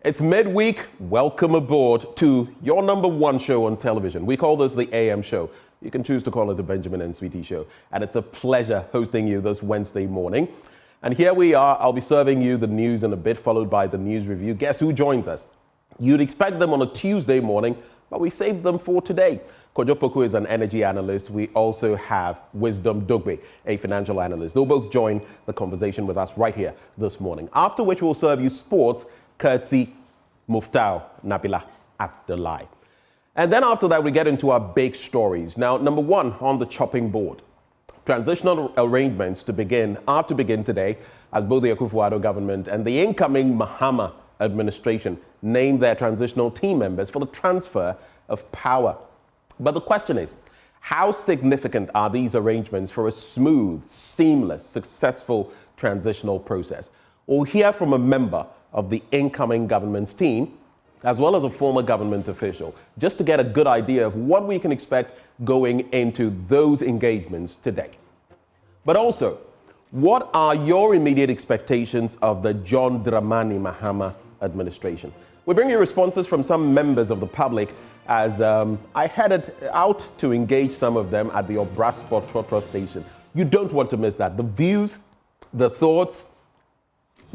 It's midweek. Welcome aboard to your number one show on television. We call this the AM show. You can choose to call it the Benjamin and Sweetie show. And it's a pleasure hosting you this Wednesday morning. And here we are. I'll be serving you the news in a bit, followed by the news review. Guess who joins us? You'd expect them on a Tuesday morning, but we saved them for today. Kojo Poku is an energy analyst. We also have Wisdom Dogbe, a financial analyst. They'll both join the conversation with us right here this morning. After which we'll serve you sports, courtesy Muftau Nabila Abdullahi. And then after that, we get into our big stories. Now, number one on the chopping board. Transitional arrangements are to begin today as both the Akufo-Addo government and the incoming Mahama administration name their transitional team members for the transfer of power. But the question is, how significant are these arrangements for a smooth, seamless, successful transitional process? We'll hear from a member of the incoming government's team, as well as a former government official, just to get a good idea of what we can expect going into those engagements today. But also, what are your immediate expectations of the John Dramani Mahama administration? We bring you responses from some members of the public as I headed out to engage some of them at the Obrasport Trotro station. You don't want to miss that. The views, the thoughts,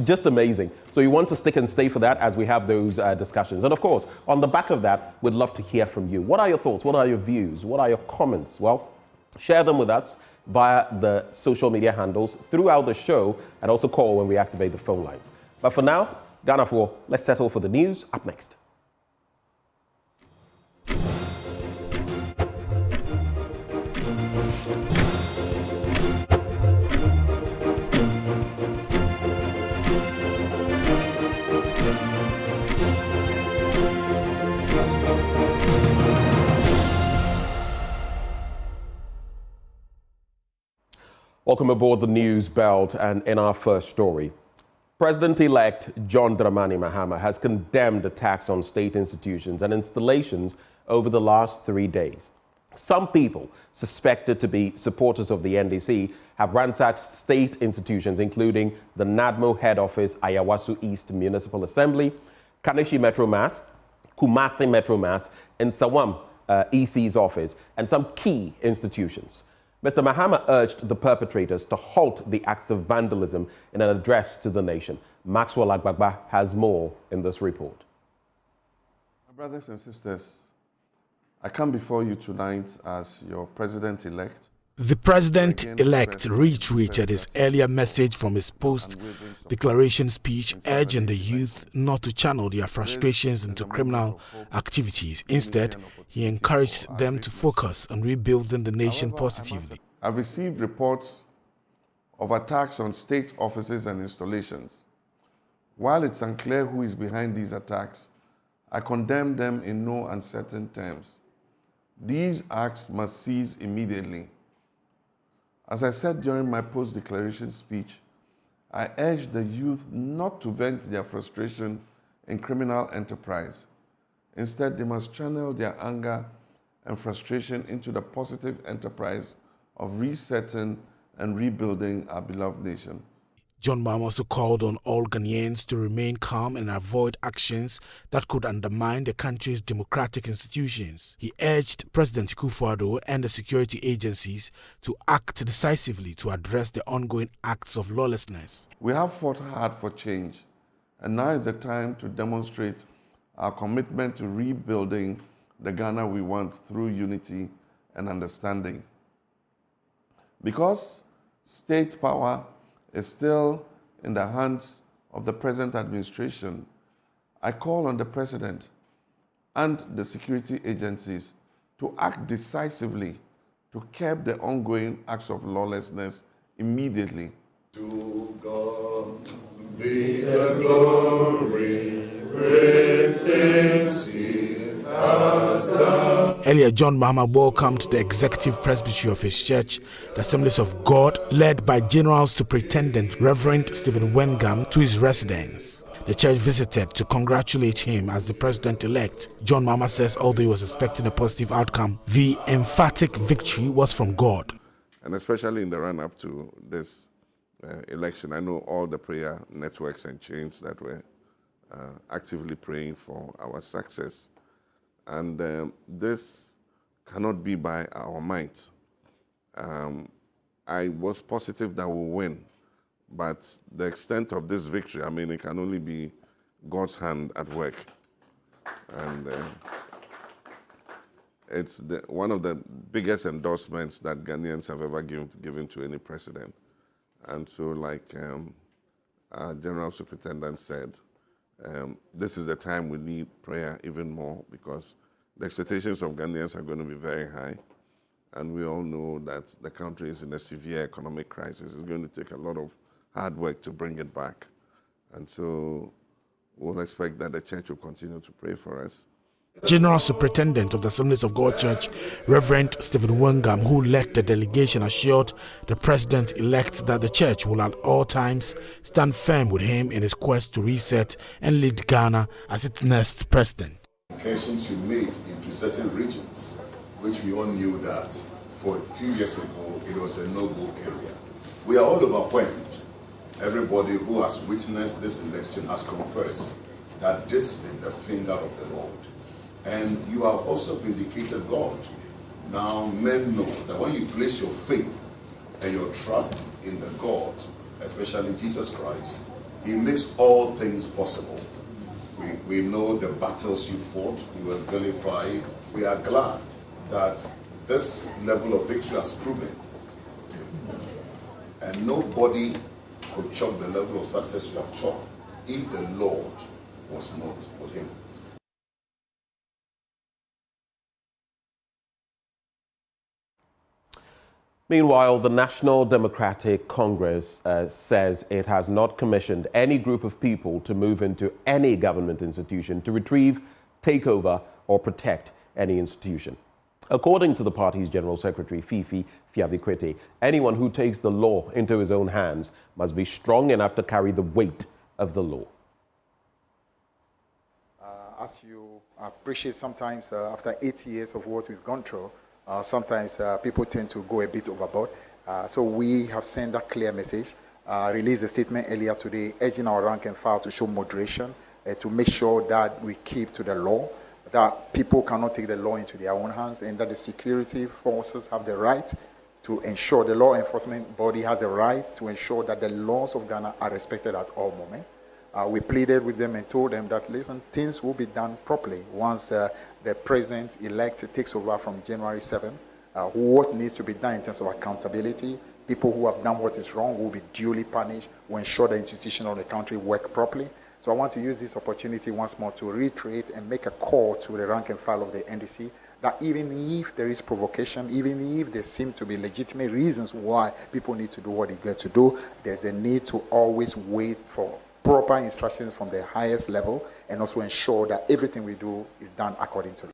just amazing. So you want to stick and stay for that as we have those discussions. And of course, on the back of that, we'd love to hear from you. What are your thoughts? What are your views? What are your comments? Well, share them with us via the social media handles throughout the show, and also call when we activate the phone lines. But for now, Ghana 4, let's settle for the news up next. Welcome aboard the news belt, and in our first story, President-elect John Dramani Mahama has condemned attacks on state institutions and installations over the last 3 days. Some people suspected to be supporters of the NDC have ransacked state institutions, including the NADMO head office, Ayawasu East Municipal Assembly, Kaneshi Metro Mass, Kumasi Metro Mass, and Sawam EC's office, and some key institutions. Mr. Mahama urged the perpetrators to halt the acts of vandalism in an address to the nation. Maxwell Agbagba has more in this report. My brothers and sisters, I come before you tonight as your president-elect. The president-elect reiterated his earlier message from his post-declaration speech, urging the youth not to channel their frustrations into criminal activities. Instead, he encouraged them to focus on rebuilding the nation positively. I've received reports of attacks on state offices and installations. While it's unclear who is behind these attacks, I condemn them in no uncertain terms. These acts must cease immediately. As I said during my post-declaration speech, I urge the youth not to vent their frustration in criminal enterprise. Instead, they must channel their anger and frustration into the positive enterprise of resetting and rebuilding our beloved nation. John Mahama also called on all Ghanaians to remain calm and avoid actions that could undermine the country's democratic institutions. He urged President Akufo-Addo and the security agencies to act decisively to address the ongoing acts of lawlessness. We have fought hard for change, and now is the time to demonstrate our commitment to rebuilding the Ghana we want through unity and understanding. Because state power is still in the hands of the present administration, I call on the President and the security agencies to act decisively to curb the ongoing acts of lawlessness immediately. To God be the glory, great things He has done. Earlier, John Mahama welcomed the executive presbytery of his church, the Assemblies of God, led by General Superintendent Reverend Stephen Wengam, to his residence. The church visited to congratulate him as the president-elect. John Mahama says although he was expecting a positive outcome, the emphatic victory was from God. And especially in the run-up to this election, I know all the prayer networks and chains that were actively praying for our success. And this cannot be by our might. I was positive that we'll win, but the extent of this victory, I mean, it can only be God's hand at work. And it's one of the biggest endorsements that Ghanaians have ever given to any president. And so, like our General Superintendent said, this is the time we need prayer even more, because the expectations of Ghanaians are going to be very high. And we all know that the country is in a severe economic crisis. It's going to take a lot of hard work to bring it back. And so we'll expect that the church will continue to pray for us. General Superintendent of the Assemblies of God Church, Reverend Stephen Wengam, who led the delegation, assured the president-elect that the church will at all times stand firm with him in his quest to reset and lead Ghana as its next president. Incursions you made into certain regions, which we all knew that for a few years ago it was a no-go area. We are all overwhelmed. Everybody who has witnessed this election has confessed that this is the finger of the Lord. And you have also vindicated God. Now men know that when you place your faith and your trust in the God, especially Jesus Christ, He makes all things possible. We know the battles you fought, you were vilified. We are glad that this level of victory has proven. And nobody could chalk the level of success you have chalked if the Lord was not with him. Meanwhile, the National Democratic Congress says it has not commissioned any group of people to move into any government institution to retrieve, take over, or protect any institution. According to the party's General Secretary, Fifi Fiavikwete, anyone who takes the law into his own hands must be strong enough to carry the weight of the law. As you appreciate, sometimes after 8 years of what we've gone through, sometimes people tend to go a bit overboard. So we have sent a clear message, released a statement earlier today, urging our rank and file to show moderation, to make sure that we keep to the law, that people cannot take the law into their own hands, and that the security forces have the right to ensure, the law enforcement body has the right to ensure that the laws of Ghana are respected at all moments. We pleaded with them and told them that, listen, things will be done properly once the president-elect takes over from January 7. What needs to be done in terms of accountability, people who have done what is wrong will be duly punished. We ensure the institutions of the country work properly. So I want to use this opportunity once more to reiterate and make a call to the rank and file of the NDC that even if there is provocation, even if there seem to be legitimate reasons why people need to do what they get to do, there's a need to always wait for proper instructions from the highest level and also ensure that everything we do is done according to law.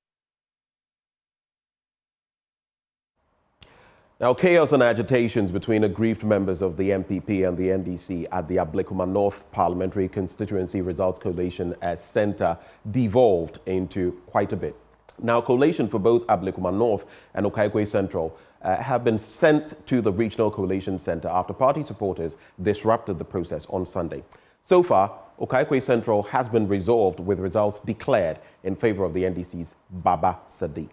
Now, chaos and agitations between aggrieved members of the MPP and the NDC at the Ablekuma North Parliamentary Constituency Results Collation Centre devolved into quite a bit. Now, collation for both Ablekuma North and Okaigwe Central have been sent to the Regional Collation Centre after party supporters disrupted the process on Sunday. So far, Okaigwe Central has been resolved with results declared in favour of the NDC's Baba Sadiq.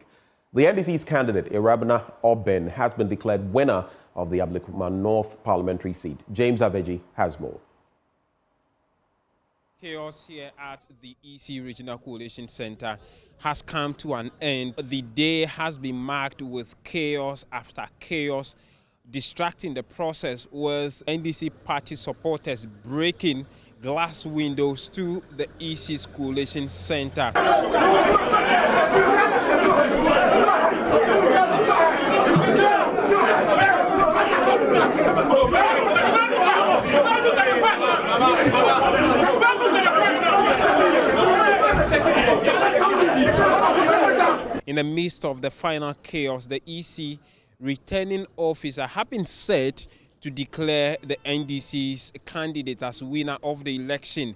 The NDC's candidate, Irabna Oben, has been declared winner of the Ablekuma North parliamentary seat. James Aveji has more. Chaos here at the EC Regional Coalition Center has come to an end. The day has been marked with chaos after chaos. Distracting the process was NDC party supporters breaking glass windows to the EC's Coalition Center. In the midst of the final chaos, the EC returning officer have been set to declare the NDC's candidate as winner of the election.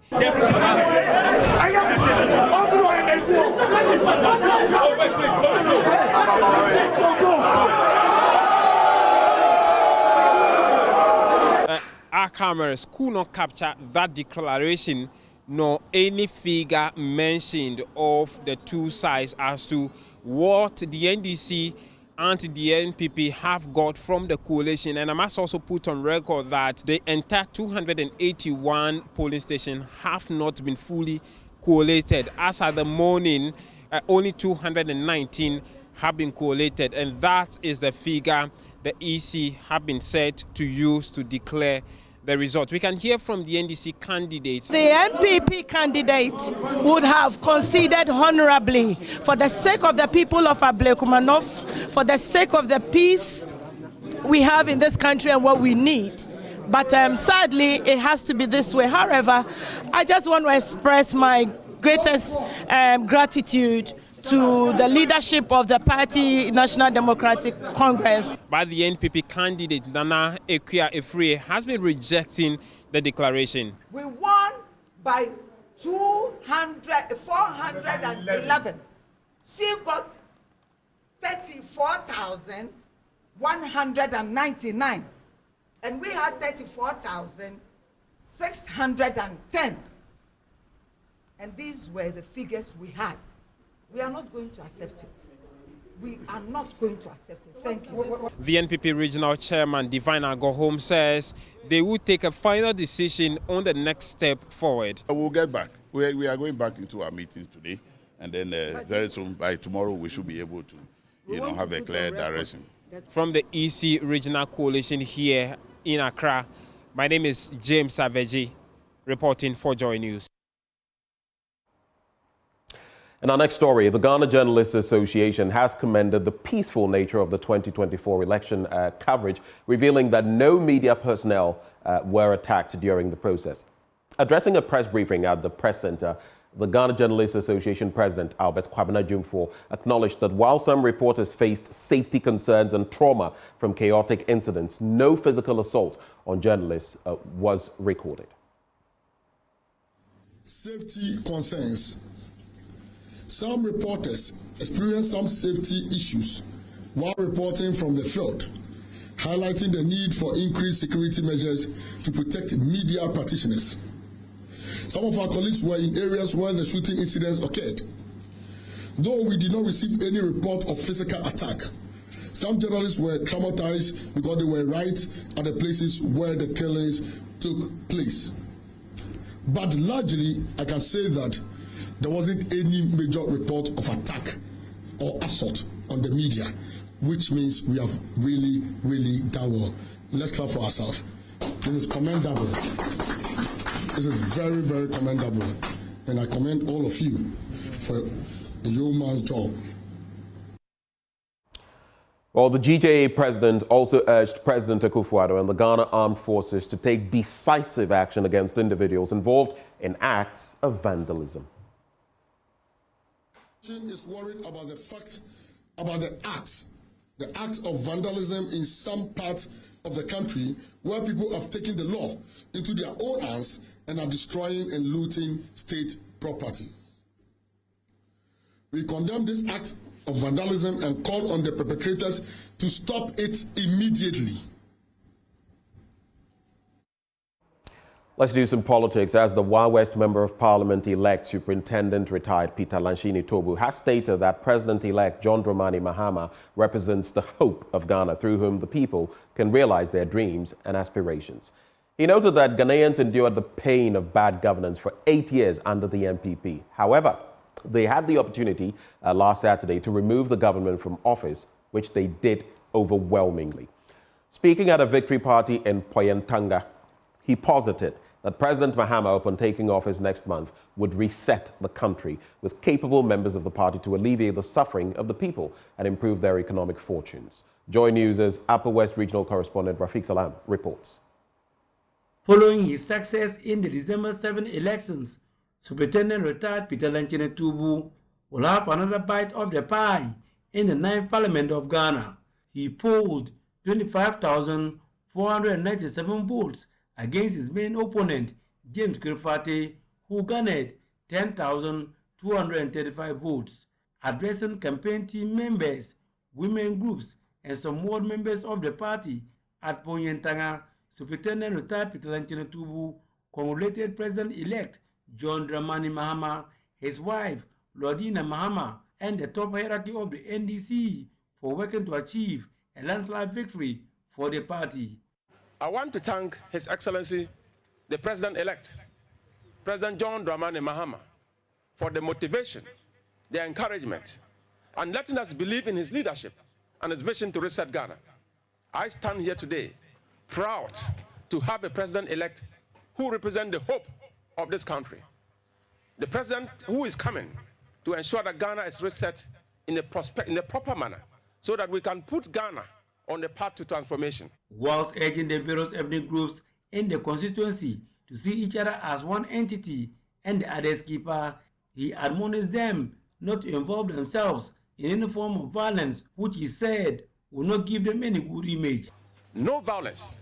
Our cameras could not capture that declaration, nor any figure mentioned of the two sides as to what the NDC and the NPP have got from the coalition. And I must also put on record that the entire 281 polling stations have not been fully collated. As at the morning, only 219 have been collated, and that is the figure the EC have been set to use to declare the result. We can hear from the NDC candidates. The NPP candidate would have conceded honorably for the sake of the people of Ablekumanov, for the sake of the peace we have in this country and what we need. But sadly, it has to be this way. However, I just want to express my greatest gratitude to the leadership of the party, National Democratic Congress. But the NPP candidate, Nana Ekuya-Efree, has been rejecting the declaration. We won by 411. She got 34,199. And we had 34,610. And these were the figures we had. We are not going to accept it. We are not going to accept it. Thank you. The NPP regional chairman, Divine Agohome, says they will take a final decision on the next step forward. We'll get back. We are going back into our meeting today, and then very soon, by tomorrow, we should be able to, have a clear direction. From the EC regional coalition here in Accra, my name is James Savaji, reporting for Joy News. In our next story, the Ghana Journalists Association has commended the peaceful nature of the 2024 election coverage, revealing that no media personnel were attacked during the process. Addressing a press briefing at the press center, the Ghana Journalists Association President Albert Kwabena Jumfo acknowledged that while some reporters faced safety concerns and trauma from chaotic incidents, no physical assault on journalists was recorded. Safety concerns. Some reporters experienced some safety issues while reporting from the field, highlighting the need for increased security measures to protect media practitioners. Some of our colleagues were in areas where the shooting incidents occurred. Though we did not receive any report of physical attack, some journalists were traumatized because they were right at the places where the killings took place. But largely, I can say that there wasn't any major report of attack or assault on the media, which means we have really, really done well. Let's clap for ourselves. This is commendable. This is very, very commendable. And I commend all of you for a yeoman's job. Well, the GJA president also urged President Akufo-Addo and the Ghana Armed Forces to take decisive action against individuals involved in acts of vandalism. Is worried about the fact about the acts of vandalism in some parts of the country where people have taken the law into their own hands and are destroying and looting state properties. We condemn this act of vandalism and call on the perpetrators to stop it immediately. Let's do some politics, as the Wa West Member of Parliament-elect Superintendent retired Peter Lanchini Tobu has stated that President-elect John Dramani Mahama represents the hope of Ghana, through whom the people can realize their dreams and aspirations. He noted that Ghanaians endured the pain of bad governance for 8 years under the MPP. However, they had the opportunity last Saturday to remove the government from office, which they did overwhelmingly. Speaking at a victory party in Poyentanga, he posited that President Mahama, upon taking office next month, would reset the country with capable members of the party to alleviate the suffering of the people and improve their economic fortunes. Joy News' Upper West Regional Correspondent Rafiq Salam reports. Following his success in the December 7 elections, Superintendent retired Peter Lanchini Tobu will have another bite of the pie in the 9th Parliament of Ghana. He polled 25,497 votes against his main opponent, James Kirfati, who garnered 10,235 votes. Addressing campaign team members, women groups, and some ward members of the party at Poyentanga, Superintendent retired Peter Lanchini Tobu congratulated President-elect John Dramani Mahama, his wife, Lordina Mahama, and the top hierarchy of the NDC for working to achieve a landslide victory for the party. I want to thank His Excellency, the President-elect, President John Dramani Mahama, for the motivation, the encouragement, and letting us believe in his leadership and his vision to reset Ghana. I stand here today proud to have a President-elect who represents the hope of this country. The President who is coming to ensure that Ghana is reset in a proper manner so that we can put Ghana on the path to transformation. Whilst urging the various ethnic groups in the constituency to see each other as one entity and the other's keeper, he admonished them not to involve themselves in any form of violence, which he said will not give them any good image. No violence,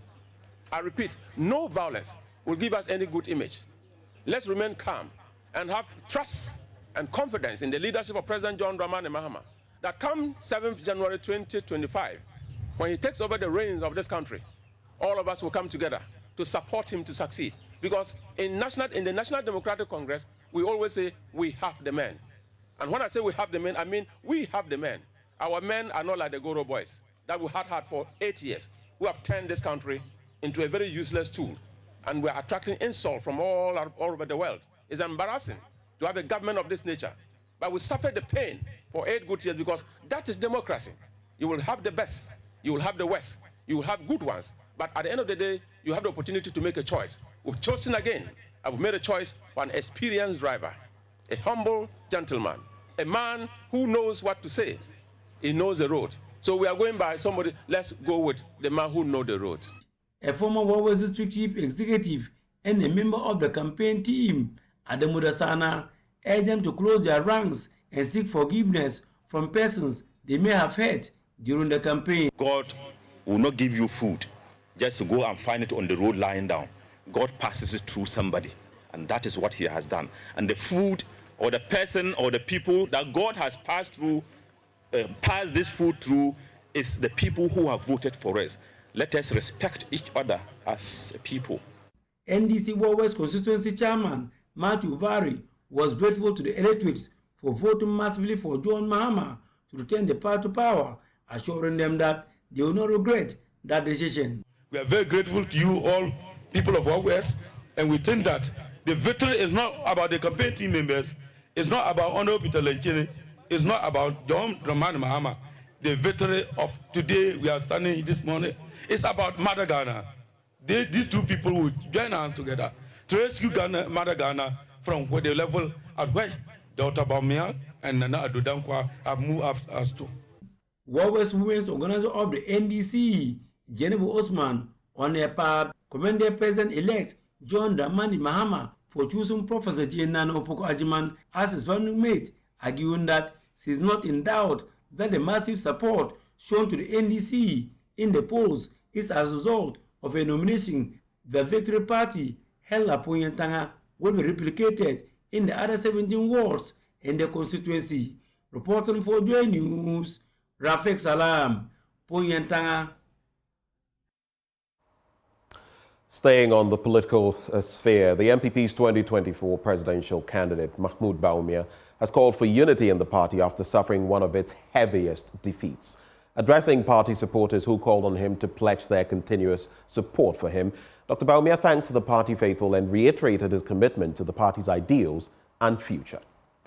I repeat, no violence will give us any good image. Let's remain calm and have trust and confidence in the leadership of President John Dramani Mahama that come 7th January 2025, when he takes over the reins of this country, all of us will come together to support him to succeed. Because in the National Democratic Congress, we always say we have the men. And when I say we have the men, I mean we have the men. Our men are not like the Goro boys that we had for 8 years, who have turned this country into a very useless tool. And we're attracting insult from all over the world. It's embarrassing to have a government of this nature. But we suffered the pain for 8 good years because that is democracy. You will have the best, you will have the worst, you will have good ones. But at the end of the day, you have the opportunity to make a choice. We've chosen again. I've made a choice for an experienced driver, a humble gentleman, a man who knows what to say. He knows the road. So we are going by somebody, let's go with the man who knows the road. A former Warwick District Chief Executive and a member of the campaign team, Adamu Dasana, urged them to close their ranks and seek forgiveness from persons they may have hurt during the campaign. God will not give you food just to go and find it on the road lying down. God passes it through somebody, and that is what he has done. And the food or the person or the people that God has passed this food through is the people who have voted for us. Let us respect each other as a people. NDC Warwick Constituency Chairman Matthew Vary was grateful to the electorates for voting massively for John Mahama to return the power to power, assuring them that they will not regret that decision. We are very grateful to you all, people of our West, and we think that the victory is not about the campaign team members, it's not about Honorable Peter Lenchene, it's not about John Dramani Mahama. The victory of today, we are standing this morning, it's about Mother Ghana. These two people will join hands together to rescue Ghana, Mother Ghana from where the level at which Dr. Bawumia and Nana Addo Dankwa have moved us to. Warwick Women's Organizer of the NDC, Jennifer Osman, on her part, commended President-elect John Dramani Mahama for choosing Professor Jane Nana Opoku Ajiman as his running mate, arguing that she is not in doubt that the massive support shown to the NDC in the polls is as a result of a nomination the Victory Party held at Poyentanga will be replicated in the other 17 wards in the constituency. Reporting for Joy News, Rafik Salam, Poyentanga. Staying on the political sphere, the MPP's 2024 presidential candidate, Mahmoud Bawumia, has called for unity in the party after suffering one of its heaviest defeats. Addressing party supporters who called on him to pledge their continuous support for him, Dr. Bawumia thanked the party faithful and reiterated his commitment to the party's ideals and future.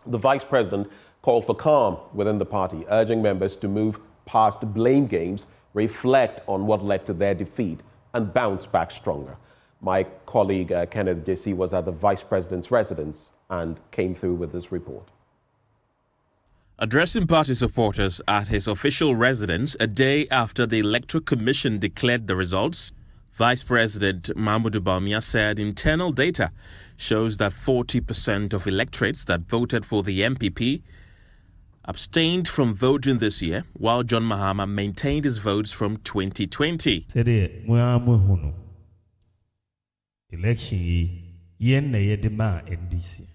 The vice president called for calm within the party, urging members to move past blame games, reflect on what led to their defeat, and bounce back stronger. My colleague Kenneth JC was at the vice president's residence and came through with this report. Addressing party supporters at his official residence a day after the Electoral Commission declared the results, Vice President Mahmoud Boamah said internal data shows that 40% of electorates that voted for the MPP abstained from voting this year, while John Mahama maintained his votes from 2020. Election yen na yedema NDC.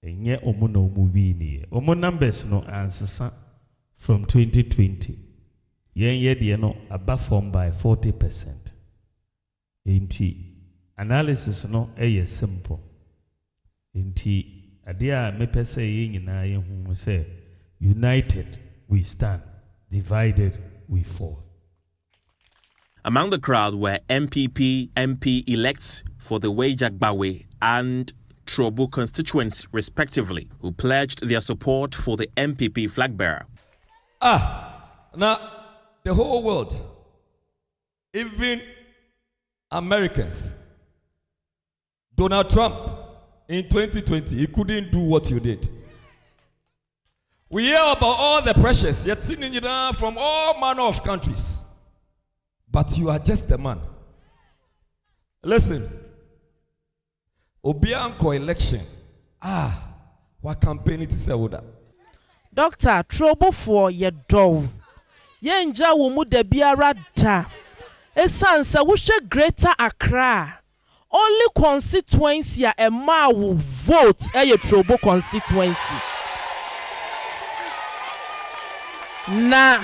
Enye omo na omo bi ni. Omo numbers no ansesa from 2020. Yen yede no above form by 40%. Enti analysis no eye simple. Inti adia me pese nyina ye hu say united we stand, divided we fall. Among the crowd were MPP MP-elects for the Wejagbawe and Trobo constituents respectively, who pledged their support for the MPP flag bearer. Now the whole world, even Americans, Donald Trump in 2020, he couldn't do what you did. We hear about all the pressures yet sitting down from all manner of countries, but you are just the man. Listen, Obianco election, what campaign it is that? Doctor, trouble for your door. Yenja wumu de biara da. Esansa wushe Greater Accra. Only constituency a ma will vote a trouble constituency. Nah,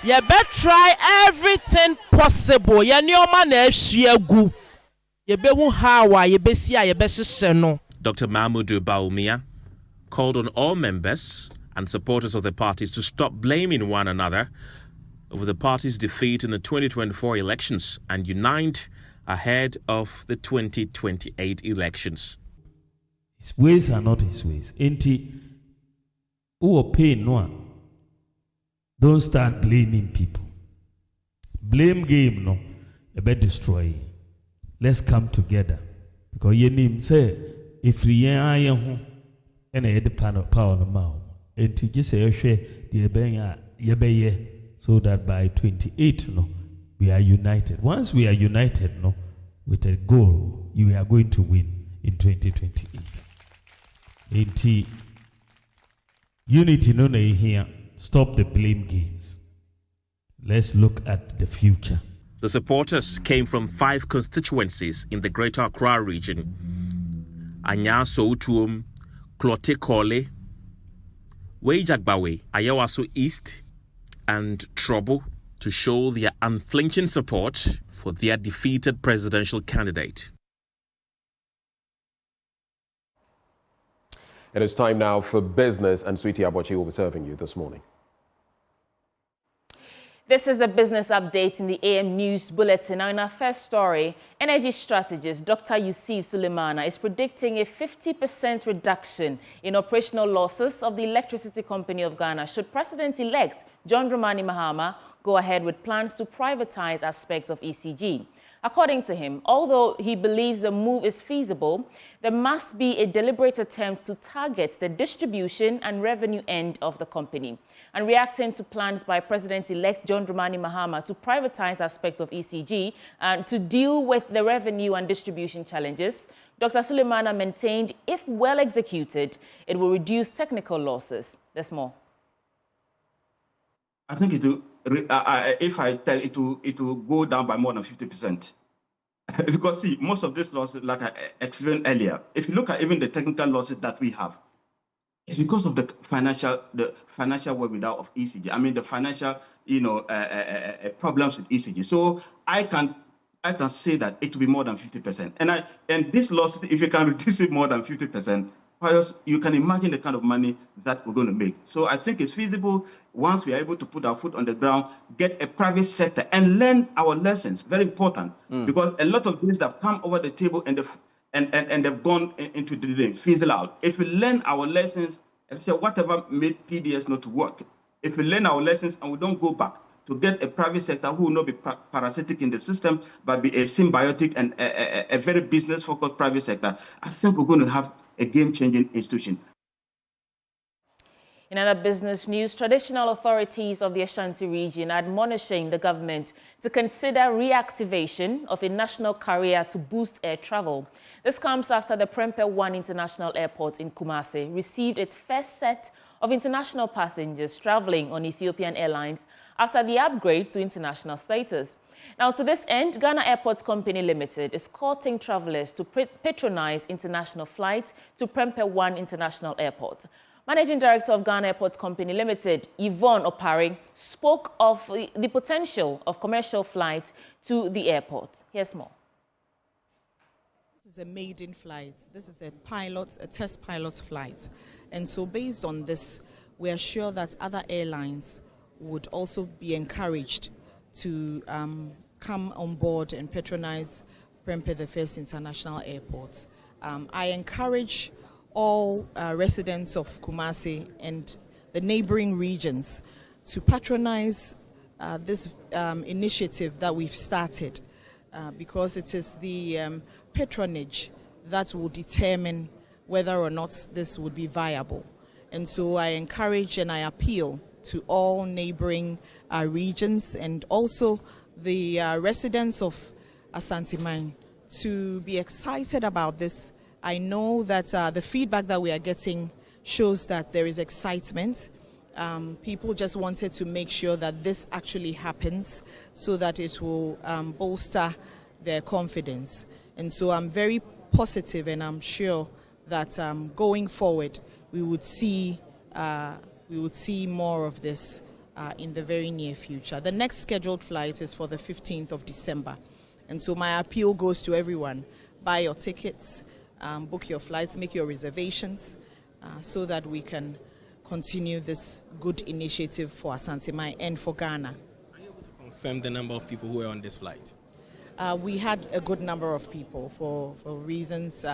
you better try everything possible. Ya nyoma na eshiegu. You be wu hawa, you be siya, you be shisheno. Dr. Mahama Bawumia called on all members and supporters of the parties to stop blaming one another over the party's defeat in the 2024 elections and unite ahead of the 2028 elections. His ways are not his ways. Enti, who pay no. Don't start blaming people. Blame game no, a bit destroy. Let's come together. Because ye name say, if we are young, and I had the power no mouth. And to just say, so that by 28, no, we are united. Once we are united, no, with a goal, you are going to win in 2028. And unity, no, here. Stop the blame games. Let's look at the future. The supporters came from 5 constituencies in the Greater Accra region: Anya Soutuum, Klote Kole, Wejagbawe, Ayawaso East, and Trobo, to show their unflinching support for their defeated presidential candidate. It is time now for business, and Sweetie Abochi will be serving you this morning. This is the business update in the AM News Bulletin. Now, in our first story, energy strategist Dr. Yusuf Sulemana is predicting a 50% reduction in operational losses of the Electricity Company of Ghana should President-elect John Dramani Mahama go ahead with plans to privatize aspects of ECG. According to him, although he believes the move is feasible, there must be a deliberate attempt to target the distribution and revenue end of the company. And reacting to plans by President-elect John Dramani Mahama to privatize aspects of ECG and to deal with the revenue and distribution challenges, Dr. Sulemana maintained if well executed, it will reduce technical losses. There's more. I think it will, if I tell it will go down by more than 50%. Because see, most of these losses, like I explained earlier, if you look at even the technical losses that we have, it's because of the financial wherewithal of ECG. I mean, the financial, problems with ECG. So I can say that it will be more than 50%. And this loss, if you can reduce it more than 50%, you can imagine the kind of money that we're going to make. So I think it's feasible once we are able to put our foot on the ground, get a private sector and learn our lessons. Very important, because a lot of things that have come over the table and they've gone into the drain, fizzle out. If we learn our lessons, whatever made PDS not to work, if we learn our lessons and we don't go back to get a private sector who will not be parasitic in the system, but be a symbiotic and a very business-focused private sector, I think we're going to have a game-changing institution. In other business news, traditional authorities of the Ashanti region are admonishing the government to consider reactivation of a national carrier to boost air travel. This comes after the Prempeh 1 International Airport in Kumasi received its first set of international passengers traveling on Ethiopian Airlines after the upgrade to international status. Now, to this end, Ghana Airports Company Limited is courting travelers to patronize international flights to Prempeh 1 International Airport. Managing Director of Ghana Airports Company Limited, Yvonne Opari, spoke of the potential of commercial flights to the airport. Here's more. This is a maiden flight. This is a test pilot flight. And so based on this, we are sure that other airlines would also be encouraged to come on board and patronize Prempeh the First International Airport. I encourage all residents of Kumasi and the neighboring regions to patronize this initiative that we've started because it is the patronage that will determine whether or not this would be viable. And so I encourage and I appeal to all neighboring regions and also the residents of Asante to be excited about this. I know that the feedback that we are getting shows that there is excitement. People just wanted to make sure that this actually happens so that it will bolster their confidence. And so I'm very positive and I'm sure that going forward we would see more of this in the very near future. The next scheduled flight is for the 15th of December. And so my appeal goes to everyone. Buy your tickets, book your flights, make your reservations so that we can continue this good initiative for Asante and for Ghana. Are you able to confirm the number of people who were on this flight? We had a good number of people for reasons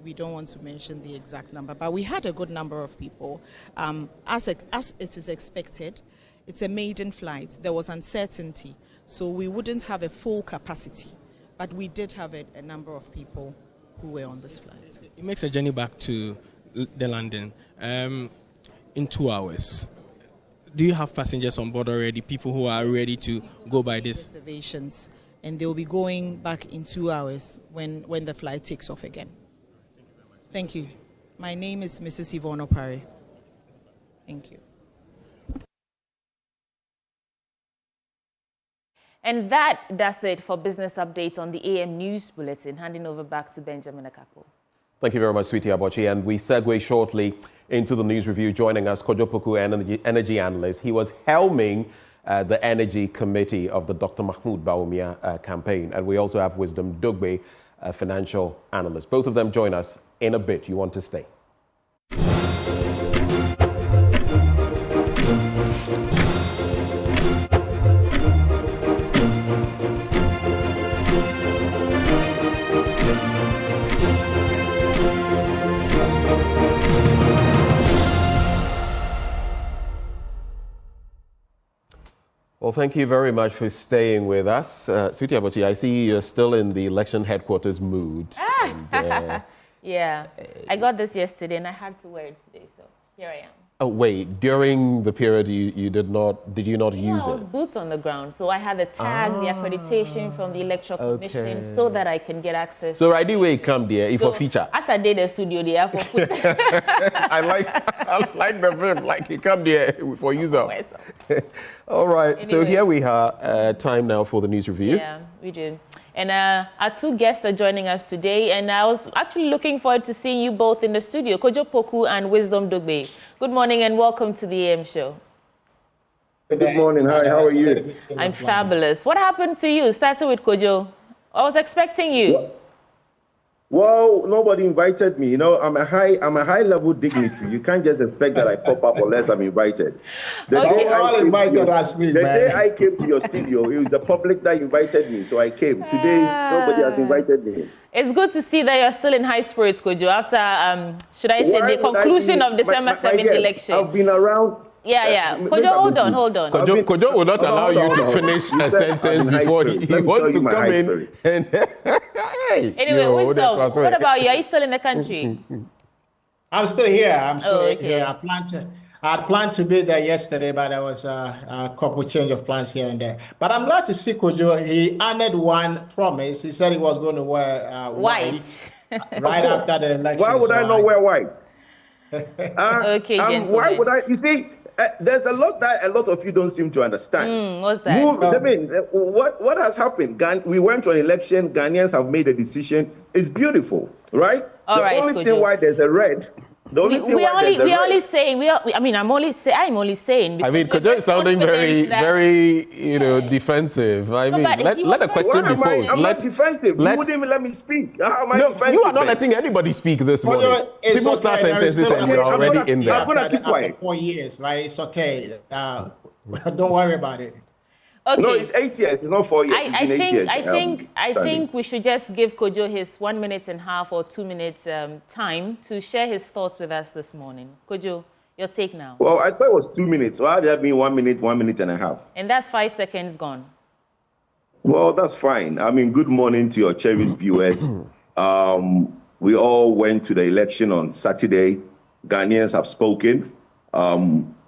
we don't want to mention the exact number, but we had a good number of people. As it is expected, it's a maiden flight. There was uncertainty, so we wouldn't have a full capacity, but we did have a number of people who were on this flight. It makes a journey back to the London in 2 hours. Do you have passengers on board already, people who are ready to go by this? Reservations. And they'll be going back in 2 hours when the flight takes off again. Thank you. My name is Mrs. Yvonne Opare. Thank you. And that's it for Business Update on the AM News Bulletin. Handing over back to Benjamin Akapo. Thank you very much, Sweetie Abochi. And we segue shortly into the news review. Joining us, Kojo Poku, energy analyst. He was helming the Energy Committee of the Dr. Mahmoud Bawumia campaign. And we also have Wisdom Dugbe, a financial analyst. Both of them join us in a bit. You want to stay. Well, thank you very much for staying with us. Sweetie Abochi, I see you're still in the election headquarters mood. And, yeah, I got this yesterday and I had to wear it today, so here I am. Oh, wait, during the period did you not use it? I was boots on the ground, so I had the tag, the accreditation from the Electoral Commission so that I can get access. So right away come there if a feature. As I did the studio there for I like the film, like he come there for user. All right, anyway, so here we are, time now for the news review. Yeah, we do. And our two guests are joining us today, and I was actually looking forward to seeing you both in the studio, Kojo Poku and Wisdom Dugbe. Good morning and welcome to the AM show. Good morning. Hi, how are you? I'm fabulous. What happened to you? Starting with Kojo. I was expecting you. Well, nobody invited me. You know, I'm a high level dignitary. You can't just expect that I pop up unless I'm invited. The day I came to your studio, it was the public that invited me, so I came. Today, nobody has invited me. It's good to see that you're still in high spirits, Kojo, after, should I say, the conclusion of December 7th election. I've been around. Yeah. Kojo, hold on. Kojo will not allow you to finish a sentence before he wants to come in. And anyway, Wisdom, what about you? Are you still in the country? I'm still here. Here. I had planned to be there yesterday, but there was a couple change of plans here and there. But I'm glad to see Kojo. He honored one promise. He said he was going to wear white right after the election. Why would I not wear white? Okay, gentlemen. Why would I? You see, there's a lot that a lot of you don't seem to understand. What's that? I mean, what has happened? We went to an election. Ghanaians have made a decision. It's beautiful, right? All right, only thing why there's a red The only thing I'm only saying. I mean, Kojo is sounding very, defensive. I mean, let a question be posed. I'm not defensive. You wouldn't even let me speak. How am I defensive? You are not letting anybody speak this morning. People start sentences and you're already in there. I'm going to keep quiet. 4 years, right? It's okay. Don't worry about it. Okay. No, it's 8 years. It's not 4 years. I think we should just give Kojo his 1.5 minutes or 2 minutes time to share his thoughts with us this morning. Kojo, your take now. Well, I thought it was 2 minutes. Why did that mean 1 minute, 1.5 minutes? And that's 5 seconds gone. Well, that's fine. I mean, good morning to your cherished viewers. We all went to the election on Saturday. Ghanaians have spoken.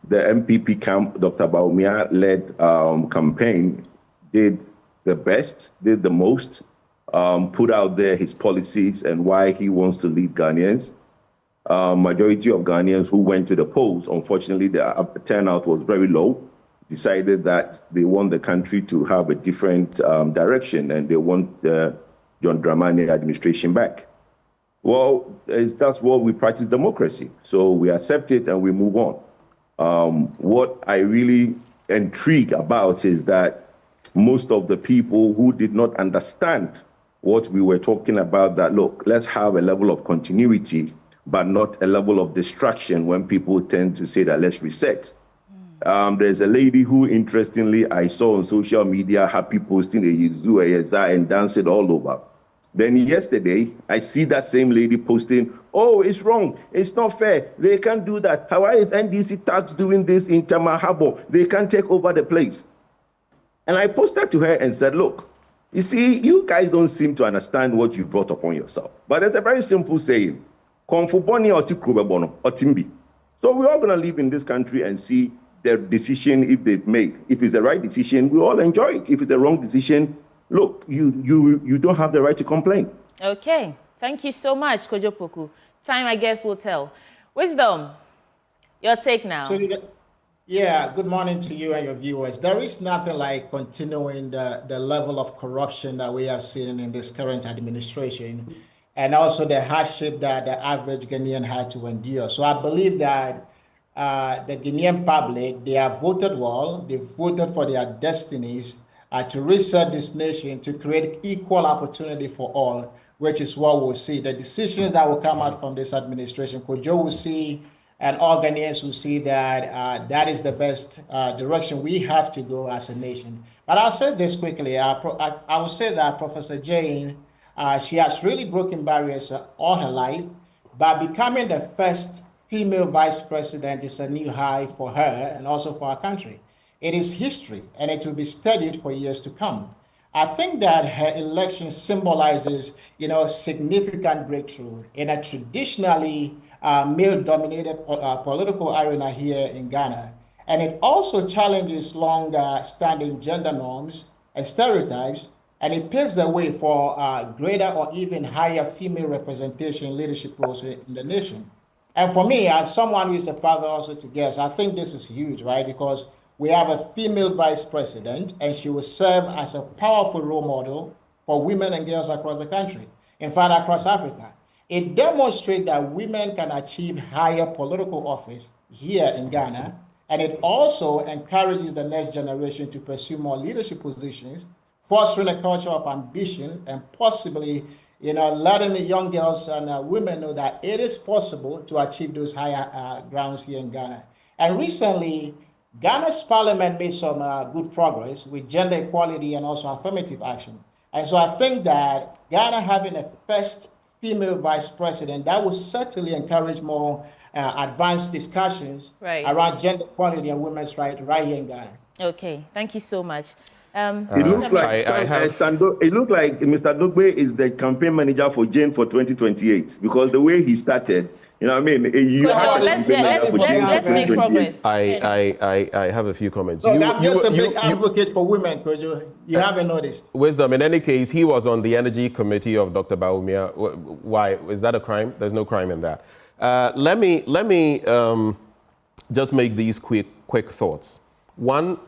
The MPP camp, Dr. Bawumia led campaign, did the best, did the most, put out there his policies and why he wants to lead Ghanaians. Majority of Ghanaians who went to the polls, unfortunately, the turnout was very low, decided that they want the country to have a different direction and they want the John Dramani administration back. Well, that's what we practice democracy. So we accept it and we move on. What I really intrigue about is that most of the people who did not understand what we were talking about, that, look, let's have a level of continuity, but not a level of distraction when people tend to say that let's reset. There's a lady who, interestingly, I saw on social media, happy posting a Yuzu, a Yeza, and dancing all over. Then yesterday, I see that same lady posting, oh, it's wrong. It's not fair. They can't do that. Why is NDC tax doing this in Tamahabo? They can't take over the place. And I posted to her and said, look, you see, you guys don't seem to understand what you brought upon yourself. But there's a very simple saying, Konfuboni oti krubebono, otimbi. So we're all going to live in this country and see their decision if they've made. If it's the right decision, we all enjoy it. If it's the wrong decision, look, you don't have the right to complain. Okay. Thank you so much, Kojo Poku. Time, I guess, will tell. Wisdom, your take now. So, good morning to you and your viewers. There is nothing like continuing the level of corruption that we have seen in this current administration and also the hardship that the average Ghanaian had to endure. So I believe that the Ghanaian public, they have voted well, they voted for their destinies, to reset this nation, to create equal opportunity for all, which is what we'll see. The decisions that will come out from this administration, Kojo will see, and all Ghanaians will see that that is the best direction we have to go as a nation. But I'll say this quickly. I will say that Professor Jane, she has really broken barriers all her life. By becoming the first female vice president is a new high for her and also for our country. It is history, and it will be studied for years to come. I think that her election symbolizes, significant breakthrough in a traditionally male-dominated political arena here in Ghana. And it also challenges long-standing gender norms and stereotypes, and it paves the way for greater or even higher female representation in leadership roles in the nation. And for me, as someone who is a father also to girls, I think this is huge, right? Because we have a female vice president, and she will serve as a powerful role model for women and girls across the country, in fact, across Africa. It demonstrates that women can achieve higher political office here in Ghana, and it also encourages the next generation to pursue more leadership positions, fostering a culture of ambition and possibly, letting the young girls and women know that it is possible to achieve those higher grounds here in Ghana. And recently, Ghana's parliament made some good progress with gender equality and also affirmative action. And so I think that Ghana having a first female vice president, that will certainly encourage more advanced discussions around gender equality and women's rights right here in Ghana. Okay, thank you so much. It looks like Mr. Dogbe is the campaign manager for Jane for 2028 because the way he started, let's make progress. I have a few comments. I'm just a big advocate for women, because you haven't noticed. Wisdom, in any case, he was on the energy committee of Dr. Bawumia. Why? Is that a crime? There's no crime in that. Let me just make these quick thoughts. One,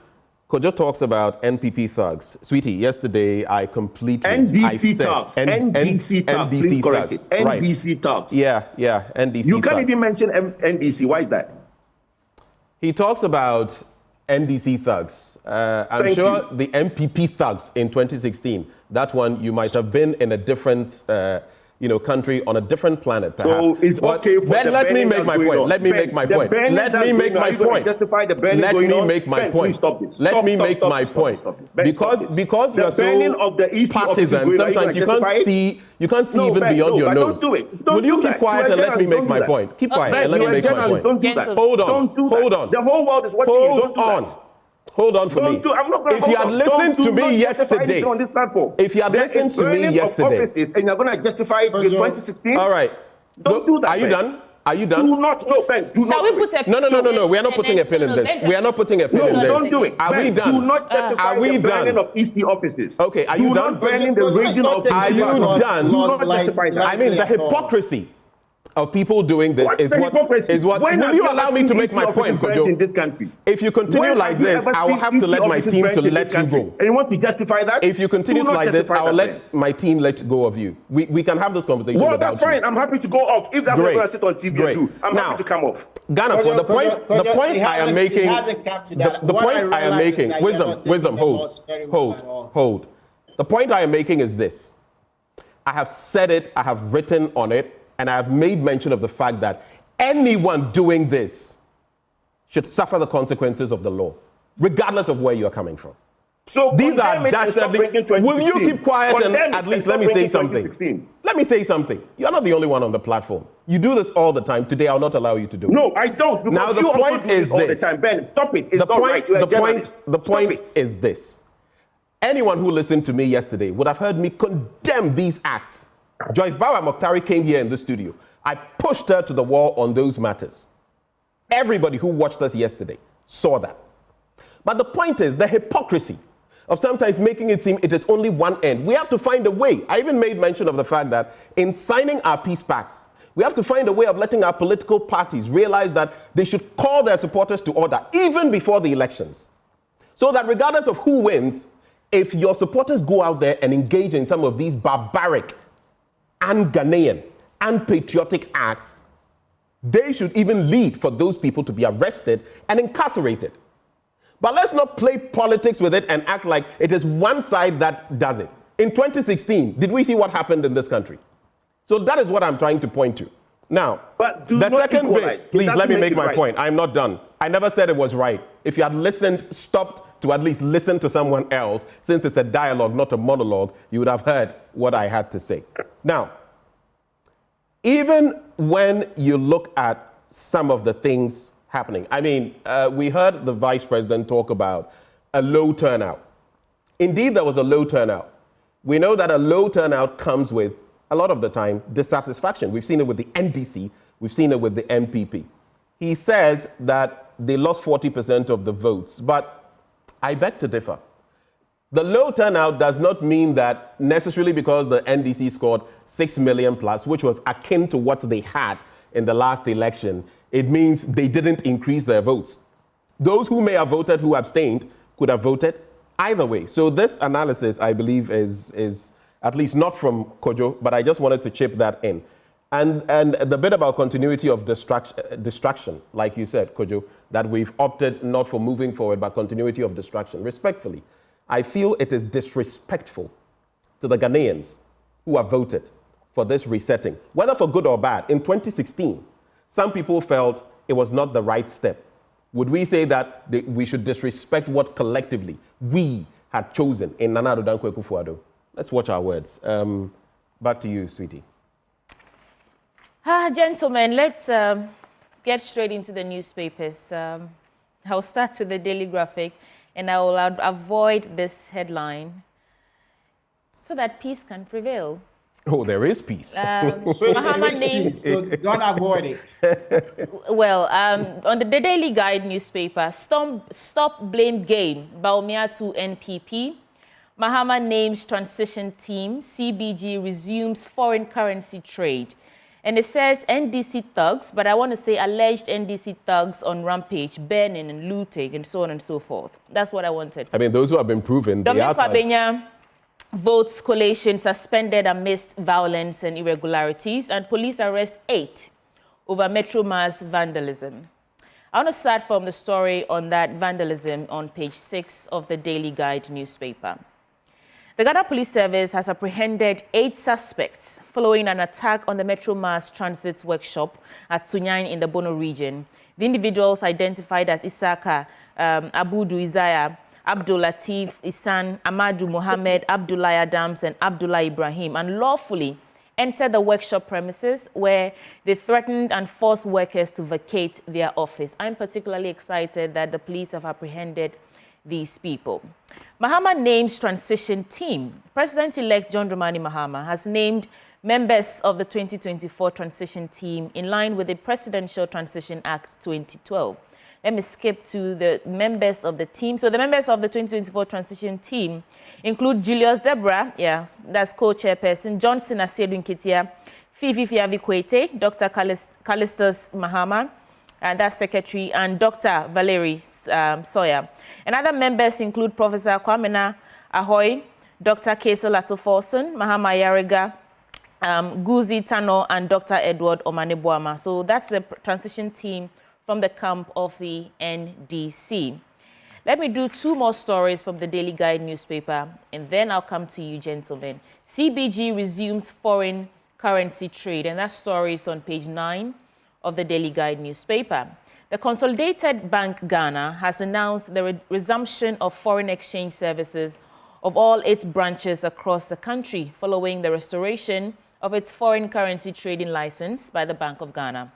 Kojo talks about NPP thugs. Sweetie, yesterday I completely... NDC thugs. NDC thugs. Please correct it. NDC thugs. Yeah, NDC You can't thugs. even mention NDC. Why is that? He talks about NDC thugs. I'm sure the MPP thugs in 2016, that one, you might have been in a different... country on a different planet, perhaps. So it's okay for the let me make my point. Let me make my point. Let me make my point. Justify the burning let going me on? make my Ben, point. please stop this. Let me make my point. Because you're so partisan, sometimes you can't see even beyond your nose. Don't do it. Will you keep quiet and let me make my point? Keep quiet and let me make my point. Don't do that. Hold on. Don't do that. Hold on. The whole world is watching you. Don't do that. Hold on for me. If you had listened to me yesterday, if you had listened to me yesterday, and you're going to justify it with 2016, all right. Don't do that. Are you done? Are you done? Do not. No, Ben. Do not. No. We are not putting a pin in this. We are not putting a pin in this. Don't do it. Are we done? Do not justify the burning of EC offices. Okay. Are you done? Do not burning the region of. Are you done? Do not justify that. I mean, the hypocrisy of people doing this is what. Will you allow me to make my point, Kojo? In this country? If you continue like this, I will have to let my team to let you go. And you want to justify that? If you continue like this, I will let my team let go of you. We can have this conversation. Well, that's fine. I'm happy to go off. If that's what I'm going to sit on TV and do, I'm happy to come off. Ghana, for the point I am making, the point I am making, wisdom, hold. The point I am making is this. I have said it, I have written on it, and I have made mention of the fact that anyone doing this should suffer the consequences of the law, regardless of where you are coming from. So these are dastardly. Will you keep quiet and at least let me say something? Let me say something. You're not the only one on the platform. You do this all the time. Today, I'll not allow you to do it. No, I don't. Now, the point is all the time. Ben, stop it. It's not right. The point is this. Anyone who listened to me yesterday would have heard me condemn these acts. Joyce Bawumia came here in the studio. I pushed her to the wall on those matters. Everybody who watched us yesterday saw that. But the point is the hypocrisy of sometimes making it seem it is only one end. We have to find a way. I even made mention of the fact that in signing our peace pacts, we have to find a way of letting our political parties realize that they should call their supporters to order even before the elections. So that regardless of who wins, if your supporters go out there and engage in some of these barbaric and Ghanaian and patriotic acts, they should even lead for those people to be arrested and incarcerated. But let's not play politics with it and act like it is one side that does it. In 2016, did we see what happened in this country? So that is what I'm trying to point to. Now, the second bit, please let me make my point. I'm not done. I never said it was right. If you had stopped to at least listen to someone else, since it's a dialogue, not a monologue, you would have heard what I had to say. Now, even when you look at some of the things happening, I mean, we heard the vice president talk about a low turnout. Indeed, there was a low turnout. We know that a low turnout comes with, a lot of the time, dissatisfaction. We've seen it with the NDC. We've seen it with the MPP. He says that they lost 40% of the votes, but I beg to differ. The low turnout does not mean that necessarily because the NDC scored 6 million plus, which was akin to what they had in the last election, it means they didn't increase their votes. Those who may have voted, who abstained, could have voted either way. So this analysis, I believe, is at least not from Kojo, but I just wanted to chip that in. And the bit about continuity of distraction, like you said, Kojo, that we've opted not for moving forward, but continuity of distraction. Respectfully, I feel it is disrespectful to the Ghanaians who have voted for this resetting, whether for good or bad. In 2016, some people felt it was not the right step. Would we say that we should disrespect what collectively we had chosen in Nana Addo Dankwa Akufo-Addo? Let's watch our words. Back to you, sweetie. Gentlemen, let's get straight into the newspapers. I'll start with the Daily Graphic, and I will avoid this headline so that peace can prevail. Oh, there is peace. Mahama names. Don't avoid it. Well, on the Daily Guide newspaper, stop blame game, Bawumia to NPP. Mahama names transition team, CBG resumes foreign currency trade. And it says NDC thugs, but I want to say alleged NDC thugs on rampage, burning and looting and so on and so forth. That's what I wanted. I mean, those who have been proven, they are thugs. Votes collation suspended amidst violence and irregularities, and police arrest 8 over Metro Mass vandalism. I want to start from the story on that vandalism on page 6 of the Daily Guide newspaper. The Ghana Police Service has apprehended 8 suspects following an attack on the Metro Mass Transit workshop at Sunyani in the Bono region. The individuals identified as Isaka, Abudu Isaiah, Abdul Latif Isan, Amadou Mohammed, Abdullah Adams, and Abdullah Ibrahim unlawfully entered the workshop premises where they threatened and forced workers to vacate their office. I'm particularly excited that the police have apprehended these people. Mahama names transition team. President-elect John Dramani Mahama has named members of the 2024 transition team in line with the Presidential Transition Act 2012. Let me skip to the members of the team. So the members of the 2024 transition team include Julius Deborah, that's co-chairperson, Johnson Asiedu Nketia, Fifi Fiavi Kwete, Dr. Callistus Mahama, and that's secretary, and Dr. Valerie Sawyer. And other members include Professor Kwamena Ahoy, Dr. Kesel Atoforson, Mahama Yarega, Guzi Tano, and Dr. Edward Omane Boamah. So that's the transition team from the camp of the NDC. Let me do 2 more stories from the Daily Guide newspaper, and then I'll come to you, gentlemen. CBG resumes foreign currency trade, and that story is on page 9 of the Daily Guide newspaper. The Consolidated Bank Ghana has announced the resumption of foreign exchange services of all its branches across the country following the restoration of its foreign currency trading license by the Bank of Ghana.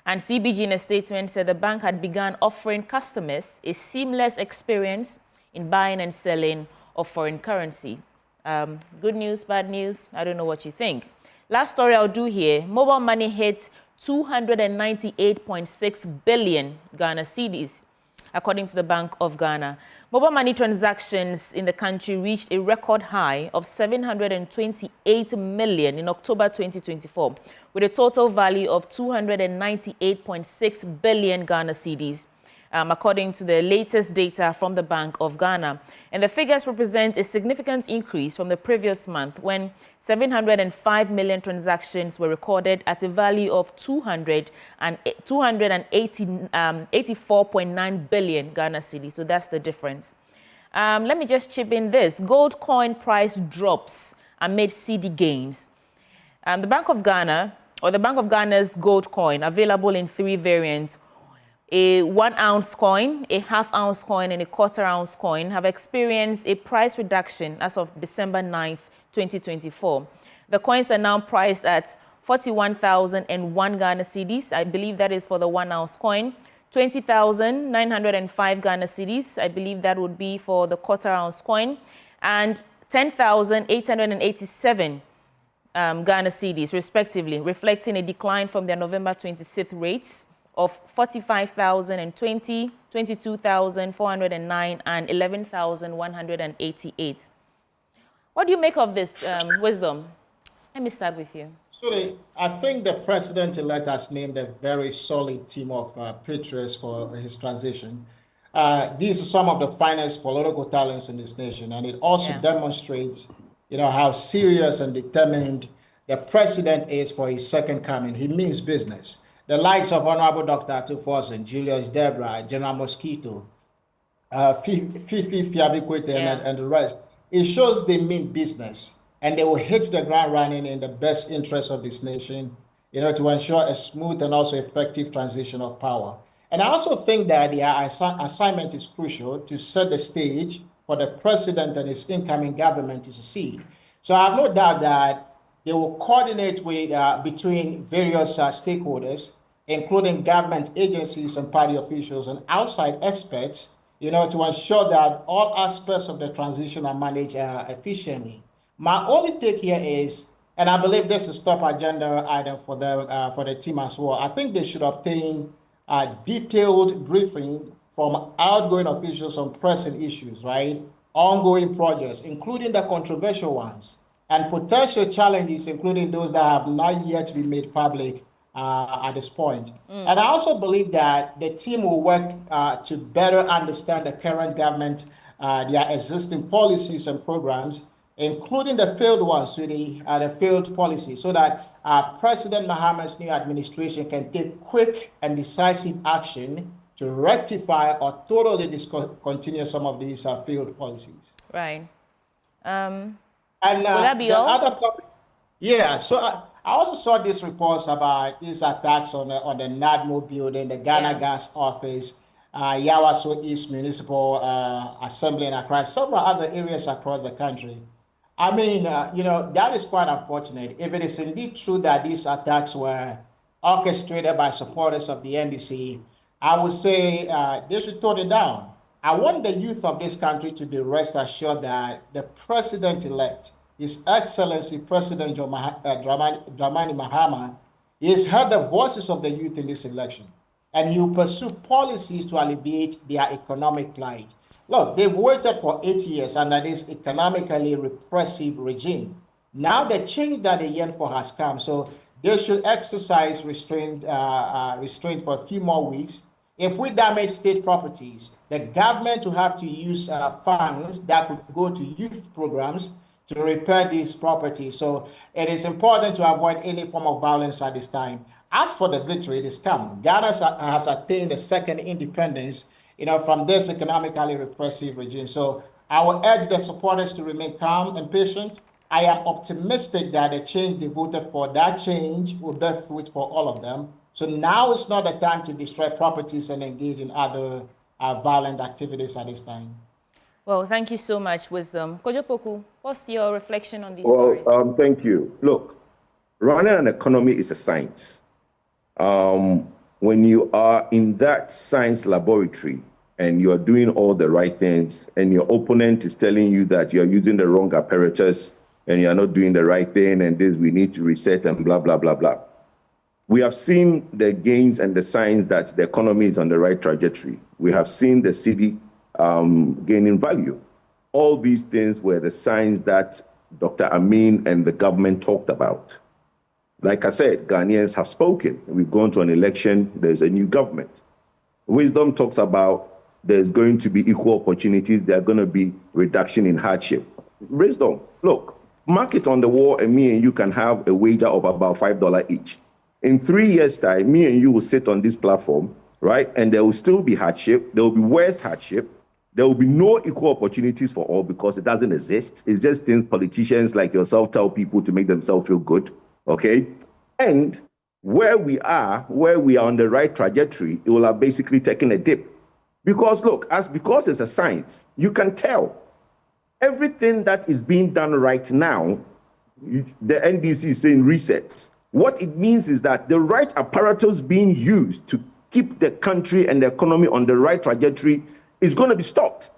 And CBG in a statement said the bank had begun offering customers a seamless experience in buying and selling of foreign currency. Good news, bad news? I don't know what you think. Last story I'll do here, mobile money hits 298.6 billion Ghana cedis, according to the Bank of Ghana. Mobile money transactions in the country reached a record high of 728 million in October 2024, with a total value of 298.6 billion Ghana cedis, according to the latest data from the Bank of Ghana. And the figures represent a significant increase from the previous month when 705 million transactions were recorded at a value of 284.9 billion Ghana cedis. So that's the difference. Let me just chip in this. Gold coin price drops amid cedi gains. The Bank of Ghana, or the Bank of Ghana's gold coin, available in 3 variants, a 1 ounce coin, a half ounce coin, and a quarter ounce coin, have experienced a price reduction as of December 9th, 2024. The coins are now priced at 41,001 Ghana cedis. I believe that is for the 1 ounce coin. 20,905 Ghana cedis. I believe that would be for the quarter ounce coin. And 10,887 Ghana cedis, respectively, reflecting a decline from their November 26th rates of 45,020, 22,409, and 11,188. What do you make of this, Wisdom? Let me start with you. Sorry, I think the president-elect has named a very solid team of patriots for his transition. These are some of the finest political talents in this nation, and it also demonstrates, how serious and determined the president is for his second coming. He means business. The likes of Honorable Dr. Atuforson, Julius Debra, General Mosquito, Fifi Fiabikwete, and the rest. It shows they mean business, and they will hit the ground running in the best interest of this nation, to ensure a smooth and also effective transition of power. And I also think that the assignment is crucial to set the stage for the president and his incoming government to succeed. So I have no doubt that they will coordinate with between various stakeholders, including government agencies and party officials and outside experts, to ensure that all aspects of the transition are managed efficiently. My only take here is, and I believe this is top agenda item for the team as well, I think they should obtain a detailed briefing from outgoing officials on pressing issues, right? Ongoing projects, including the controversial ones. and potential challenges, including those that have not yet been made public at this point. And I also believe that the team will work to better understand the current government, their existing policies and programs, including the failed ones, the failed policies, so that President Mahama's new administration can take quick and decisive action to rectify or totally discontinue some of these failed policies. Right. And will that be all? Other topic, yeah, so I also saw these reports about these attacks on the NADMO building, the Ghana Gas office, Yawaso East Municipal Assembly in Accra, several other areas across the country. I mean, that is quite unfortunate. If it is indeed true that these attacks were orchestrated by supporters of the NDC, I would say they should tone it down. I want the youth of this country to be rest assured that the president-elect, His Excellency President Dramani Mahama, has heard the voices of the youth in this election, and he will pursue policies to alleviate their economic plight. Look, they've waited for 8 years under this economically repressive regime. Now the change that they yearn for has come, so they should exercise restraint for a few more weeks. If we damage state properties, the government will have to use funds that could go to youth programs to repair these properties. So it is important to avoid any form of violence at this time. As for the victory, it is come. Ghana has attained a second independence, from this economically repressive regime. So I will urge the supporters to remain calm and patient. I am optimistic that the change they voted for, that change will bear fruit for all of them. So now is not the time to destroy properties and engage in other violent activities at this time. Well, thank you so much, Wisdom. Kojo Poku, what's your reflection on these stories? Thank you. Look, running an economy is a science. When you are in that science laboratory and you are doing all the right things and your opponent is telling you that you're using the wrong apparatus and you're not doing the right thing and this we need to reset and blah, blah, blah, blah. We have seen the gains and the signs that the economy is on the right trajectory. We have seen the city gaining value. All these things were the signs that Dr. Amin and the government talked about. Like I said, Ghanaians have spoken. We've gone to an election. There's a new government. Wisdom talks about there's going to be equal opportunities. There's going to be reduction in hardship. Wisdom, look, mark it on the wall and me and you can have a wager of about $5 each. In 3 years' time, me and you will sit on this platform, right? And there will still be hardship. There will be worse hardship. There will be no equal opportunities for all because it doesn't exist. It's just things politicians like yourself tell people to make themselves feel good, okay? And where we are on the right trajectory, it will have basically taken a dip. Because look, because it's a science, you can tell everything that is being done right now, the NDC is saying reset. What it means is that the right apparatus being used to keep the country and the economy on the right trajectory is going to be stopped,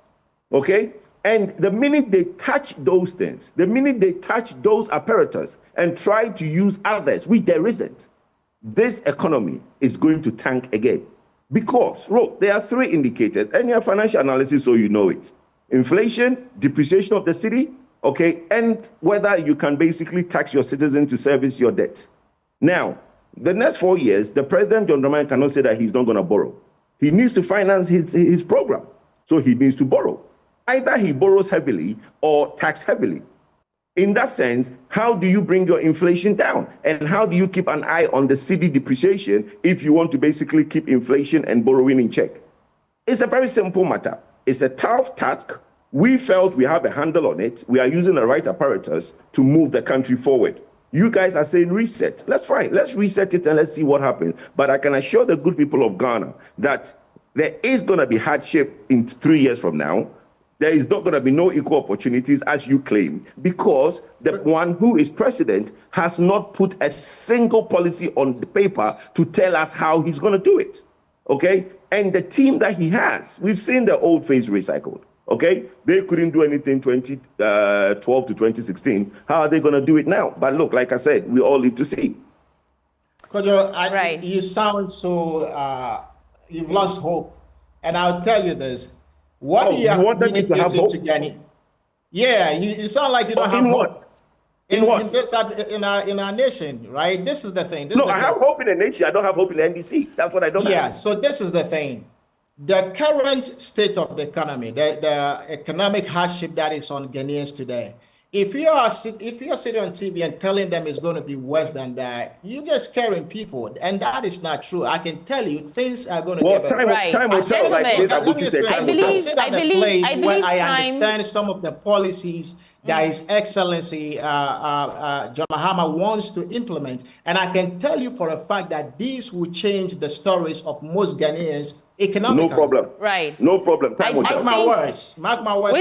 okay? And the minute they touch those things, the minute they touch those apparatus and try to use others, which there isn't, this economy is going to tank again. Because, look, there are three indicators, and your financial analysis, so you know it. Inflation, depreciation of the city, okay, and whether you can basically tax your citizens to service your debt. Now, the next 4 years, the president, John Dramani, cannot say that he's not going to borrow. He needs to finance his program, so he needs to borrow. Either he borrows heavily or tax heavily. In that sense, how do you bring your inflation down? And how do you keep an eye on the cedi depreciation if you want to basically keep inflation and borrowing in check? It's a very simple matter. It's a tough task. We felt we have a handle on it. We are using the right apparatus to move the country forward. You guys are saying reset. That's fine. Let's reset it and let's see what happens. But I can assure the good people of Ghana that there is going to be hardship in 3 years from now. There is not going to be no equal opportunities, as you claim, because the one who is president has not put a single policy on the paper to tell us how he's going to do it, okay? And the team that he has, we've seen the old face recycled, okay? They couldn't do anything 2012 to 2016. How are they going to do it now? But look, like I said, we all live to see. Kojo, you sound so, you've lost hope. And I'll tell you this. What do you wanted me to have hope? Yeah, you sound like you don't have hope. in our nation, right? This is the thing. This I have hope in the nation. I don't have hope in the NDC. That's what I don't have. Yeah, so this is the thing. The current state of the economy, the economic hardship that is on Ghanaians today, if you're sitting on TV and telling them it's going to be worse than that, you're just scaring people, and that is not true. I can tell you things are going to get better. Time will tell. Like Abuchi said, I sit at a place where I understand some of the policies that His Excellency John Mahama wants to implement, and I can tell you for a fact that these will change the stories of most Ghanaians economically. No problem. Right. No problem. Mark my words. Mark my words.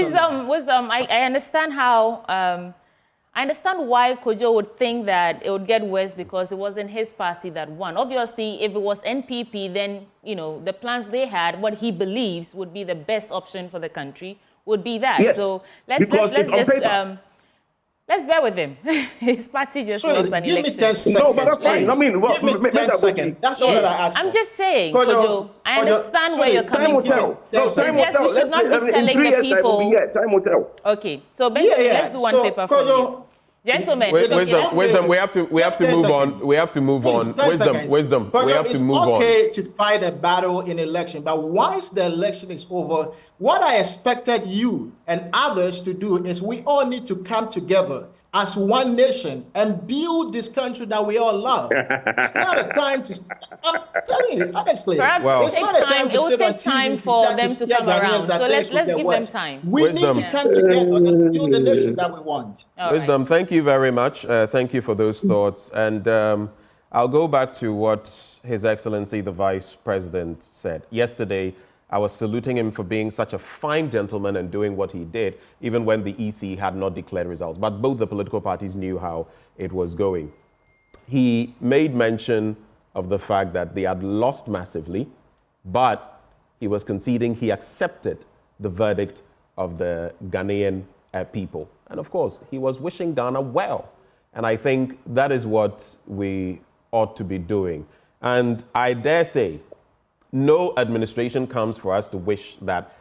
Wisdom. I understand how. I understand why Kojo would think that it would get worse because it wasn't his party that won. Obviously, if it was NPP, then the plans they had, what he believes would be the best option for the country, would be that. Yes, so let's bear with him. His party just lost an election. No, but that's fine. I mean, that's all that I asked. I'm just saying, Kojo, I understand where you're coming from. Time will tell. We should not be telling the people. Time will tell. Okay, so let's do one paper for you. Gentlemen, wisdom. We have to move on. We have to move on. Wisdom. We have to move on. It's okay to fight a battle in election, but once the election is over, what I expected you and others to do is we all need to come together as one nation and build this country that we all love. It's not a time to. I'm telling you honestly. Perhaps it's not a time to sit on TV time for them to come around. So let's give them time. We need to come together and build the nation that we want. Wisdom, thank you very much. Thank you for those thoughts. And I'll go back to what His Excellency the Vice President said. Yesterday, I was saluting him for being such a fine gentleman and doing what he did, even when the EC had not declared results. But both the political parties knew how it was going. He made mention of the fact that they had lost massively, but he was conceding he accepted the verdict of the Ghanaian people. And of course, he was wishing Ghana well. And I think that is what we ought to be doing. And I dare say, no administration comes for us to wish that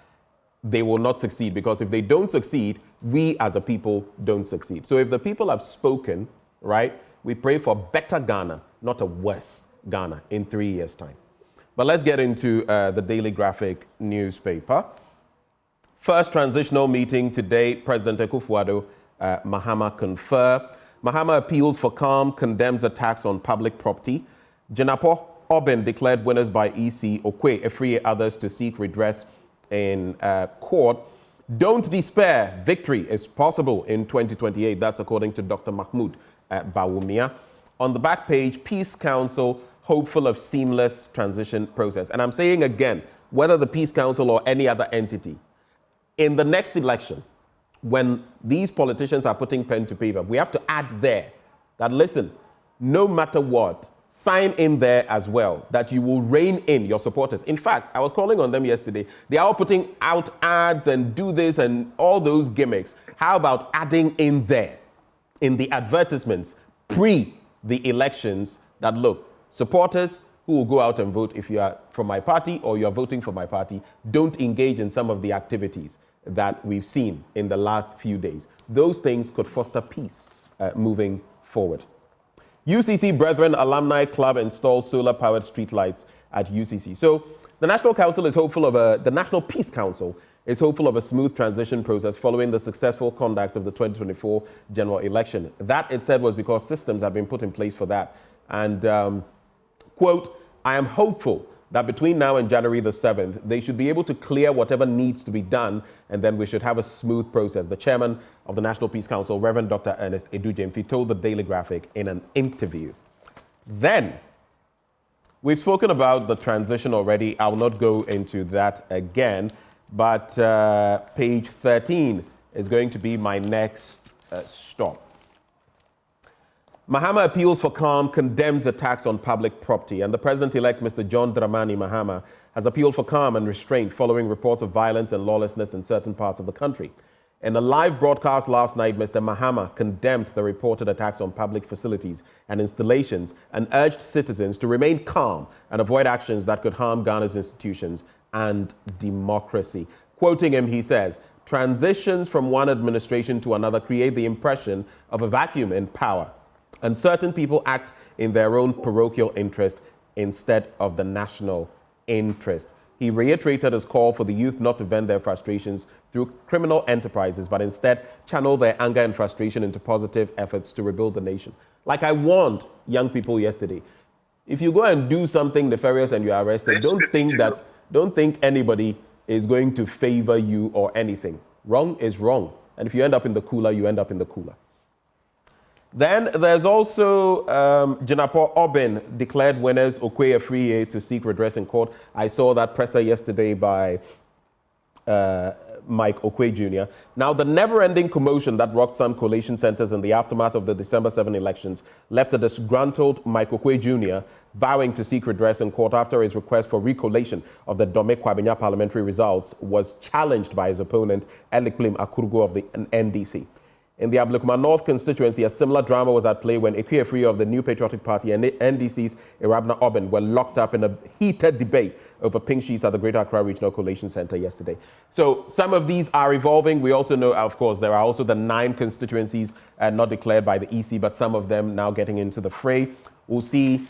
they will not succeed, because if they don't succeed, we as a people don't succeed. So if the people have spoken, right, we pray for better Ghana, not a worse Ghana in 3 years' time. But let's get into the Daily Graphic newspaper. First transitional meeting today, President Akufo-Addo, Mahama confer. Mahama appeals for calm, condemns attacks on public property. Jenapo Obin declared winners by EC, Okwe, Efrie, others to seek redress in court. Don't despair. Victory is possible in 2028. That's according to Dr. Mahmoud Bawumia. On the back page, Peace Council hopeful of seamless transition process. And I'm saying again, whether the Peace Council or any other entity, in the next election, when these politicians are putting pen to paper, we have to add there that, listen, no matter what, sign in there as well that you will rein in your supporters. In fact, I was calling on them yesterday. They are all putting out ads and do this and all those gimmicks. How about adding in there, in the advertisements, pre the elections, that look, supporters who will go out and vote, if you are from my party or you are voting for my party, don't engage in some of the activities that we've seen in the last few days. Those things could foster peace moving forward. UCC Brethren Alumni Club installs solar-powered streetlights at UCC. So the National Council is hopeful of the National Peace Council is hopeful of a smooth transition process following the successful conduct of the 2024 general election. That, it said, was because systems have been put in place for that. And, quote, I am hopeful that between now and January the 7th, they should be able to clear whatever needs to be done, and then we should have a smooth process. The chairman of the National Peace Council, Reverend Dr. Ernest Edujemfi, told the Daily Graphic in an interview. Then, we've spoken about the transition already. I will not go into that again, but page 13 is going to be my next stop. Mahama appeals for calm, condemns attacks on public property, and the president-elect, Mr. John Dramani Mahama, has appealed for calm and restraint following reports of violence and lawlessness in certain parts of the country. In a live broadcast last night, Mr. Mahama condemned the reported attacks on public facilities and installations and urged citizens to remain calm and avoid actions that could harm Ghana's institutions and democracy. Quoting him, he says, Transitions from one administration to another create the impression of a vacuum in power, and certain people act in their own parochial interest instead of the national interest. He reiterated his call for the youth not to vent their frustrations through criminal enterprises, but instead channel their anger and frustration into positive efforts to rebuild the nation. Like I warned young people yesterday, if you go and do something nefarious and you are arrested, don't think anybody is going to favor you or anything. Wrong is wrong. And if you end up in the cooler, you end up in the cooler. Then there's also Jinapo Obin declared winners Okoye Afriye to seek redress in court. I saw that presser yesterday by Mike Okoye Jr. Now, the never-ending commotion that rocked some collation centers in the aftermath of the December 7 elections left a disgruntled Mike Okoye Jr. vowing to seek redress in court after his request for recollation of the Dome Kwabenya parliamentary results was challenged by his opponent, Elikplim Akurgo of the NDC. In the Ablekuma North constituency, a similar drama was at play when Okoye Afriye of the New Patriotic Party and NDC's Irabna Obin were locked up in a heated debate over pink sheets at the Greater Accra Regional Collation Center yesterday. So some of these are evolving. We also know, of course, there are also the 9 constituencies not declared by the EC, but some of them now getting into the fray. We'll see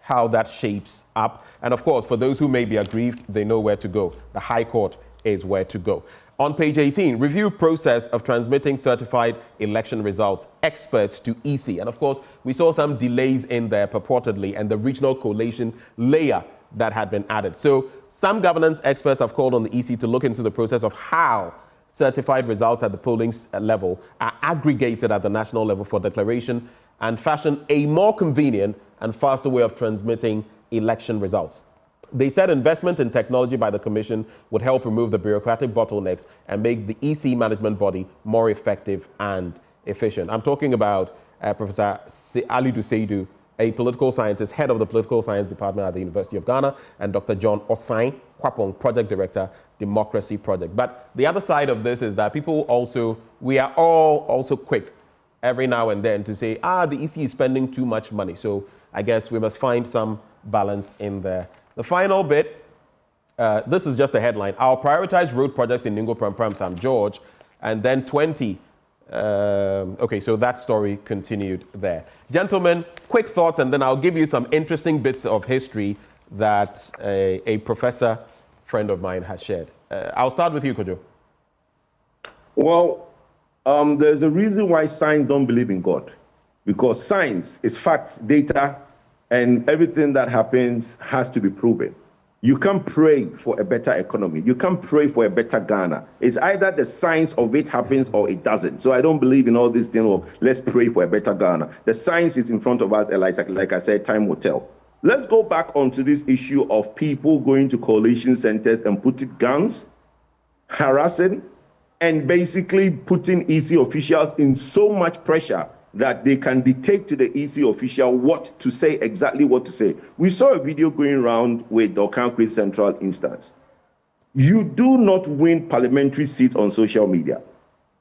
how that shapes up. And of course, for those who may be aggrieved, they know where to go. The High Court is where to go. On page 18, review process of transmitting certified election results, experts to EC. And of course, we saw some delays in there purportedly and the regional collation layer that had been added. So some governance experts have called on the EC to look into the process of how certified results at the polling level are aggregated at the national level for declaration and fashion a more convenient and faster way of transmitting election results. They said investment in technology by the Commission would help remove the bureaucratic bottlenecks and make the EC management body more effective and efficient. I'm talking about Professor Ali Duseidu, a political scientist, head of the political science department at the University of Ghana, and Dr. John Osai Kwapong, project director, Democracy Project. But the other side of this is that we are all also quick every now and then to say, the EC is spending too much money. So I guess we must find some balance in there. The final bit, this is just a headline. I'll prioritize road projects in Ningo Pram Sam George, and then 20. Okay, so that story continued there. Gentlemen, quick thoughts, and then I'll give you some interesting bits of history that a professor friend of mine has shared. I'll start with you, Kojo. Well, there's a reason why science don't believe in God, because science is facts, data, and everything that happens has to be proven. You can't pray for a better economy. You can't pray for a better Ghana. It's either the science of it happens or it doesn't. So I don't believe in all this thing of let's pray for a better Ghana. The science is in front of us, and like I said, time will tell. Let's go back onto this issue of people going to collation centers and putting guns, harassing, and basically putting EC officials in so much pressure that they can dictate to the EC official what to say, exactly what to say. We saw a video going around with the Okankwe Central instance. You do not win parliamentary seats on social media.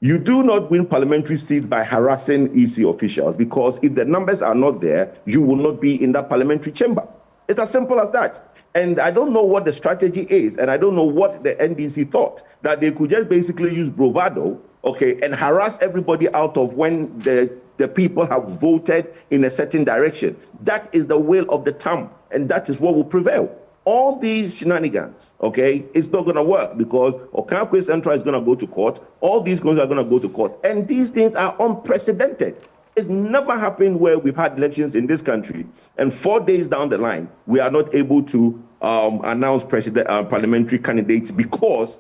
You do not win parliamentary seats by harassing EC officials, because if the numbers are not there, you will not be in that parliamentary chamber. It's as simple as that. And I don't know what the strategy is, and I don't know what the NDC thought, that they could just basically use bravado, okay, and harass everybody out of when the people have voted in a certain direction. That is the will of the town, and that is what will prevail. All these shenanigans, okay, it's not going to work, because Okankwe Central is going to go to court. All these guys are going to go to court. And these things are unprecedented. It's never happened where we've had elections in this country, and 4 days down the line, we are not able to announce parliamentary candidates because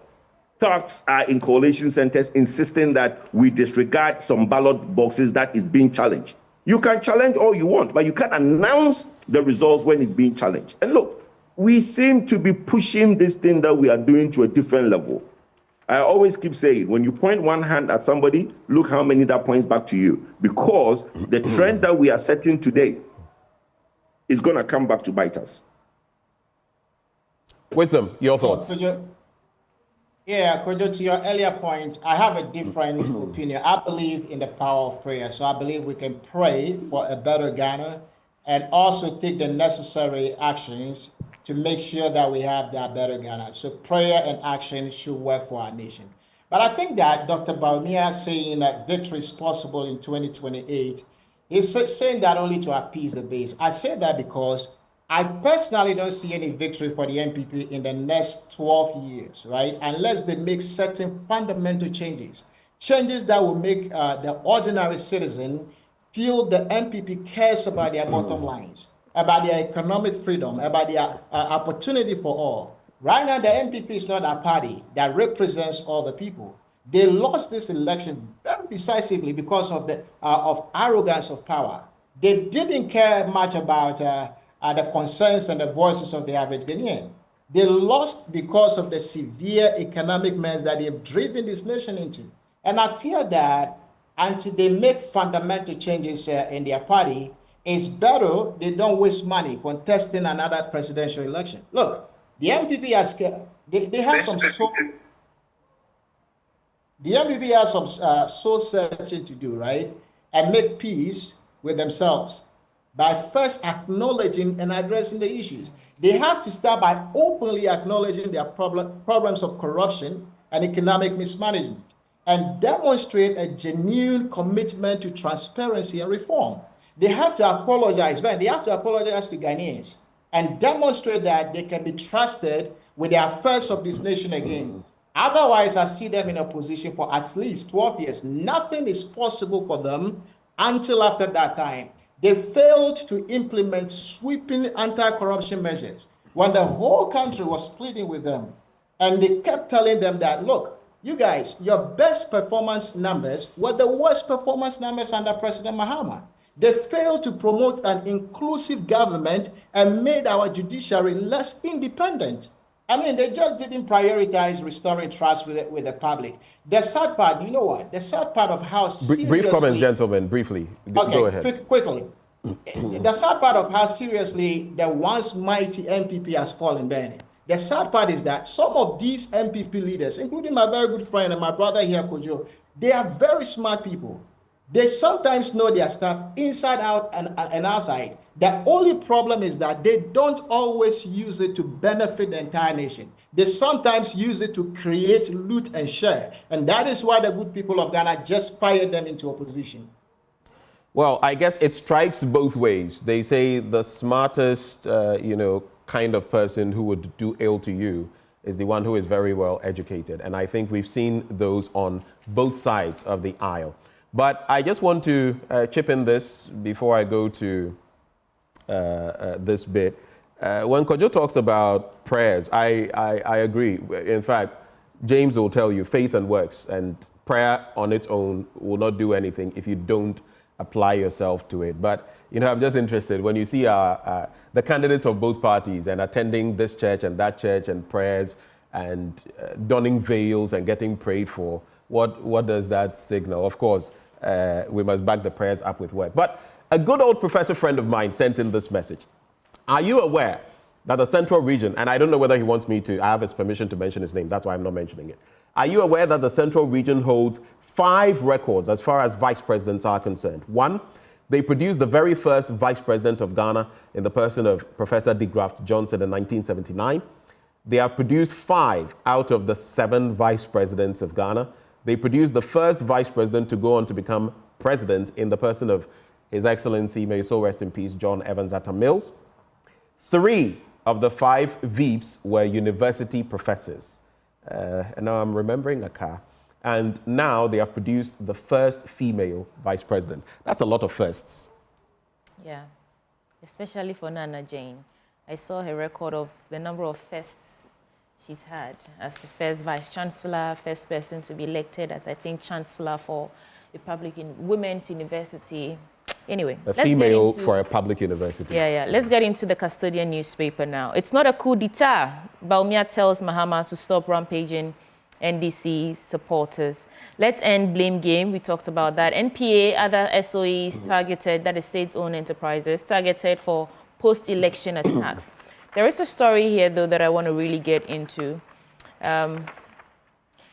thugs are in coalition centers insisting that we disregard some ballot boxes that is being challenged. You can challenge all you want, but you can't announce the results when it's being challenged. And look, we seem to be pushing this thing that we are doing to a different level. I always keep saying, when you point one hand at somebody, look how many that points back to you, because the trend that we are setting today is going to come back to bite us. Wisdom, your thoughts? Yeah, Kojo, to your earlier point, I have a different opinion. I believe in the power of prayer. So I believe we can pray for a better Ghana and also take the necessary actions to make sure that we have that better Ghana. So prayer and action should work for our nation. But I think that Dr. Bawumia saying that victory is possible in 2028 is saying that only to appease the base. I say that because I personally don't see any victory for the NPP in the next 12 years, right? Unless they make certain fundamental changes. Changes that will make the ordinary citizen feel the NPP cares about their bottom lines, about their economic freedom, about their opportunity for all. Right now, the NPP is not a party that represents all the people. They lost this election very decisively because of the arrogance of power. They didn't care much about the concerns and the voices of the average Ghanaian. They lost because of the severe economic mess that they have driven this nation into. And I fear that until they make fundamental changes in their party, it's better they don't waste money contesting another presidential election. Look, the MPP has they have some the MPP has some soul searching to do, right? And make peace with themselves by first acknowledging and addressing the issues. They have to start by openly acknowledging their problems of corruption and economic mismanagement and demonstrate a genuine commitment to transparency and reform. They have to apologize, man. They have to apologize to Ghanaians and demonstrate that they can be trusted with the affairs of this nation again. Otherwise, I see them in a position for at least 12 years. Nothing is possible for them until after that time. They failed to implement sweeping anti-corruption measures when the whole country was pleading with them. And they kept telling them that, look, you guys, your best performance numbers were the worst performance numbers under President Mahama. They failed to promote an inclusive government and made our judiciary less independent. I mean, they just didn't prioritize restoring trust with the public. The sad part, you know what? The sad part of how seriously... Brief comments, gentlemen, briefly. Okay, go ahead. Quickly. The sad part of how seriously the once mighty MPP has fallen, Benny. The sad part is that some of these MPP leaders, including my very good friend and my brother here, Kojo, they are very smart people. They sometimes know their stuff inside out and outside. The only problem is that they don't always use it to benefit the entire nation. They sometimes use it to create loot and share. And that is why the good people of Ghana just fired them into opposition. Well, I guess it strikes both ways. They say the smartest, kind of person who would do ill to you is the one who is very well educated. And I think we've seen those on both sides of the aisle. But I just want to chip in this before I go to this bit. When Kojo talks about prayers, I agree. In fact, James will tell you faith and works, and prayer on its own will not do anything if you don't apply yourself to it. But, I'm just interested when you see the candidates of both parties and attending this church and that church and prayers and donning veils and getting prayed for, what does that signal? Of course, we must back the prayers up with work. But a good old professor friend of mine sent in this message. Are you aware that the Central Region, and I don't know whether he wants me to, I have his permission to mention his name, that's why I'm not mentioning it. Are you aware that the Central Region holds 5 records as far as vice presidents are concerned? 1, they produced the very first vice president of Ghana in the person of Professor de Graft Johnson in 1979. They have produced 5 out of the 7 vice presidents of Ghana. They produced the first vice president to go on to become president in the person of His Excellency, may so rest in peace, John Evans Atta Mills. 3 of the 5 VIPs were university professors. And now I'm remembering a car. And now they have produced the first female vice president. That's a lot of firsts. Yeah, especially for Nana Jane. I saw her record of the number of firsts she's had as the first vice chancellor, first person to be elected as, I think, chancellor for a public women's university. Anyway, a female for a public university. Yeah. Let's get into the custodian newspaper now. It's not a coup d'etat. Bawumia tells Mahama to stop rampaging NDC supporters. Let's end blame game. We talked about that. NPA, other SOEs targeted, that is state-owned enterprises, targeted for post-election attacks. There is a story here, though, that I want to really get into.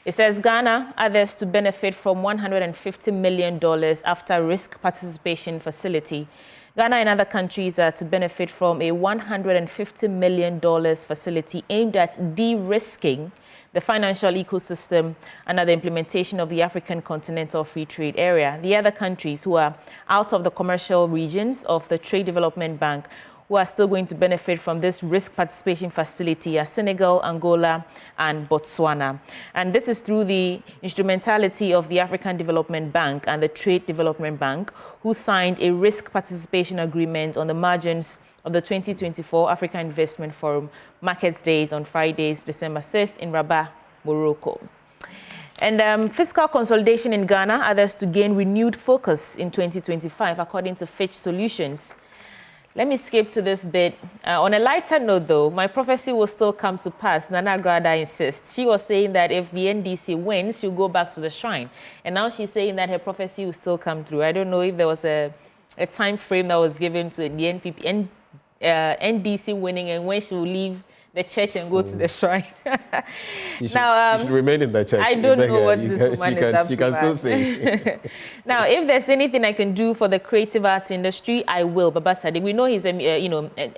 It says Ghana, others to benefit from $150 million after risk participation facility. Ghana and other countries are to benefit from a $150 million facility aimed at de-risking the financial ecosystem under the implementation of the African Continental Free Trade Area. The other countries who are out of the commercial regions of the Trade Development Bank who are still going to benefit from this risk participation facility are Senegal, Angola, and Botswana. And this is through the instrumentality of the African Development Bank and the Trade Development Bank, who signed a risk participation agreement on the margins of the 2024 Africa Investment Forum Markets Days on Fridays, December 6th in Rabat, Morocco. And fiscal consolidation in Ghana, others to gain renewed focus in 2025, according to Fitch Solutions. Let me skip to this bit. On a lighter note, though, my prophecy will still come to pass. Nana Grada insists. She was saying that if the NDC wins, she'll go back to the shrine. And now she's saying that her prophecy will still come through. I don't know if there was a time frame that was given to the NDC winning and when she will leave the church and go to the shrine. She should remain in the church. I don't know what this woman is up to. She can still stay. Now, if there's anything I can do for the creative arts industry, I will. Baba Sadiq, we know he's an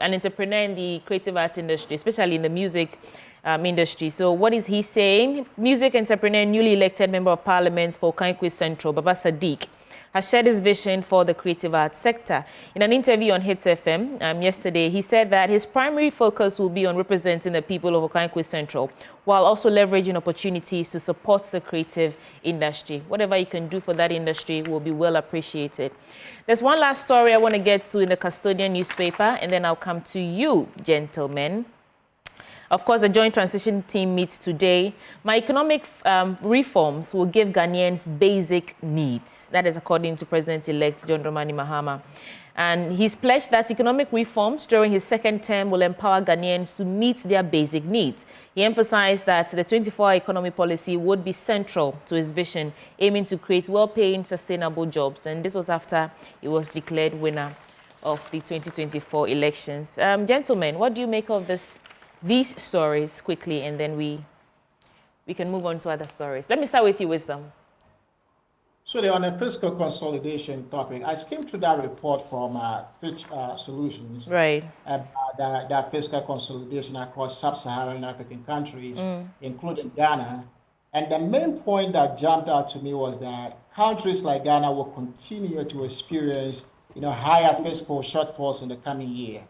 entrepreneur in the creative arts industry, especially in the music industry. So what is he saying? Music entrepreneur, newly elected member of parliament for Okaigwe Central, Baba Sadiq, has shared his vision for the creative arts sector. In an interview on Hits FM yesterday, he said that his primary focus will be on representing the people of Okaigwe Central, while also leveraging opportunities to support the creative industry. Whatever you can do for that industry will be well appreciated. There's one last story I want to get to in the Custodian newspaper, and then I'll come to you, gentlemen. Of course, the Joint Transition Team meets today. My economic reforms will give Ghanaians basic needs. That is according to President-elect John Dramani Mahama. And he's pledged that economic reforms during his second term will empower Ghanaians to meet their basic needs. He emphasized that the 24-hour economy policy would be central to his vision, aiming to create well-paying, sustainable jobs. And this was after he was declared winner of the 2024 elections. Gentlemen, what do you make of these stories quickly, and then we can move on to other stories? Let me start with you, Wisdom. So on the fiscal consolidation topic, I skimmed through that report from Fitch Solutions. Right. That fiscal consolidation across sub-Saharan African countries, including Ghana. And the main point that jumped out to me was that countries like Ghana will continue to experience higher fiscal shortfalls in the coming year.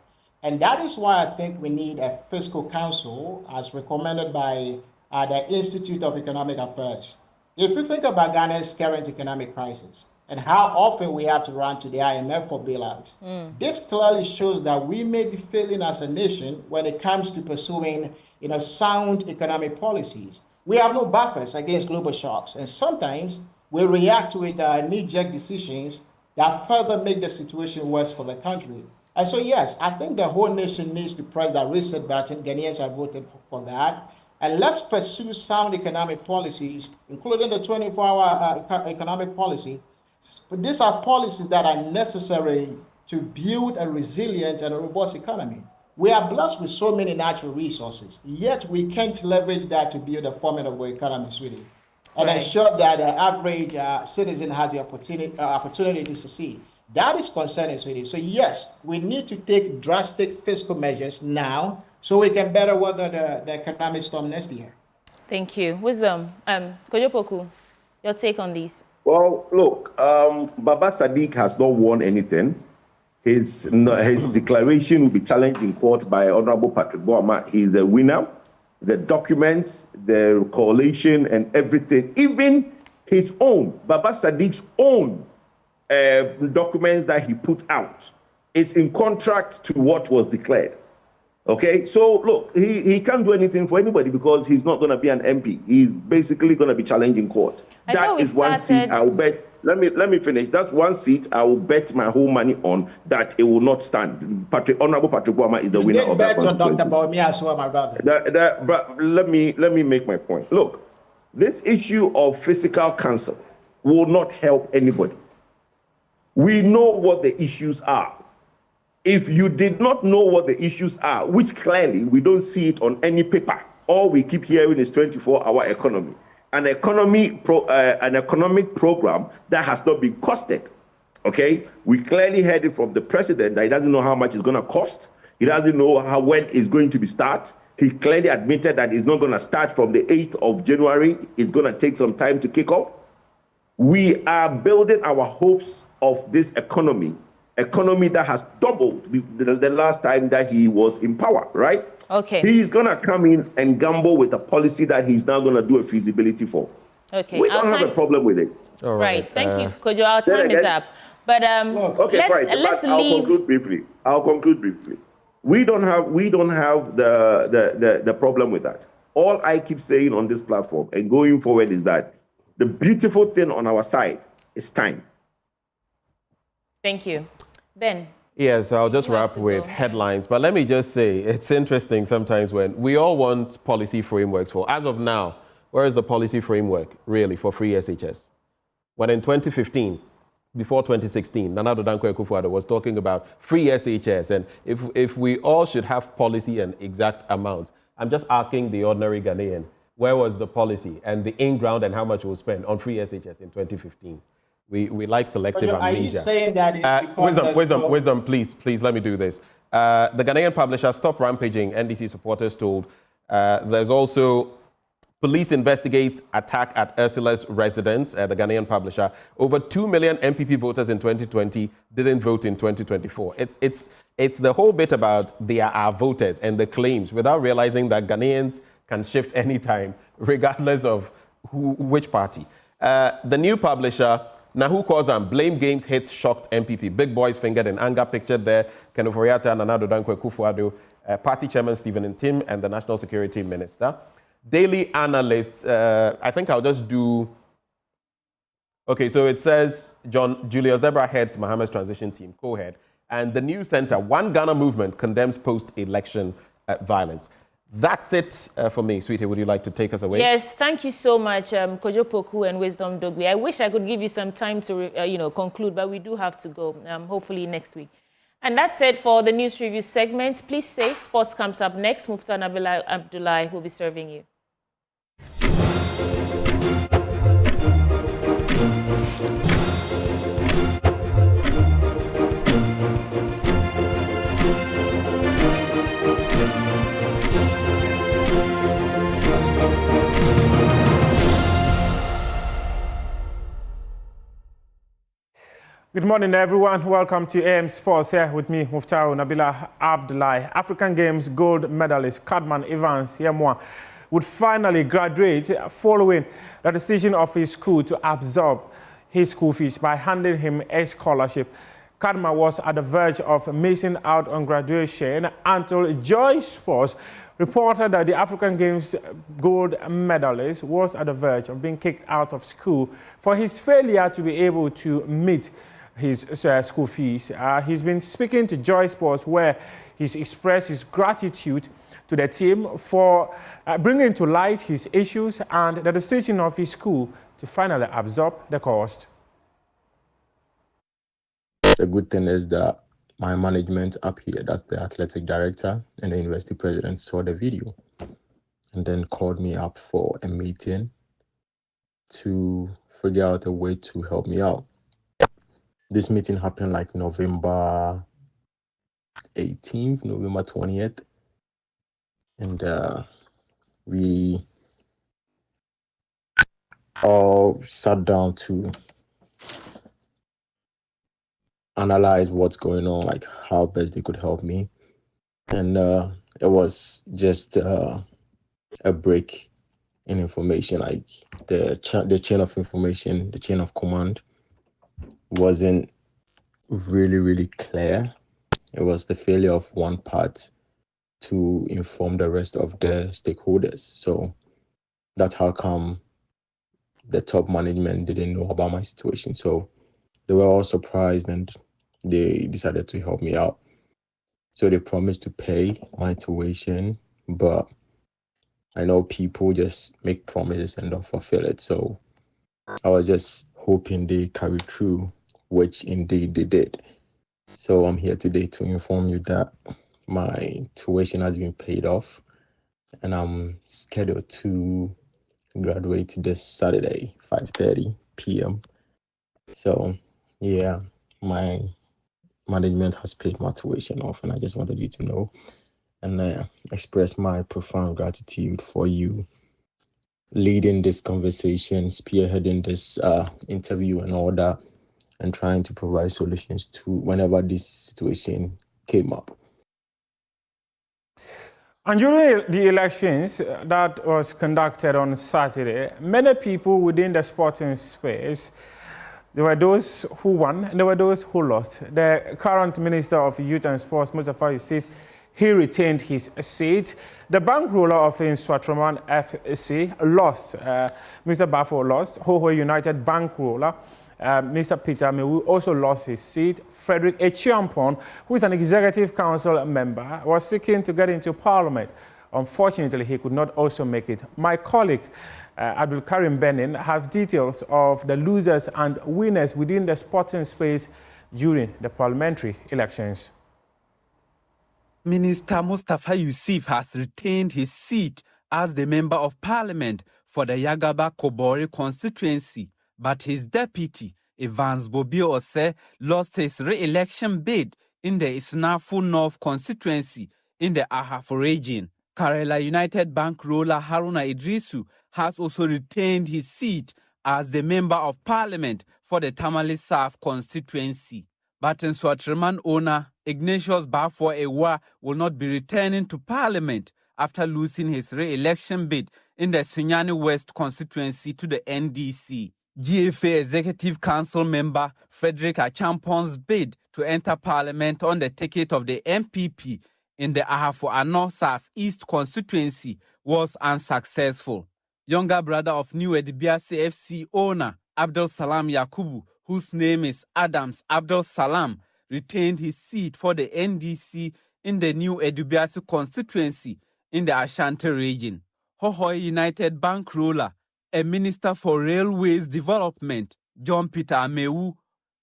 And that is why I think we need a fiscal council, as recommended by the Institute of Economic Affairs. If you think about Ghana's current economic crisis and how often we have to run to the IMF for bailouts, this clearly shows that we may be failing as a nation when it comes to pursuing sound economic policies. We have no buffers against global shocks, and sometimes we react with knee-jerk decisions that further make the situation worse for the country. And so, yes, I think the whole nation needs to press that reset button. Ghanaians have voted for that. And let's pursue sound economic policies, including the 24-hour economic policy. But these are policies that are necessary to build a resilient and a robust economy. We are blessed with so many natural resources, yet we can't leverage that to build a formidable economy, sweetie, and ensure that the average citizen has the opportunity to succeed. That is concerning, sweetie. So yes, we need to take drastic fiscal measures now so we can better weather the economic storm next year. Thank you. Wisdom. Kojopoku, your take on these? Well, look, Baba Sadiq has not won anything. His declaration will be challenged in court by Honorable Patrick Bawumia. He's a winner. The documents, the coalition, and everything, even his own, Baba Sadiq's own documents that he put out is in contract to what was declared. Okay, so look, he can't do anything for anybody because he's not going to be an MP. He's basically going to be challenged in court. That is one seat I will bet. Let me finish. That's one seat I will bet my whole money on that it will not stand. Honorable Patrick Bawumia is the winner of that constituency. Dr. Bawumia as well, my brother. But let me make my point. Look, this issue of fiscal council will not help anybody. We know what the issues are. If you did not know what the issues are, which clearly we don't see it on any paper, all we keep hearing is 24-hour economy, an economic program that has not been costed. Okay, we clearly heard it from the president that he doesn't know how much it's going to cost. He doesn't know when it's going to be start. He clearly admitted that it's not going to start from the 8th of January. It's going to take some time to kick off. We are building our hopes of this economy that has doubled the last time that he was in power, right? Okay. He's going to come in and gamble with a policy that he's now going to do a feasibility for. Okay. We don't have a problem with it. All right. Thank you, Kojo. Our time is up. But okay, let's I'll leave. conclude briefly. We don't have the problem with that. All I keep saying on this platform and going forward is that the beautiful thing on our side is time. Thank you. Ben. Yes, I'll just wrap with headlines. But let me just say, it's interesting sometimes when we all want policy frameworks for. As of now, where is the policy framework really for free SHS? When in 2015, before 2016, Nana Addo Dankwa Akufo-Addo was talking about free SHS, and if we all should have policy and exact amounts, I'm just asking the ordinary Ghanaian, where was the policy and the in-ground and how much we'll spend on free SHS in 2015? We like selective amnesia. Are you saying that wisdom, please, let me do this. The Ghanaian publisher, Stop Rampaging, NDC supporters told. There's also police investigates attack at Ursula's residence, the Ghanaian publisher. Over 2 million MPP voters in 2020 didn't vote in 2024. It's the whole bit about they are our voters and the claims without realizing that Ghanaians can shift anytime, regardless of which party. The new publisher, Nahu Kozam, blame games hits shocked MPP. Big boys fingered in anger pictured there. Kenneth Oriata, Nana Addo Dankwa Akufo-Addo, Party Chairman Stephen Ntim, and the National Security Minister. Daily analysts, I think I'll just do... Okay, so it says Julius Deborah heads Mahama's transition team, co-head. And the New Center, One Ghana Movement condemns post-election violence. That's it for me. Sweetie, would you like to take us away? Yes, thank you so much, Kojo Poku and Wisdom Dogwe. I wish I could give you some time to, conclude, but we do have to go, hopefully next week. And that's it for the news review segment. Please stay. Sports comes up next. Mufta Nabila Abdullahi will be serving you. Good morning, everyone. Welcome to AM Sports. Here with me, Mufta Nabila Abdullahi. African Games gold medalist Cadman Evans Yemwa would finally graduate following the decision of his school to absorb his school fees by handing him a scholarship. Cadman was at the verge of missing out on graduation until Joy Sports reported that the African Games gold medalist was at the verge of being kicked out of school for his failure to be able to meet his school fees. He's been speaking to Joy Sports, where he's expressed his gratitude to the team for bringing to light his issues and the decision of his school to finally absorb the cost. The good thing is that my management up here, that's the athletic director and the university president, saw the video and then called me up for a meeting to figure out a way to help me out. This meeting happened like November 18th, November 20th. And we all sat down to analyze what's going on, like how best they could help me. And it was just a break in information, like the chain of information, the chain of command wasn't really clear. It was the failure of one part to inform the rest of the stakeholders. So that's how come the top management didn't know about my situation. So they were all surprised and they decided to help me out. So they promised to pay my tuition, but I know people just make promises and don't fulfill it. So I was just hoping they carry through, which indeed they did. So I'm here today to inform you that my tuition has been paid off and I'm scheduled to graduate this Saturday, 5:30 p.m. So yeah, my management has paid my tuition off, and I just wanted you to know and express my profound gratitude for you leading this conversation, spearheading this interview and all that, and trying to provide solutions to whenever this situation came up. And during the elections that was conducted on Saturday, many people within the sporting space, there were those who won and there were those who lost. The current Minister of Youth and Sports, Mustafa Yusuf, he retained his seat. The bankroller of Inswatraman FC lost. Mr. Bafo lost. Hoho United bankroller, Mr. Peter Mewu, also lost his seat. Frederick Echiampon, who is an executive council member, was seeking to get into parliament. Unfortunately, he could not also make it. My colleague, Abdul Karim Benin, has details of the losers and winners within the sporting space during the parliamentary elections. Minister Mustafa Yusuf has retained his seat as the Member of Parliament for the Yagaba Kobori constituency, but his deputy, Evans Bobi Ose, lost his re-election bid in the Isunafu North constituency in the Ahafo region. Karela United bankroller Haruna Idrisu has also retained his seat as the Member of Parliament for the Tamale South constituency. But Nswatraman owner Ignatius Bafo Ewa will not be returning to Parliament after losing his re-election bid in the Sunyani West constituency to the NDC. GFA Executive Council member Frederick Achampon's bid to enter Parliament on the ticket of the MPP in the Ahafo Ano South East constituency was unsuccessful. Younger brother of New Edibiasi FC owner Abdel Salam Yakubu, whose name is Adams Abdel Salam, retained his seat for the NDC in the New Edubiasu constituency in the Ashanti region. Hohoi United bankroller, a minister for railways development, John Peter Amewu,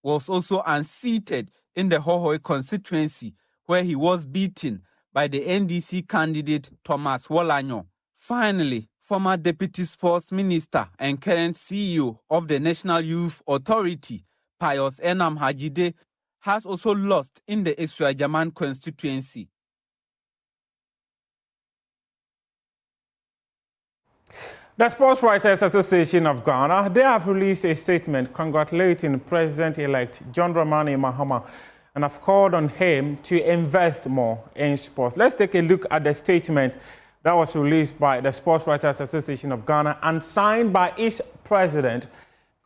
was also unseated in the Hohoi constituency, where he was beaten by the NDC candidate Thomas Wolanyo. Finally, former Deputy Sports Minister and current CEO of the National Youth Authority, Pius Enam Hajide, has also lost in the Eswajaman constituency. The Sports Writers Association of Ghana, they have released a statement congratulating President-elect John Dramani Mahama and have called on him to invest more in sports. Let's take a look at the statement that was released by the Sports Writers Association of Ghana and signed by its president,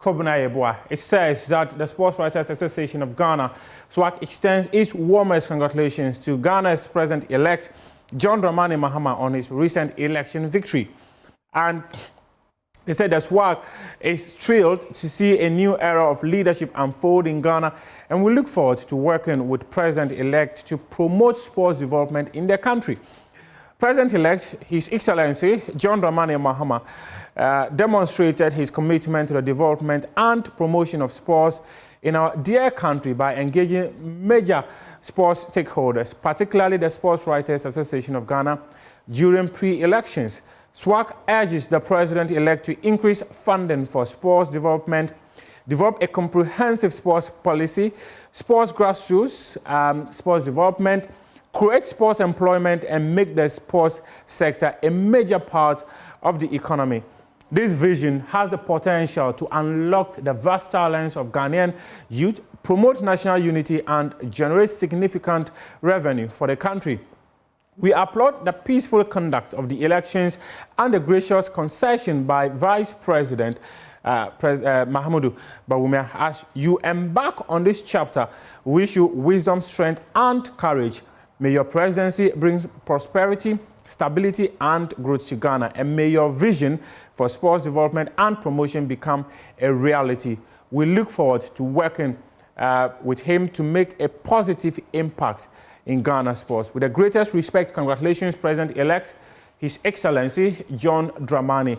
Omane Boamah. It says that the Sports Writers Association of Ghana, SWAC, extends its warmest congratulations to Ghana's president-elect John Dramani Mahama on his recent election victory. And they said that SWAC is thrilled to see a new era of leadership unfold in Ghana, and we look forward to working with President-elect to promote sports development in the country. President-elect, His Excellency John Dramani Mahama, demonstrated his commitment to the development and promotion of sports in our dear country by engaging major sports stakeholders, particularly the Sports Writers Association of Ghana, during pre-elections. SWAC urges the President-elect to increase funding for sports development, develop a comprehensive sports policy, sports grassroots, sports development, create sports employment, and make the sports sector a major part of the economy. This vision has the potential to unlock the vast talents of Ghanaian youth, promote national unity, and generate significant revenue for the country. We applaud the peaceful conduct of the elections and the gracious concession by Vice President Mahama Bawumia. As you embark on this chapter, we wish you wisdom, strength, and courage. May your presidency bring prosperity, stability, and growth to Ghana, and may your vision for sports development and promotion become a reality. We look forward to working with him to make a positive impact in Ghana sports. With the greatest respect, congratulations, President-elect, His Excellency John Dramani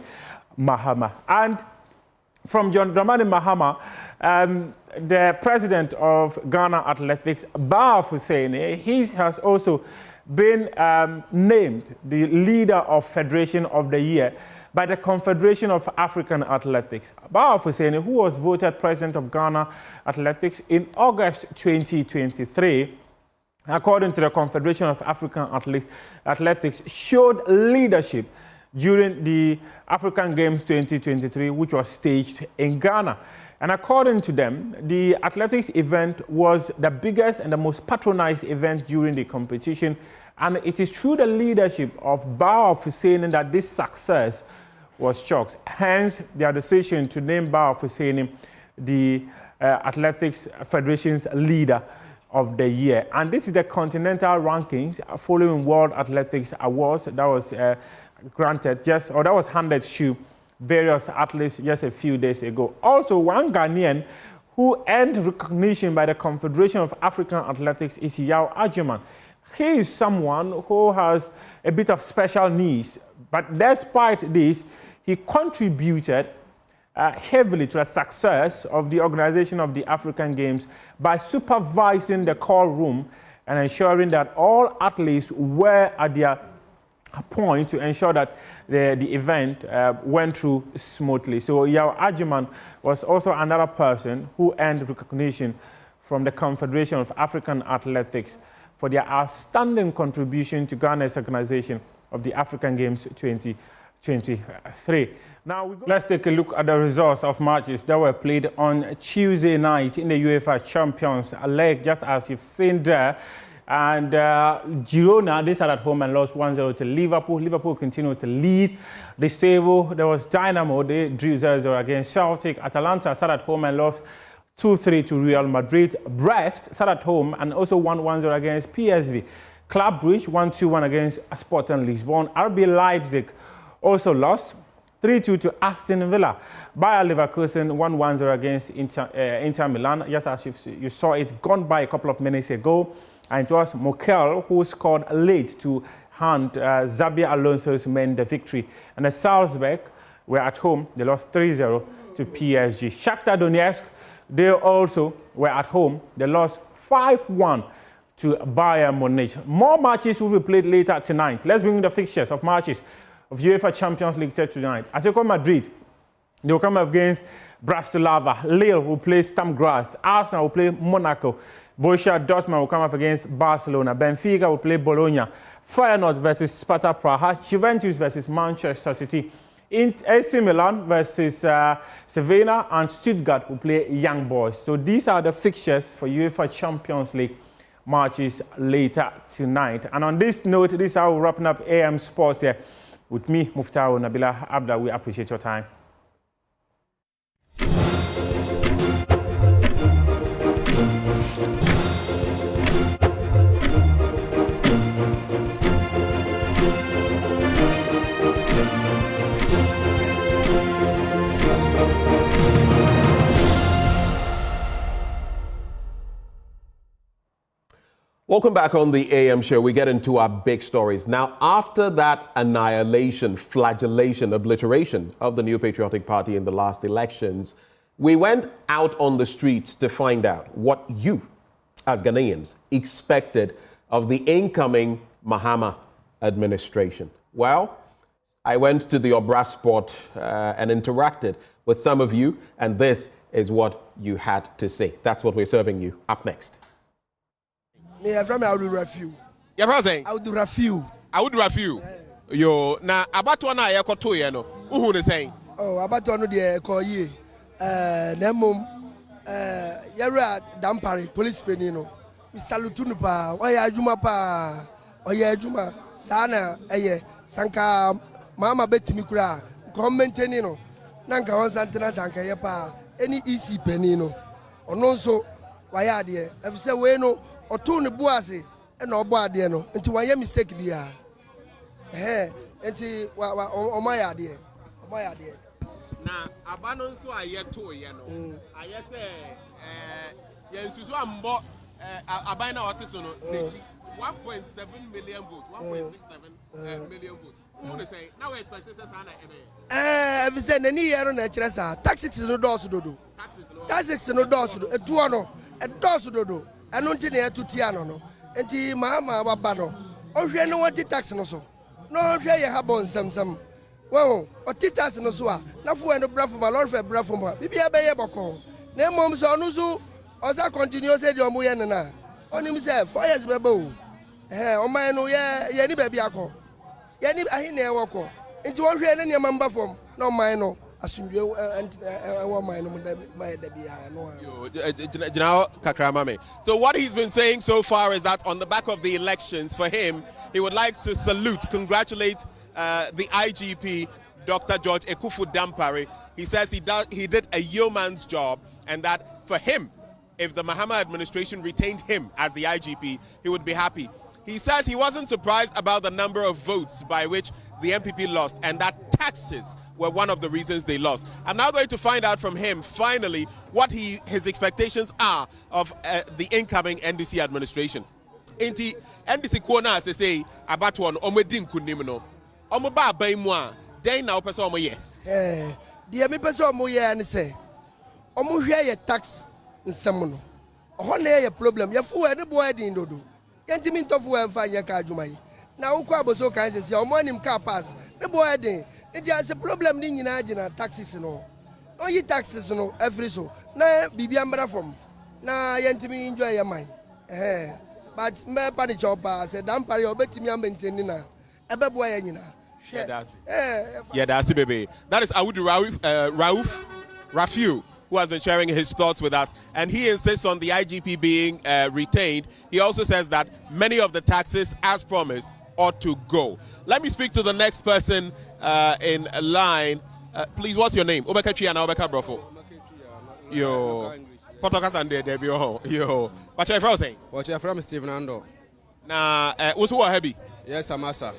Mahama. And from John Dramani Mahama, the president of Ghana Athletics, Baf Hussein, he has also been named the leader of Federation of the Year by the Confederation of African Athletics. Bawumia Hussein, who was voted president of Ghana Athletics in August 2023, according to the Confederation of African Athletics, showed leadership during the African Games 2023, which was staged in Ghana. And according to them, the athletics event was the biggest and the most patronized event during the competition. And it is through the leadership of Bawumia Hussein that this success was chalked. Hence, their decision to name Bawumia Hussein the Athletics Federation's leader of the year. And this is the continental rankings following World Athletics Awards that was granted that was handed to various athletes just a few days ago. Also, one Ghanaian who earned recognition by the Confederation of African Athletics is Yao Ajuman. He is someone who has a bit of special needs, but despite this, he contributed heavily to the success of the organization of the African Games by supervising the call room and ensuring that all athletes were at their point to ensure that the event went through smoothly. So Yao Ajuman was also another person who earned recognition from the Confederation of African Athletics for their outstanding contribution to Ghana's organization of the African Games 2023. Now, let's take a look at the results of matches that were played on Tuesday night in the UEFA Champions League, just as you've seen there. And Girona, they sat at home and lost 1-0 to Liverpool. Liverpool continued to lead the table. There was Dynamo, they drew 0-0 against Celtic. Atalanta sat at home and lost 2-3 to Real Madrid. Brest sat at home and also won 1-0 against PSV. Club Brugge 1-2-1 against Sporting Lisbon. RB Leipzig also lost 3-2 to Aston Villa. Bayer Leverkusen 1-1-0 against Inter Milan. Just as you saw it gone by a couple of minutes ago. And it was Mokel who scored late to hand Xabi Alonso's men the victory. And the Salzburg were at home. They lost 3-0 to PSG. Shakhtar Donetsk, they also were at home. They lost 5-1 to Bayern Munich. More matches will be played later tonight. Let's bring the fixtures of matches of UEFA Champions League tonight. Atletico Madrid, they will come up against Bratislava. Lille will play Sturm Graz. Arsenal will play Monaco. Borussia Dortmund will come up against Barcelona. Benfica will play Bologna. Feyenoord versus Sparta Praha. Juventus versus Manchester City. AC Milan versus Sevilla, and Stuttgart will play Young Boys. So these are the fixtures for UEFA Champions League matches later tonight. And on this note, this is how we're wrapping up AM Sports here with me, Muftau Nabila Abda. We appreciate your time. Welcome back on the AM show. We get into our big stories. Now, after that annihilation, flagellation, obliteration of the New Patriotic Party in the last elections, we went out on the streets to find out what you, as Ghanaians, expected of the incoming Mahama administration. Well, I went to the Obra Sport and interacted with some of you, and this is what you had to say. That's what we're serving you up next. Yeah, from I would do review. Yeah, President. I would do review. I would review. Yo, na abato na ya koto ye no. Who the saying? Oh, abato no de ko ye. Nemom yara dampare police peni no. Mi salutu no pa. Oya adwuma pa. Oya adwuma. Sana eye sanka mama betimi kura. Ko maintain no. Na nka won santena sanka ye pa. Any EC peni no. Ono nso waya de. Efise we no otu ne buase e na obo ade no nti wan ye mistake dia nti omaya ade na abano nso aye to ye no aye se ye nsusu ambo aban na otiso no nechi 1.7 million votes 1.67 million votes who dey say now we expect say sana ebe if say nani yero na kire sa taxes no dose dodo taxes no dose do etuo no e dose dodo anu nti na etutia no nti Mahama waba no ohwe no wanti tax no so no ohwe ye ha bon samsam Well, or titas no so na fu and bra from a lot for bra from her. Bibi abeye boko. Ne mom so no so oza continue say the omuye na. On himself 4 years bebo. Omane no ye ni baby akọ. Ye ni ahine e woko. Nti wo hwe ne ne mamba from na omane no asundwe omane no my da bia no. So what he's been saying so far is that on the back of the elections, for him, he would like to congratulate the IGP, Dr. George Ekufu Dampare. He says he did a yeoman's job, and that for him, if the Mahama administration retained him as the IGP, he would be happy. He says he wasn't surprised about the number of votes by which the MPP lost, and that taxes were one of the reasons they lost. I'm now going to find out from him, finally, what his expectations are of the incoming NDC administration. Inti NDC kona se say about one omedin kunimno. Omoba baimwa, then now person omoye. Dear me person omoye and say, omo hwe ye tax nsemono. Oho na ye problem. Ye fu any boy din dodo. Yentimi to fu e fa nya ka adwuma yi. Na wo kwa boso kan se omo anim car pass. Ne boy din. It is a problem ni nyina agina taxes no. No yi taxes no every so. Na bibia mbra from. Na yentimi enjoy your mind. But me pa the chopper said Dampare obetimi am maintain na. Ebe boy ya nyina. Yeah, that's it, baby. That is Rauf Rafiu, who has been sharing his thoughts with us. And he insists on the IGP being retained. He also says that many of the taxes, as promised, ought to go. Let me speak to the next person in line. Please, what's your name? Obeka and Obeka Brofo. Yo. Potoka Sunday, Debbie. Yo. What's your friend saying? What's your friend, Stephen Ando? Na, what's who are heavy? Yes, Amasa.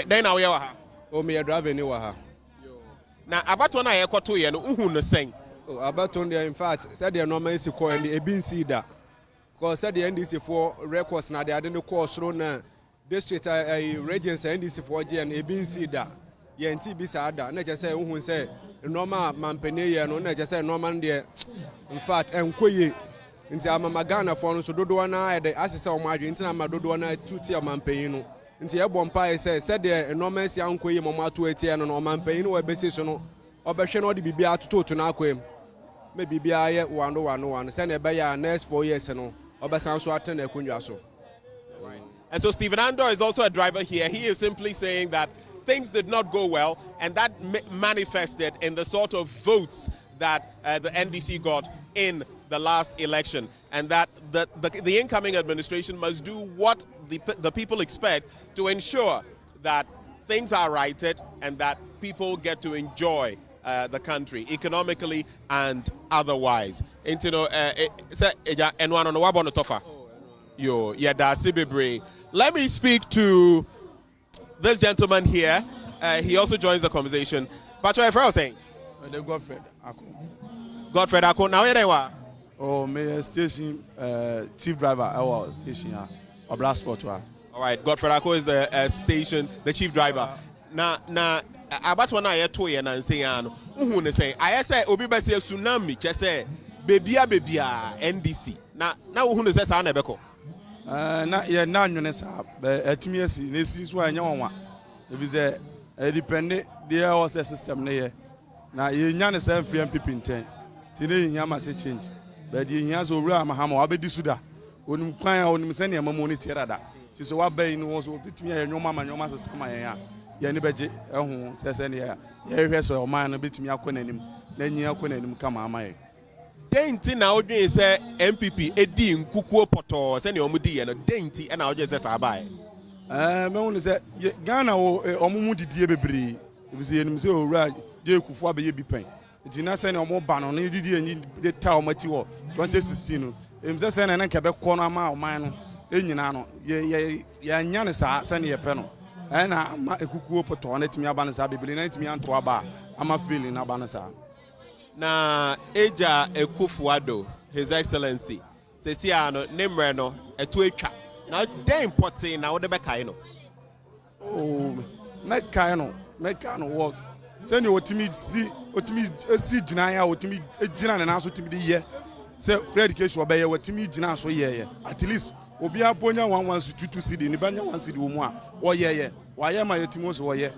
Then now we are. Oh, me a driver anywhere. Now, about one I got to you, and who no saying? About on the in fact, said the normal is call and the Ebin Cedar. Because said the NDC for records now, they are the course through district regions NDC for G and Ebin Cedar. Yenti Bisada, and I just say, who say, normal Mampene, and I just say, Norman, dear. In fact, and Quay into Amagana for so Dodoana, the assessor of my internal Dodoana, 2 tier Mampeno. Into your bompire said the enormous young Quay Mama to 80 and on Mampeno, or basis or Bashano de Bibia to Naquim. Maybe be I 101, send a bayer next 4 years and all. Obasanso attend a Kunyaso. And so Stephen Andor is also a driver here. He is simply saying that things did not go well, and that manifested in the sort of votes that the NDC got in the last election, and that the incoming administration must do what the people expect to ensure that things are righted and that people get to enjoy the country economically and otherwise. Let me speak to this gentleman here. He also joins the conversation. But what are you saying? Godfred Ako. Now where are you? Oh, me station chief driver. I was station here. Obla Sport. All right, Godfred Ako is the station, the chief driver. Now, about one I told you and say, who say? I say, Obi Basi tsunami. Just say, babya NDC. Now who says I never go. Na ye na nwene sa atimi asi na esi so anya wonwa e bi ze depend there was a system na ye na ye nya ne sa free MPP nten ti ne hia ma change but ye hia so wura Mahama wa be di suda onim kwan onim se ne mamu ni tirada ti so wa bai ni wo so bitimi ye nwoma ma nwoma se sama ye ya ye ne beje ehun se ne ye hwe so Oman no bitimi akọ nanim na nyi akọ nanim kama amaye. Denti na odwe say MPP edi nkukuo poto se ne omudi ye no denti na odwe say sabai me wonu say Ghana wo omumu didie bebre ebise enim say owura je kufu abeye bi pen enti na say ne omo ba no ne didie enyi de ta omati wo 2016 no em say na nke be kọ no ama Oman no enyina no ye anya ne sa se ne ye pe no na ma ekukuo poto na timi aba ne sa bebre na timi anto aba ama feeling na aba ne sa. Na Eja Ekufuado, His Excellency, says no Nimre no etu etwa. Now they importing now the bekaino. Oh, mekaino work. Send you otimi see jinaya otimi jina na so timi ye. Say Fred Kesho obeye otimi jina so ye. At least obi aponya 11 to 2 cedi ni banya 1 cedi wo mu a wo ye. Wa ye ma yetimo so wo ye.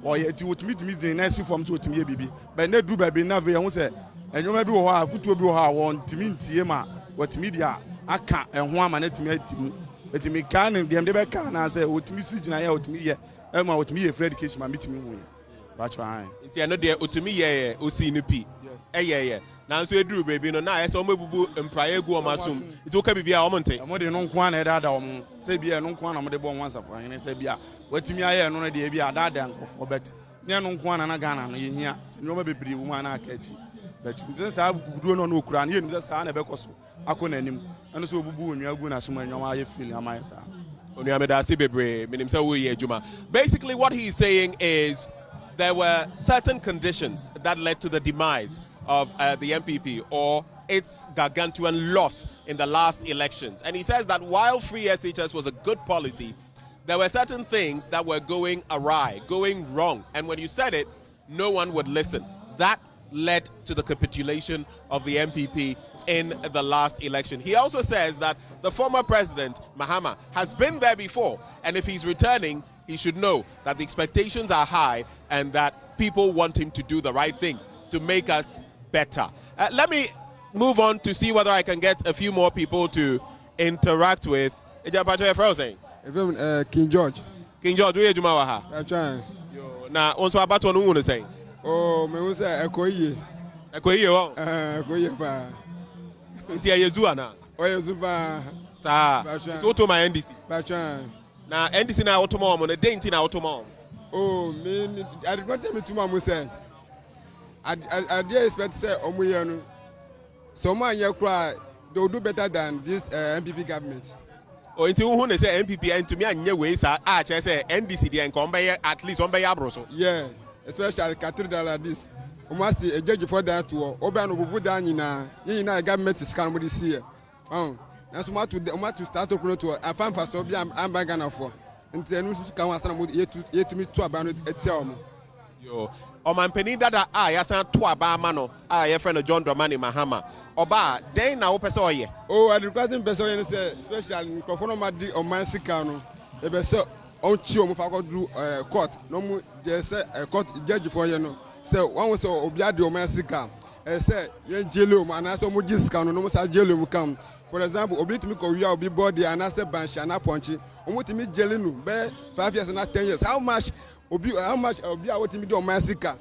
or yet to meet me the next form to me baby but ne do baby na ve say enwoma bi wo ha futuo bi wo ha won timi ntie ma what media aka enho ama na timi atimu etimi kan dem de be kan na say otimi si gina ya otimi ye ma otimi ye free education ma mitimi hu that's fine nti eno de otimi ye osi ni pi ye na nso eduru baby no na ese o mabubu empraye gu o masum nti o ka bibia o monte mo de no nko ana e dada o mo say bia no nko ana mo de bo nwansa fa hene say bia watimi aye no de bia dada nkofo bet ne no nko ana na Ghana no ye hia nyoma bebiri wo ma na aka chi but nti say abudu no no okura na ye nim say na be koso akona anim eno so obubu onua gu na so nyoma aye feeling ama yesa onua me da se bebre minim say wo ye adwuma. Basically what he is saying is there were certain conditions that led to the demise of the MPP or its gargantuan loss in the last elections. And he says that while free SHS was a good policy, there were certain things that were going awry, going wrong. And when you said it, no one would listen. That led to the capitulation of the MPP in the last election. He also says that the former president, Mahama, has been there before. And if he's returning, he should know that the expectations are high and that people want him to do the right thing to make us better. Let me move on to see whether I can get a few more people to interact with. King George. King George, where you are? I'm trying. Now, also about what you say. Oh, me was Ekoye. Ekoye, oh. Ekoye pa. Inti Yezuana. Oh, Yezuba. Sa. So to my NDC. Bachan. Now NDC na automom on the day na automom. Oh, me, I did not tell me to Mamu say. I did expect to say Omuyanu. Someone you cry, they will do better than this MPP government. Oh, into who they say MPP and to me and your ways are I say NDC and come by at least on by Abroso. Yeah, especially cathedral like this. We must see a judge for that to Oban Ubu down in a government is coming this year. Oh, that's what to start to a fan for Sobia and Bagana for. And then we come yet to meet to about it itself. Yo. Omane Boamah dada yasan to aba mano your friend John Dramani Mahama oba den na wo pese oye. Oh, I requesting person you say special microphone madi on my sikano e be say on chi o mo fa go do court no mu je say court judge for you no say one we say obi ade o my sika say yen jelo mo na so mo ji sikano no mo sa jelo mu kam. For example, obi timi ko wi obi body and say banshi na ponchi o mo timi jelo nu be 5 years na 10 years how much obi a what me do on my sika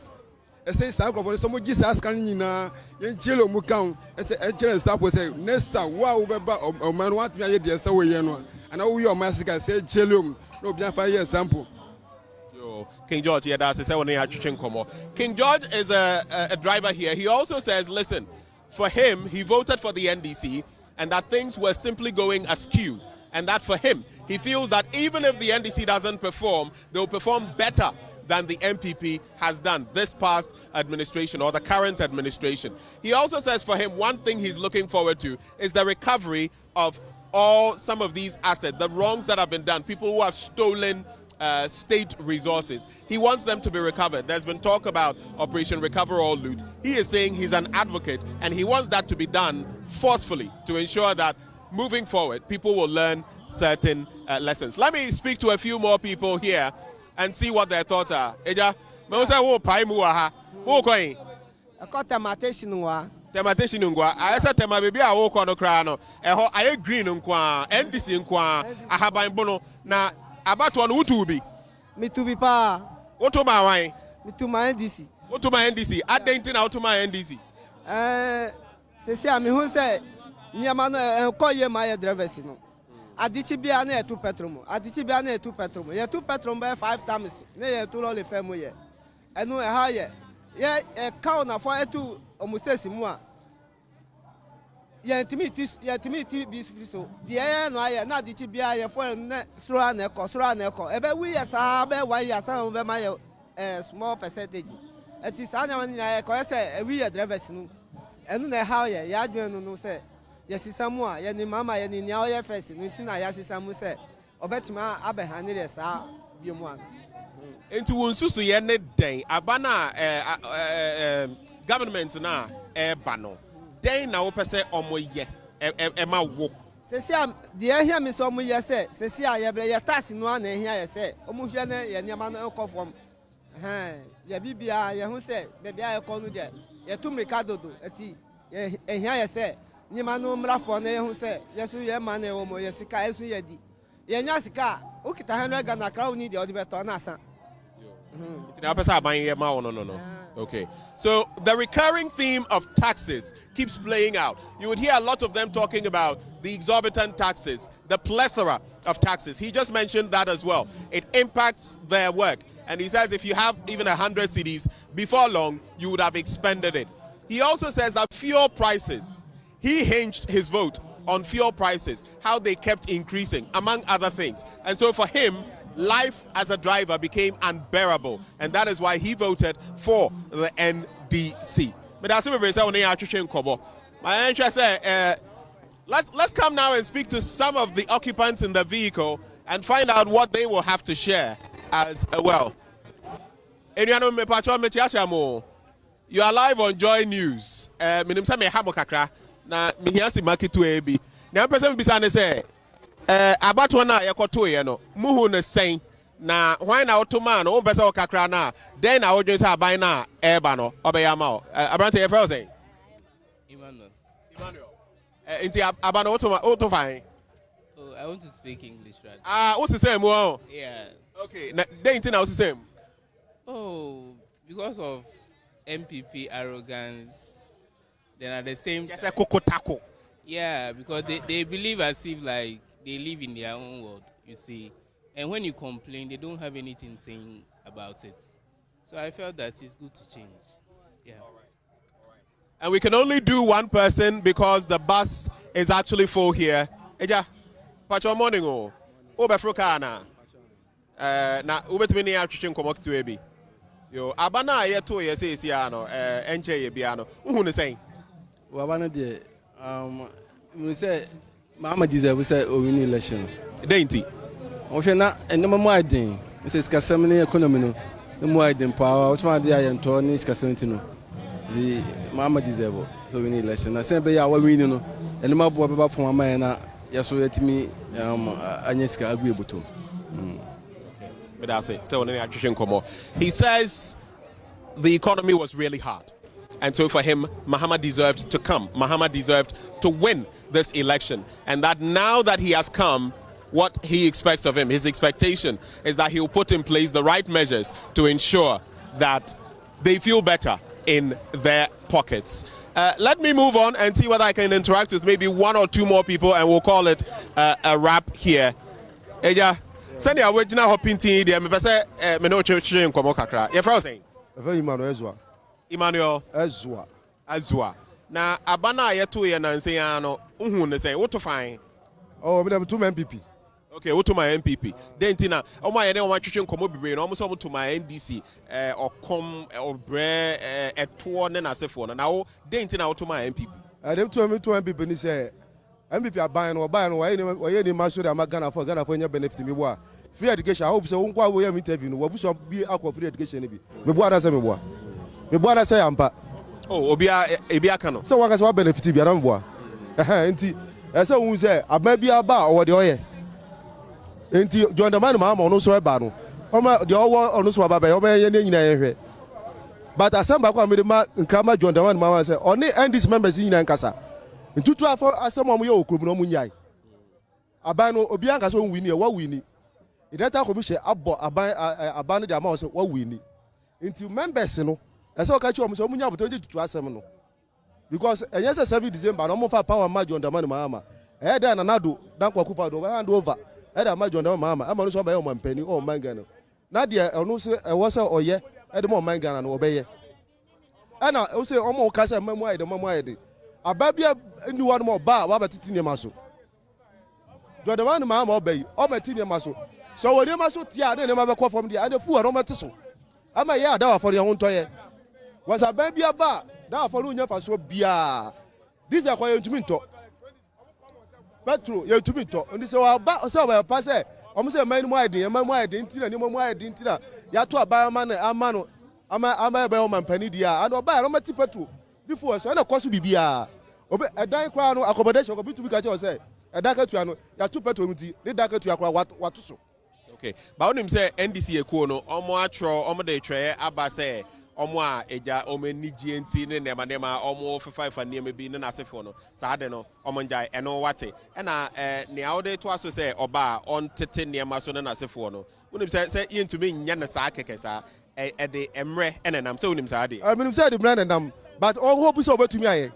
e say sa ko so mo ji sa scan nyina yen jelo mu kan e say e jelo stop say next time wa wo be ba o man want me dey say we yen no and I we on my sika say jelo mu no obi an 5 years sample. Yo, King George here that's say when you atwetwe nkomo. King George is a driver here. He also says, listen, for him he voted for the NDC and that things were simply going askew, and that for him he feels that even if the NDC doesn't perform, they'll perform better than the MPP has done this past administration or the current administration. He also says for him one thing he's looking forward to is the recovery of some of these assets, the wrongs that have been done, people who have stolen state resources. He wants them to be recovered. There's been talk about Operation Recover All Loot. He is saying he's an advocate and he wants that to be done forcefully to ensure that moving forward, people will learn certain lessons. Let me speak to a few more people here and see what their thoughts are. Eja, me say wo pai mu wa ha. Wo koyin? Eko temate nwa. Temate nwa. I say tema bebi a wo ko no kra no. Eho aye green nkwa, NDC nkwa, ahaban bono na abato no wutu bi. Mitubi pa. Woto ma wan? Mituma NDC. Woto ma NDC. Adenti na woto ma NDC. Sesi a me hu say nyama no koye ma ye drivers no. Adichi bia na etu petrol. Adichi bia na etu petrol. Ye tu petrol be 5 times. Na ye tu lole fam ye. Enu e ha ye. Ye cow na for etu omusesi mu a. Ye timiti bi so. De ye no aye na adichi bia ye for na sura na eko. E be wi ye sa be 1 year sa be ma ye small percentage. Eti sa na wani na ye ko say e wi ye drivers no. Enu na ha ye ya adwenu no say yes, Samoa, Yanni Mama, Yanni Nia Face, Nutina Yassi Samu said, Obetima Abehanir, Sa, Biomwan. Into Unsusu Yene Day, Abana government na Bano. Day now pese omoye, Emma Wok. Sesia, dear hear me so much, yes, Sesia, Yabla Tassin one, and here I say, Omushane, Yanamano from ya bibia ya hu se bebia ya ko no de ya tum Ricardo do ati ehia ya se nyima no mrafo na ya hu se yesu ye ma na wo mo yesika yesu ye di ye nya sika o kita ha no ga na kra uni de odi beto na asa no. Okay. So the recurring theme of taxes keeps playing out. You would hear a lot of them talking about the exorbitant taxes, the plethora of taxes. He just mentioned that as well. It impacts their work. And he says if you have even 100 cedis, before long, you would have expended it. He also says that fuel prices, he hinged his vote on fuel prices, how they kept increasing, among other things. And so for him, life as a driver became unbearable, and that is why he voted for the NDC. My interest let's come now and speak to some of the occupants in the vehicle and find out what they will have to share as well. You are live on Joy News. About one I got to no muhu saying na why na ottoman o pesa kakra na then I would just have by na eba no obeyama abrante e feel saying Emmanuel inti abano auto fine. Oh, I want to speak English right. What's the same one? Yeah. Okay, then inti na what's the same? Oh, because of MPP arrogance, then at the same time kokotako. Yeah, because they believe as if like they live in their own world, you see. And when you complain, they don't have anything saying about it. So I felt that it's good to change. Yeah. All right. And we can only do one person because the bus is actually full here. Eja, pacho morning o. Obe frukana. Na ubetimi ni atwitwe nkomo to ebi. Yo, abana ye to ye say sia no enche ye bia no. Uhu ne sen. Abana de we say Mahama deserve say o win election. Denti. O hwe na enema mu aden. We say skasam ne economy no. Mu aden power. O twa de ayento ne skasam ti no. The Mahama deserve so win election. Na say be ya wa win no. Enema bo beba fon ama na yeso yetimi anyeska agu ebutom. He says the economy was really hard. And so for him, Mahama deserved to come. Mahama deserved to win this election. And that now that he has come, what he expects of him, his expectation is that he'll put in place the right measures to ensure that they feel better in their pockets. Let me move on and see whether I can interact with maybe one or two more people, and we'll call it a wrap here. Eja, send your original hopinti there. Me pese me no church in komo kakra. Your friend saying? Emmanuel Ezwa. Na abana yeto ye na nse ya no uhu ne say what to find? Oh, me dem to my MPP. Okay, what to my MPP. Then tina o ma ye ne o ma twetwe nkomo bibre na o so to my NDC okom obre eto ne na sefo na o then tina o to my MPP. Dem to me to MPP ni say MPP aban no ye ni ma so da ma Ghana for nya benefit me bo free education. I hope so won kwa wo yam interview no wo buso bi akọ free education ni bi. Me bo ada say me bo. Me bo ada say ampa. Oh, obia ebia ka no. So waka say wa benefit bi ada me bo. Enti say won say aban bi aba o de oye. Enti John the man Mahama no so e ba no. O ma de owo onu so aba ba o ma ye nyina ye hwe. But asamba kwa me de ma nkrama John the man Mahama say oni NDC members nyina nkasa. Ntutu afọ asema mo ye okrom no mo nyai. Aban no obi anka so win ye wa win. Idata commission abo aban de ama say wa win. Nti members no ese o ka chi o mo so mo nya boto tutu asem no. Because enye say 7 December no mo fa power ma John the man Mahama. E da na nado dan kwa kufa do hand over. E da ma John the man Mahama. Ama no so ba ye o mampani o manga no. Na de onu se e wo se oye e de mo manga na no obeye. Ana o se o mo ka say mamu aye de mamu aye de. Ababia ni one more ba wa batiti ne maso. John the man Mahama obey o batiti ne maso. So when you maso tia de ne ma be ko from there and the fu no mate so. Ama ye ada wa for your hunto ye. Was a baby ba da for no nya fa so bia. This is kwa ye ntumi nto. Petro ye ntumi nto. Ndi se wa ba so wa pa se o mo se man mu aiden ntina ni mu aiden ntina ya to aba ama na ama no ama be o man pani dia and oba no mati petro before so na koso bibia obe edan kwa no accommodation ko bitu bi ka che o se edan ka tua no ya to petro muti ni dan ka tua kwa watu so. Okay, but when him say NDC eko no, omo atro, omo de try aba say omo a eja omo ni GNT ne nema omo fifa ne bi ne nasefo no. Sa de no omo njai eno wate. E na ne awde to aso say oba on tete nema so ne nasefo no. When him say yentumi nya na sa keke sa e de emre enenam say unim sa de. I mean say the brand enenam, but all hope so obetumi aye.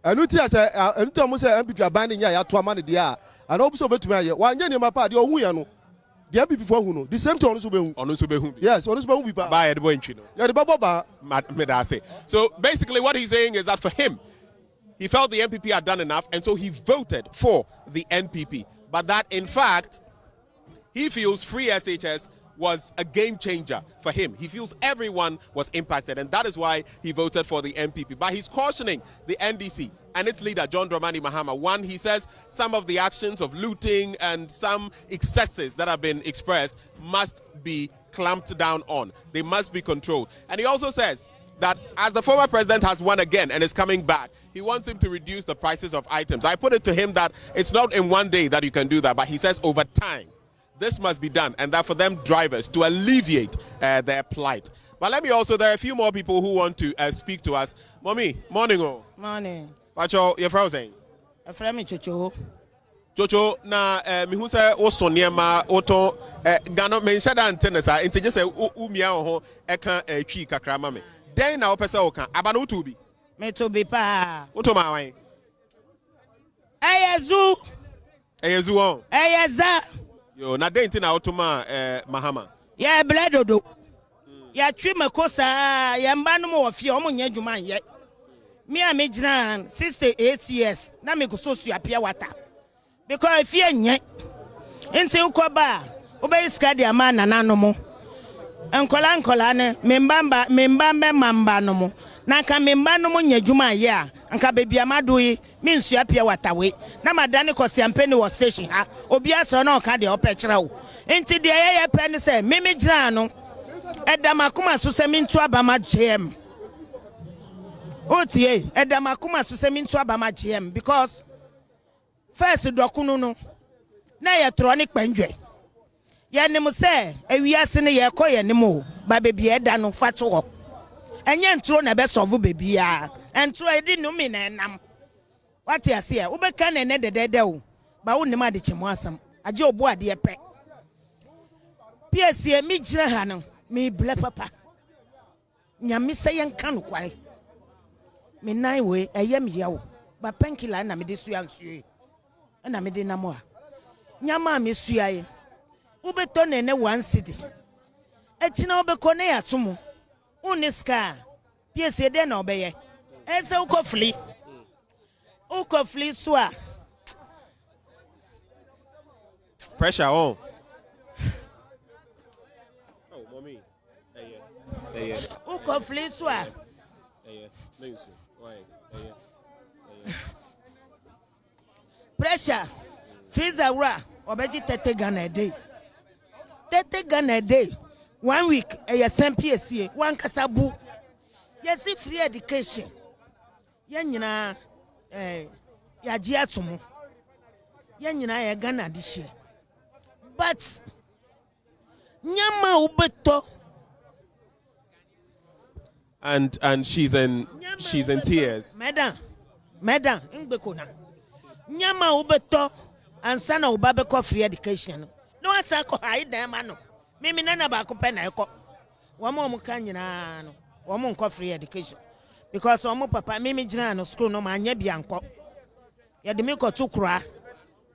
Enu ti ase enu to mo say MPP abandon nya ya to amane dia. And hope so betumi aye. Wa nya nema pa de ohun ye no. The MPP for who no? The same thing on Subehu. Yes, on Subehu people. Buy the boy in Chino. Yeah, the Baba. So basically, what he's saying is that for him, he felt the MPP had done enough, and so he voted for the NPP. But that, in fact, he feels free SHS was a game changer for him. He feels everyone was impacted, and that is why he voted for the NPP. But he's cautioning the NDC and its leader, John Dramani Mahama. One, he says some of the actions of looting and some excesses that have been expressed must be clamped down on. They must be controlled. And he also says that as the former president has won again and is coming back, he wants him to reduce the prices of items. I put it to him that it's not in one day that you can do that, but he says over time, this must be done, and that for them drivers to alleviate their plight. But let me also, there are a few more people who want to speak to us. Mommy, morning. Morning. Pacho, you're frozen. A friend, Chocho. Chocho, na mihuse oso niema oto gano mention da antenna sa enti je se umia ho eka twi kakra ma me. Den na opese oka aba no to bi. Me to bi pa. Oto ma wan. Eyezu. Eyezu on. Eyeza. Yo na den ti na otoma Mahama. Ya bledodo. Ya twi makosa ya mba no mo ofie o mo nya dwuma ye. Me a me jina 68 years na me go so apia water. Because if you nye nti ukoba obeiska dia ma nanano mo. Enkola ne membamba mamba no mo. Na ka memba no mo nya dwuma ye a anka bebia madoyi me nsu apia water we. Na madane ko siampeni wo station ha. Obi aso na oka de opekira wo. Nti de ye pe ne se me jina no edamakuma so se me ntu abama GM. Otie edamakuma so se me ntu abama GM because first dokunu no na electronic pandwe ye nim se awiase ne ye koye nim o ba bebi eda no fato ho enye ntro na be solve bebi a entro edi no mi na enam wati ase e ubeka na ne dedede o ba wo nim ade chemo asam age obo ade pe PSA mi gira ha no mi ble papa nyame se yen ka no kware mi nai we eye mi yawo ba penkila na me de su ansuye na me de namo a nyama me suaye ubeto ne 1 cedi echina obeko ne yatomo uniska PSA de na obeye ese ukofli so a pressure on. Oh mommy ukofli so a pressure freezer ra obeji 30 Ghana a day 30 Ghana a day 1 week same PSA one kasabu yes free education yan nyina ya ji atomo yan nyina ya Ghana this but nyama ubeto and she's in tears. Madam ngbekona nyama ubeto ansana ubabe ko free education no asa ko haida ma no mimi nana ba ko pe na eko wo mo kan nyina no wo mo nko free education because wo mo papa mimi jina no school no ma anya bia nko ye de me ko to kura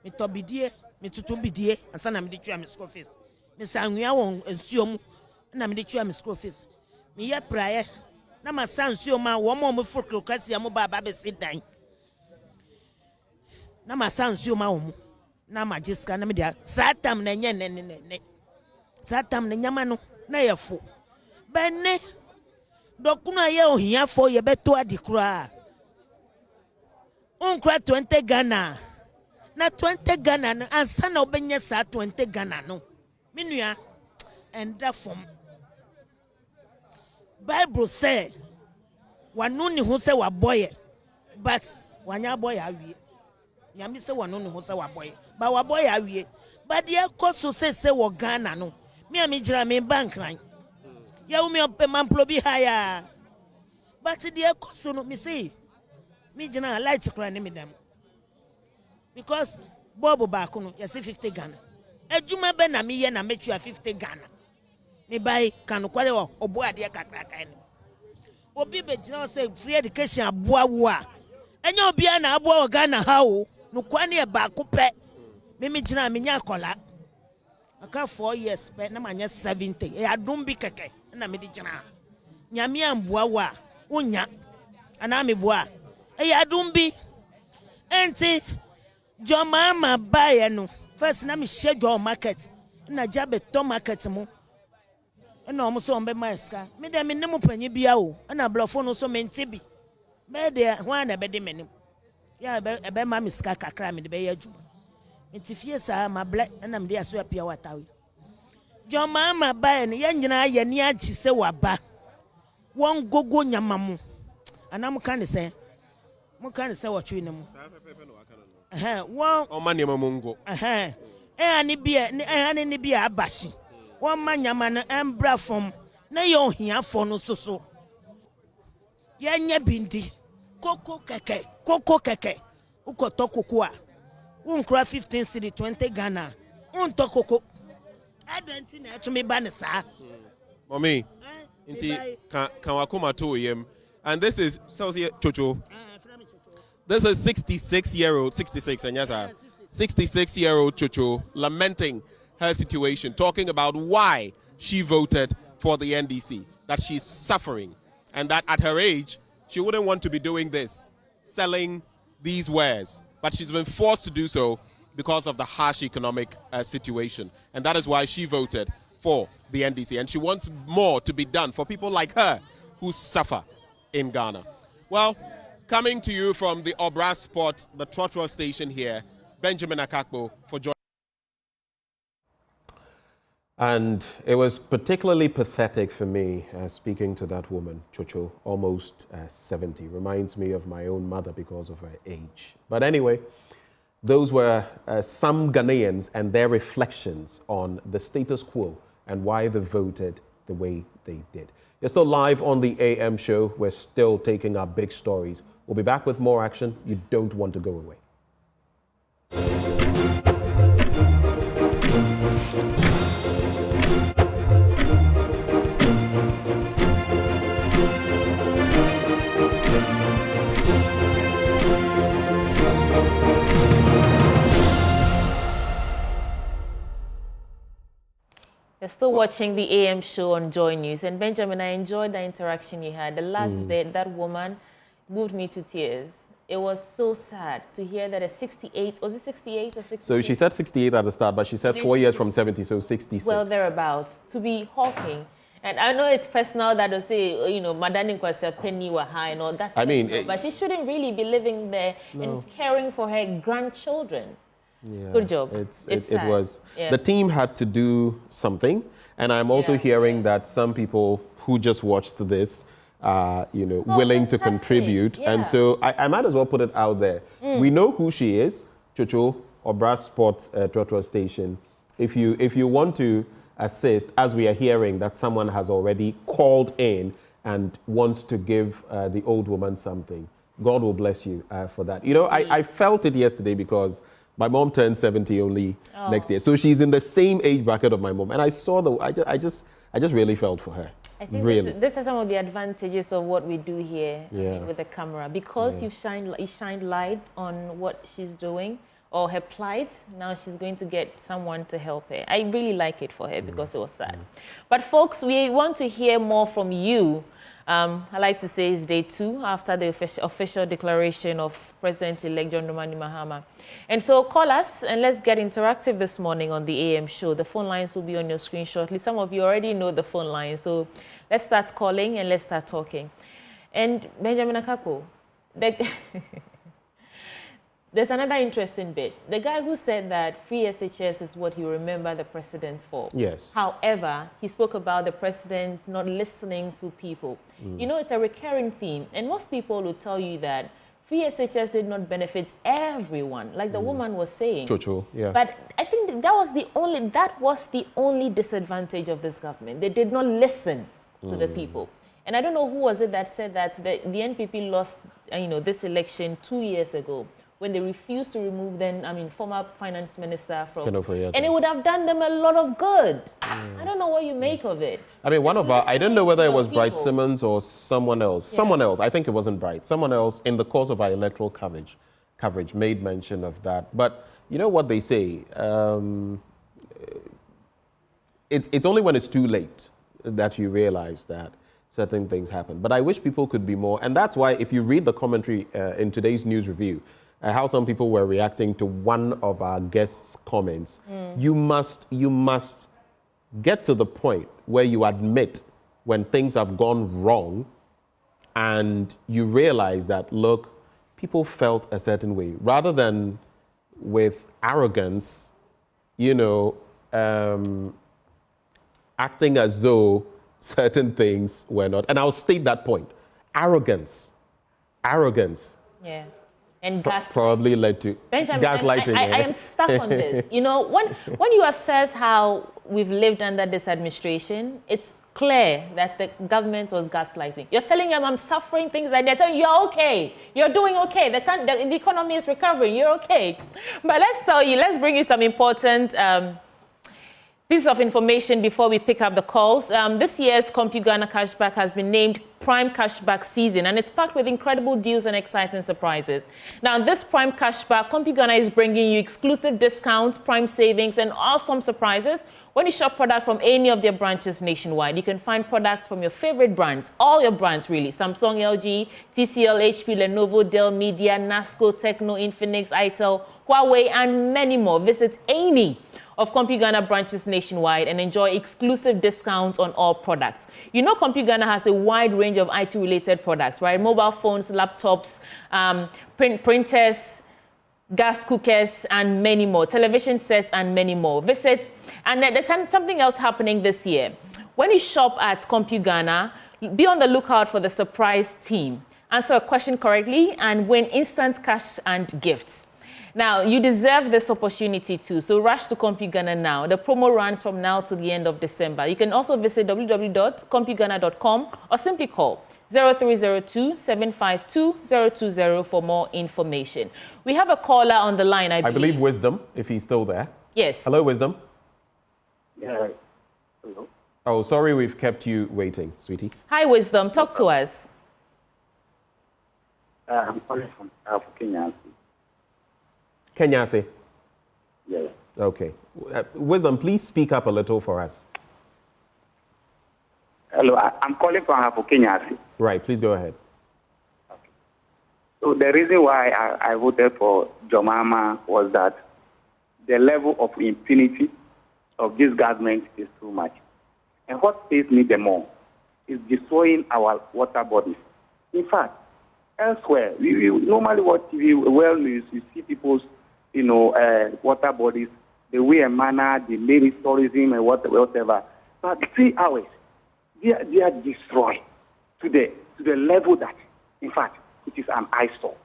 me to bidie me tutu bidie ansana me de twa me school fees me sanwia won ensuo mu na me de twa me school fees me ye praye na ma sansuo ma wo mo furokrasi am ba ba be sidan na ma sansuo ma wo mu na ma jiska na me dia satam na nye ne satam na nyama no na yefo benne dokunu aye ohia fo ye beto adikura onkra 20 Ghana na 20 Ghana no ansa na obenya sa 20 Ghana no menua enda fom Bible say wanu ni ho se wa boy but wanya boy awie nyame se wanu ni ho se wa boy ba wa boy awie But the cost so say wo Ghana no. Me a me jira me bank line. Ya umi ope man probi higher. But the cost no me say. Me jina light kra ne me dem. Because Bobo back no you see 50 Ghana. Ejuma be na me ye na metu 50 Ghana. Me buy kanu kware wo obo ade kakra kan. Obi be jina say free education aboa wo a. Enya obi na aboa wo Ghana ha o. No kwa ne ba ko pe. Me jina me nya akola. Aka 4 years pe na manya 70. E adum bi keke na me di jina. Nyame amboa wo a wonya. Ana me boa. E adum bi. Enti John Mahama buy no. First na me share your market. Na jabe to market mo. Na omo so ombe maska. Me de me nemu panyi bia o. Na blofo no so mentibi. Me de hwan na be de menim. Ya be ma miska kakra me de be yaju. Enti fie sa ma ble na me de aso apia watawe. John Mahama buy no ye nyina ye ni achi se waba. Won gogo nyamamu. Anam kan se. Mo kan se wo twi ne mu. One Omane Boamah. Ani bia abashi. One man yaman embra from na yo hia for no so. Yenya bindi. Koko keke. Uko to kokua. Unkra 15 cedi 20 Ghana. To koko. Adenti na to me banisa. Mommy. Inti kan wakuma to yem. And this is Chocho. This is 66-year-old, 66, and yes, 66-year-old Chocho lamenting her situation, talking about why she voted for the NDC, that she's suffering, and that at her age, she wouldn't want to be doing this, selling these wares. But she's been forced to do so because of the harsh economic situation. And that is why she voted for the NDC. And she wants more to be done for people like her who suffer in Ghana. Well, coming to you from the Obra Sport, the Trotro station here, Benjamin Akakpo for joining. And it was particularly pathetic for me speaking to that woman, Chocho, almost 70. Reminds me of my own mother because of her age. But anyway, those were some Ghanaians and their reflections on the status quo and why they voted the way they did. You're still live on the AM show. We're still taking our big stories. We'll be back with more action. You don't want to go away. You're still watching the AM show on Joy News. And Benjamin, I enjoyed the interaction you had. The last bit, that woman moved me to tears. It was so sad to hear that a 68, was it 68 or 66? So she said 68 at the start, but she said 4 years from 70, so 66. Well, thereabouts, to be hawking. And I know it's personal that will say, you know, Madani Kwasa penny were high and all that. I mean, but she shouldn't really be living there and caring for her grandchildren. Yeah, good job. It was. Yeah. The team had to do something. And I'm also hearing that some people who just watched this are, you know, willing to contribute. Yeah. And so I might as well put it out there. We know who she is, Chocho, Obra Sport Trotro Station. If you want to assist, as we are hearing that someone has already called in and wants to give the old woman something, God will bless you for that. You know, I felt it yesterday because my mom turned 70 only next year. So she's in the same age bracket of my mom. And I saw I just really felt for her. I think really. This is some of the advantages of what we do here with the camera. Because you shine light on what she's doing or her plight, now she's going to get someone to help her. I really like it for her because it was sad. But folks, we want to hear more from you. I like to say it's day 2 after the official declaration of President-elect John Omane Mahama. And so call us and let's get interactive this morning on the AM show. The phone lines will be on your screen shortly. Some of you already know the phone lines. So let's start calling and let's start talking. And Benjamin Akakpo, there's another interesting bit. The guy who said that free SHS is what you remember the president for. Yes. However, he spoke about the president not listening to people. You know, it's a recurring theme. And most people will tell you that free SHS did not benefit everyone, like the woman was saying. Chocho, yeah. But I think think that was the only disadvantage of this government. They did not listen to the people. And I don't know who was it that said that the NPP lost, this election 2 years ago when they refused to remove former finance minister from, and it would have done them a lot of good. I don't know what you make of it. I mean, I don't know whether it was Bright Simmons or someone else. Yeah. Someone else, I think it wasn't Bright. Someone else in the course of our electoral coverage made mention of that. But you know what they say? It's only when it's too late that you realize that certain things happen. But I wish people could be more. And that's why if you read the commentary in today's news review, how some people were reacting to one of our guests' comments, you must get to the point where you admit when things have gone wrong and you realize that, look, people felt a certain way, rather than with arrogance, acting as though certain things were not. And I'll state that point. Arrogance. Yeah. And probably led to gaslighting. I am stuck on this. When you assess how we've lived under this administration, it's clear that the government was gaslighting. You're telling them I'm suffering, things like that. They're telling you you're okay. You're doing okay. The economy is recovering. You're okay. But let's bring you some important piece of information before we pick up the calls. This year's CompuGhana Cashback has been named Prime Cashback Season, and it's packed with incredible deals and exciting surprises. Now, this Prime Cashback, CompuGhana is bringing you exclusive discounts, prime savings, and awesome surprises when you shop products from any of their branches nationwide. You can find products from your favorite brands, all your brands really: Samsung, LG, TCL, HP, Lenovo, Dell, Media, NASCO, Tecno, Infinix, Itel, Huawei, and many more. Visit any of CompuGhana branches nationwide and enjoy exclusive discounts on all products. CompuGhana has a wide range of IT-related products, right? Mobile phones, laptops, printers, gas cookers, and many more. Television sets and many more. Visit, and there's something else happening this year. When you shop at CompuGhana, be on the lookout for the surprise team. Answer a question correctly and win instant cash and gifts. Now, you deserve this opportunity too, so rush to CompuGhana now. The promo runs from now to the end of December. You can also visit www.compughana.com or simply call 0302-752-020 for more information. We have a caller on the line, I believe. Wisdom, if he's still there. Yes. Hello, Wisdom. Yeah. Hello. Oh, sorry we've kept you waiting, sweetie. Hi, Wisdom. Talk to us. I'm calling from Kenya. Kenyase? Yeah. Okay. Wisdom, please speak up a little for us. Hello, I'm calling from Kenyase. Right, please go ahead. Okay. So the reason why I voted for Mahama was that the level of impunity of this government is too much. And what pains me the more is destroying our water bodies. In fact, elsewhere, we normally watch TV well news, you see people's water bodies, the way and manner, the ladies tourism and whatever. But 3 hours, they are destroyed to the level that, in fact, it is an eyesore.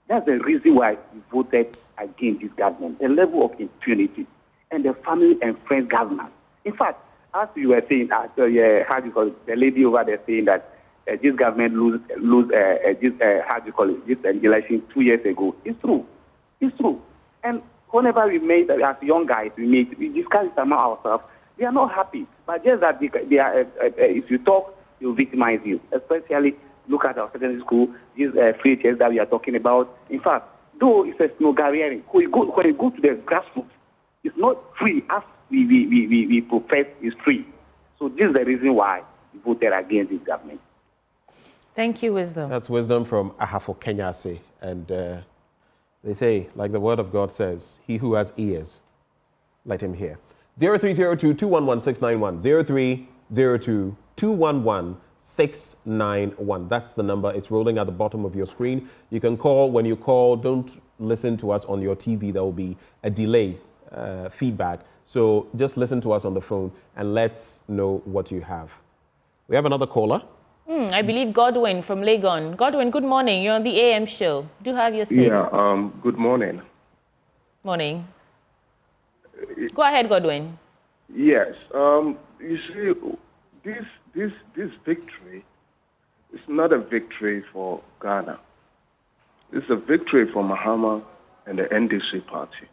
That's the reason why we voted against this government. The level of impunity and the family and friends governance. In fact, as you were saying, the lady over there saying that this government lose this election 2 years ago. It's true. It's true. And whenever we made, as young guys, we discuss it among ourselves. We are not happy. But just that they are, if you talk, they'll victimize you. Especially look at our secondary school, these free chairs that we are talking about. In fact, though it's a snowgaring, when you go to the grassroots, it's not free as we profess it's free. So this is the reason why we voted against this government. Thank you, Wisdom. That's Wisdom from Ahafo Kenyase. And they say, like the word of God says, he who has ears, let him hear. 0302-211-691. 0302-211-691. That's the number. It's rolling at the bottom of your screen. You can call. When you call, don't listen to us on your TV. There will be a delay feedback. So just listen to us on the phone and let's know what you have. We have another caller. I believe Godwin from Legon. Godwin, good morning. You're on the AM show. Do have your say. Yeah, good morning. Morning. Go ahead, Godwin. Yes. You see, this victory is not a victory for Ghana. It's a victory for Mahama and the NDC party.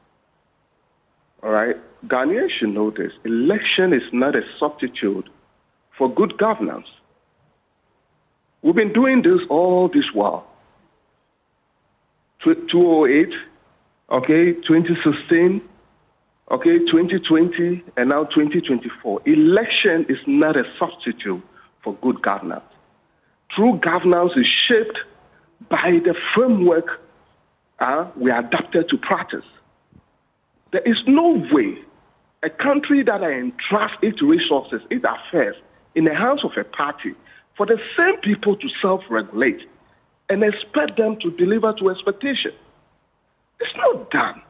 All right? Ghanaians should know this. Election is not a substitute for good governance. We've been doing this all this while. 2008, okay, 2016, okay, 2020, and now 2024. Election is not a substitute for good governance. True governance is shaped by the framework we adapted to practice. There is no way a country that entrusts its resources, its affairs, in the hands of a party for the same people to self-regulate and expect them to deliver to expectation. It's not done.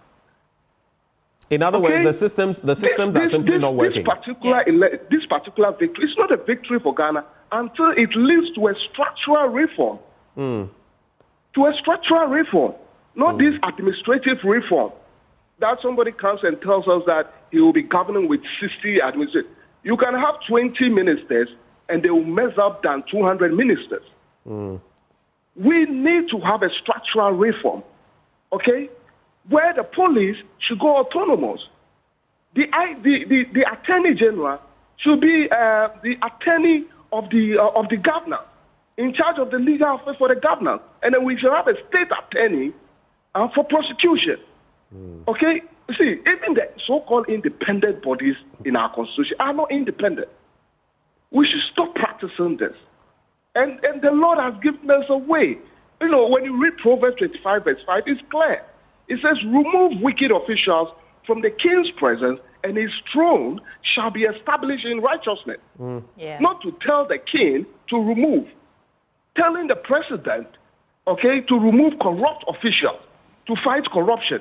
In other words, the systems are simply not working. This particular victory is not a victory for Ghana until it leads to a structural reform. To a structural reform, not this administrative reform that somebody comes and tells us that he will be governing with 60 administrators. You can have 20 ministers and they will mess up than 200 ministers. We need to have a structural reform, okay, where the police should go autonomous. The attorney general should be the attorney of the governor, in charge of the legal affairs for the governor, and then we should have a state attorney for prosecution. Okay, see, even the so-called independent bodies in our constitution are not independent. We should stop practicing this. And the Lord has given us a way. You know, when you read Proverbs 25, verse 5, it's clear. It says, remove wicked officials from the king's presence, and his throne shall be established in righteousness. Not to tell the king to remove. Telling the president, okay, to remove corrupt officials, to fight corruption.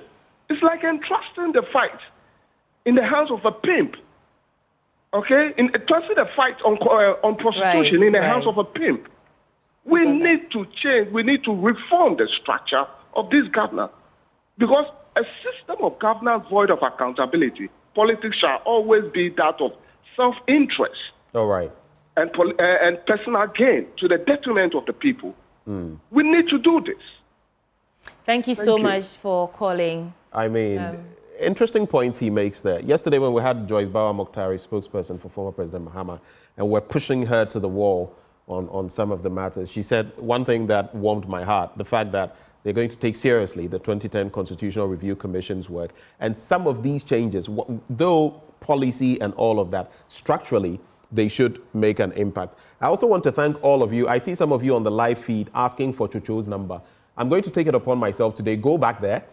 It's like entrusting the fight in the hands of a pimp. Okay? Entrusting the fight on prostitution in the hands of a pimp. We need to change. We need to reform the structure of this governance. Because a system of governance void of accountability, politics shall always be that of self-interest. All right. And personal gain to the detriment of the people. We need to do this. Thank you so much for calling. I mean, interesting points he makes there. Yesterday when we had Joyce Bawumia, spokesperson for former President Mahama, and we're pushing her to the wall on some of the matters, she said one thing that warmed my heart, the fact that they're going to take seriously the 2010 Constitutional Review Commission's work. And some of these changes, though policy and all of that, structurally, they should make an impact. I also want to thank all of you. I see some of you on the live feed asking for Chocho's number. I'm going to take it upon myself today. Go back there,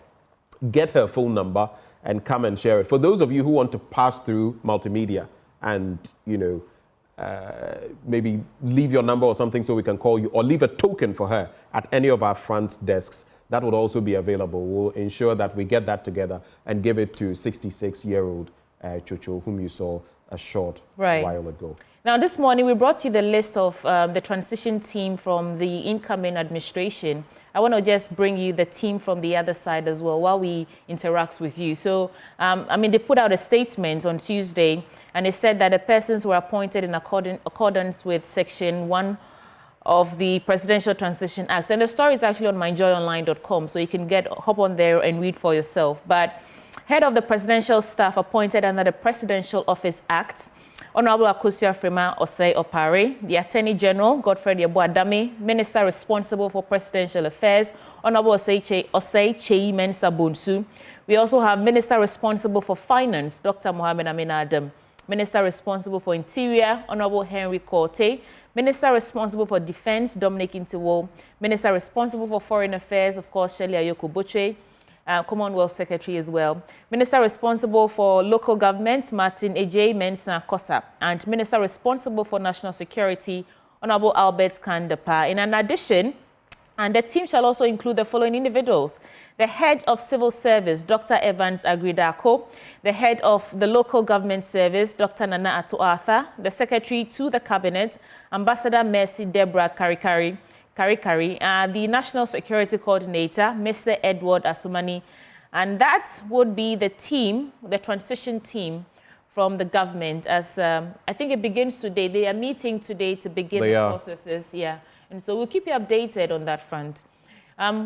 get her phone number, and come and share it. For those of you who want to pass through multimedia and, you know, maybe leave your number or something so we can call you, or leave a token for her at any of our front desks, that would also be available. We'll ensure that we get that together and give it to 66-year-old Chocho, whom you saw a short while ago. Now, this morning, we brought you the list of the transition team from the incoming administration. I want to just bring you the team from the other side as well while we interact with you. So, I mean, they put out a statement on Tuesday, and they said that the persons were appointed in accordance with Section 1 of the Presidential Transition Act. And the story is actually on myjoyonline.com, so you can hop on there and read for yourself. But head of the presidential staff appointed under the Presidential Office Act, Honorable Akosua Frema Osei Opare, the Attorney General, Godfred Yeboah-Dame, Minister responsible for Presidential Affairs, Honorable Osei Mensah Bonsu. We also have Minister responsible for Finance, Dr. Mohamed Amin Adam, Minister responsible for Interior, Honorable Henry Korte, Minister responsible for Defense, Dominic Intiwo, Minister responsible for Foreign Affairs, of course, Shirley Ayoko Botwe, Commonwealth Secretary as well. Minister responsible for Local Government, Martin Ejay Mensah Kosa, and Minister responsible for National Security, Honorable Albert Kandapa. In addition, and the team shall also include the following individuals: the head of Civil Service, Dr. Evans Agridako, the head of the Local Government Service, Dr. Nana Ato Arthur, the Secretary to the Cabinet, Ambassador Mercy Deborah Karikari, the National Security Coordinator, Mr. Edward Asumani And that would be the team, the transition team from the government. As I think it begins today. They are meeting today to begin the processes. Yeah. And so we'll keep you updated on that front.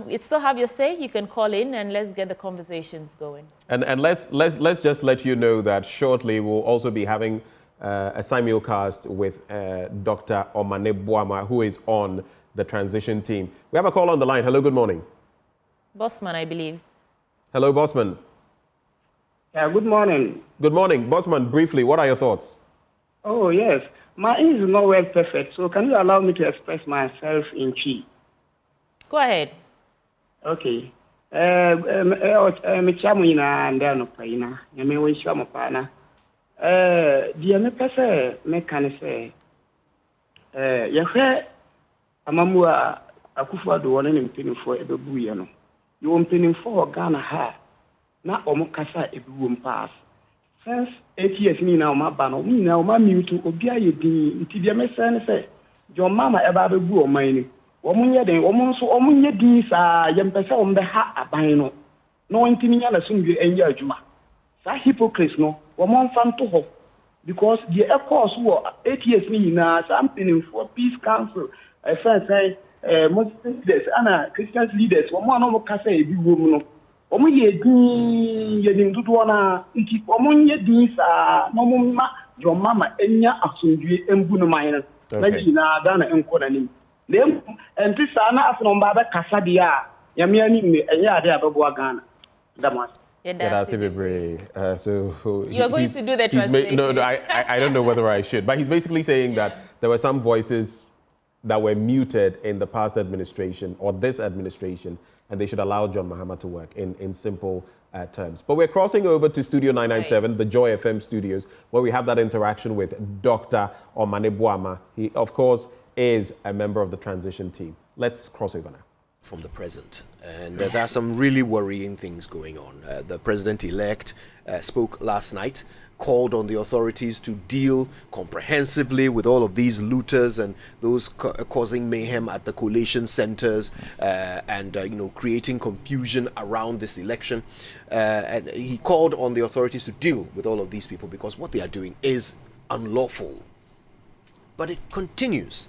You still have your say. You can call in and let's get the conversations going. And let's just let you know that shortly we'll also be having a simulcast with Dr. Omane Boamah, who is on the transition team. We have a call on the line. Hello, good morning. Bossman, I believe. Hello, Bossman. Good morning. Good morning. Bossman, briefly, what are your thoughts? Oh, yes. My English is not well perfect, so can you allow me to express myself in Chi? Go ahead. Okay. Me chamu ina ndano paina. Yame wisha mapana. Dia me pese me kanise. Yahe amamua akufa do wone ne mpinifo ebebu ye no. Yo mpinifo Ghana ha. Na omo kasa ebewu mpas. Since 8 years ni na oma ba no ni na oma mute obi aye din nti dia me se ne se John Mama eba bebu oman ni. Omunye den omunso omunye din sa yempese ombe ha aban no. No ntimi nya la sumbi enye adwuma. Sa hypocrites no omon fanto ho because the course wo 8 years ni na something for peace council Muslim leaders and Christian leaders omon no kasa ebi wo mu no. Omunye din ye din dudu na nti omunye din sa no mumma John Mama enya asundue embu no man no. Na ji na da na enko na nim. And this ana from Baba Casadia, Yamiani, and Yada Ghana. Damas. So you are going to do the translation. No, I don't know whether I should. But he's basically saying that there were some voices that were muted in the past administration or this administration, and they should allow John Mahama to work in simple terms. But we're crossing over to Studio 997, the Joy FM studios, where we have that interaction with Dr. Omane Boamah. He, of course, is a member of the transition team. Let's cross over now. From the present. And there are some really worrying things going on. The president-elect spoke last night, called on the authorities to deal comprehensively with all of these looters and those causing mayhem at the collation centers and creating confusion around this election. And he called on the authorities to deal with all of these people because what they are doing is unlawful. But it continues.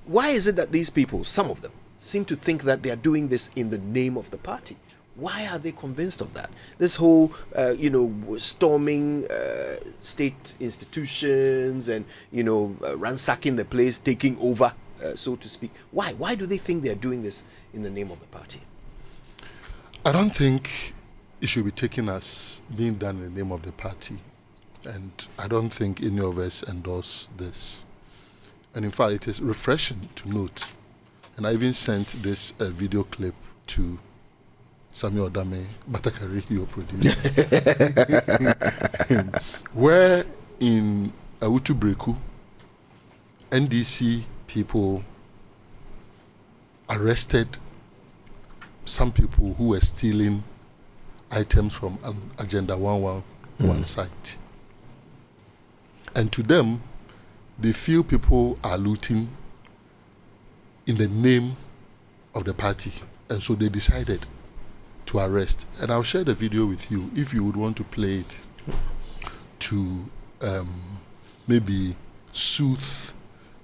Why is it that these people, some of them, seem to think that they are doing this in the name of the party? Why are they convinced of that? This whole, storming state institutions and, ransacking the place, taking over, so to speak. Why? Why do they think they are doing this in the name of the party? I don't think it should be taken as being done in the name of the party. And I don't think any of us endorse this. And in fact, it is refreshing to note, and I even sent this video clip to Samuel Dame Batakari, your producer, where in Awutu Breku, NDC people arrested some people who were stealing items from an Agenda 111 site. And to them, they feel people are looting in the name of the party. And so they decided to arrest. And I'll share the video with you if you would want to play it to maybe soothe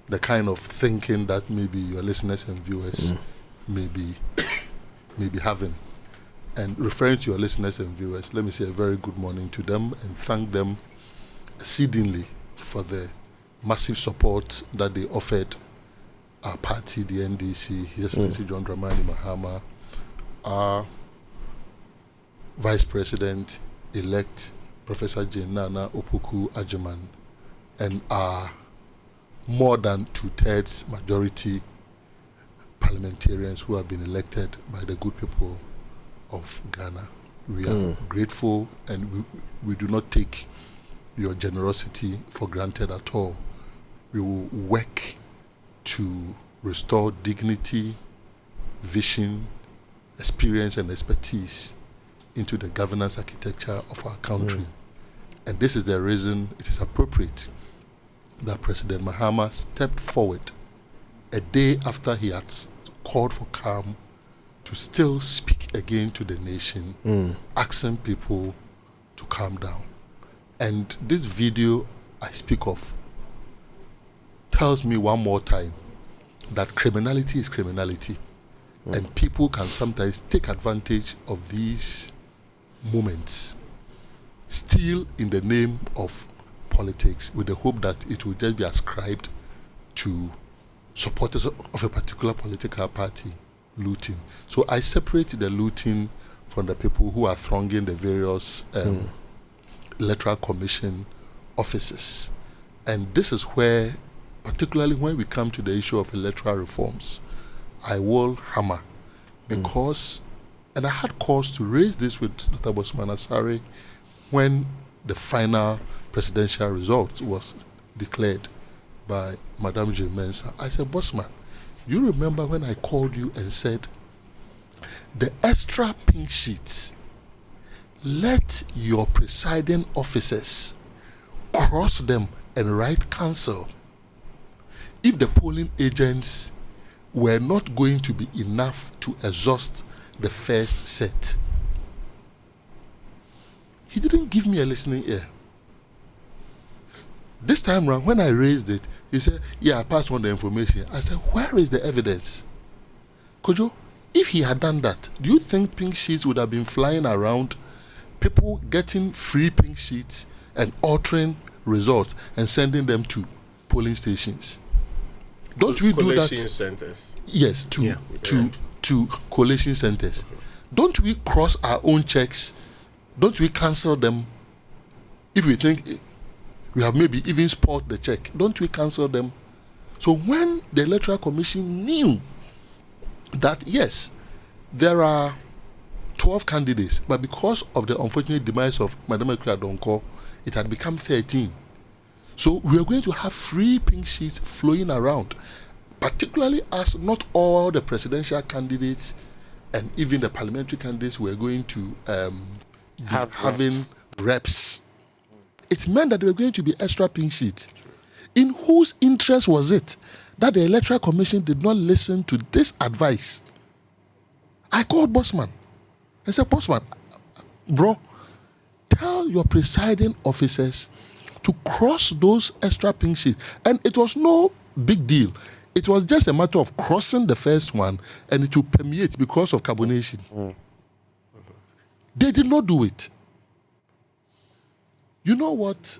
the kind of thinking that maybe your listeners and viewers may be having. And referring to your listeners and viewers, let me say a very good morning to them and thank them exceedingly for the massive support that they offered our party, the NDC, His Excellency John Dramani Mahama, our Vice President-elect, Professor Jane Nana Opoku Agyemang, and our more than 2/3 majority parliamentarians who have been elected by the good people of Ghana. We are grateful, and we do not take your generosity for granted at all. We will work to restore dignity, vision, experience, and expertise into the governance architecture of our country. And this is the reason it is appropriate that President Mahama stepped forward a day after he had called for calm to still speak again to the nation, asking people to calm down. And this video I speak of tells me one more time that criminality is criminality. And people can sometimes take advantage of these moments, still in the name of politics, with the hope that it will just be ascribed to supporters of a particular political party looting. So I separate the looting from the people who are thronging the various Electoral Commission offices. And this is where, particularly when we come to the issue of electoral reforms, I will hammer. Because, and I had cause to raise this with Dr. Bosman Asare when the final presidential result was declared by Madame Jill Mensah. I said, Bosman, you remember when I called you and said, the extra pink sheets, let your presiding officers cross them and write cancel. If the polling agents were not going to be enough to exhaust the first set. He didn't give me a listening ear. This time around, when I raised it, he said, yeah, I passed on the information. I said, where is the evidence? Kojo, if he had done that, do you think pink sheets would have been flying around, people getting free pink sheets and altering results and sending them to polling stations? Don't we do that? Collation centers. Yes, to collation centers. Don't we cross our own checks? Don't we cancel them if we think we have maybe even spoiled the check? Don't we cancel them? So when the Electoral Commission knew that, yes, there are 12 candidates, but because of the unfortunate demise of Madam Ekwe Adonko, it had become 13. So we are going to have free pink sheets flowing around, particularly as not all the presidential candidates and even the parliamentary candidates were going to having reps. It meant that there were going to be extra pink sheets. In whose interest was it that the Electoral Commission did not listen to this advice? I called Bosman. I said, Bosman, bro, tell your presiding officers to cross those extra pink sheets. And it was no big deal. It was just a matter of crossing the first one and it will permeate because of carbonation. They did not do it. You know what?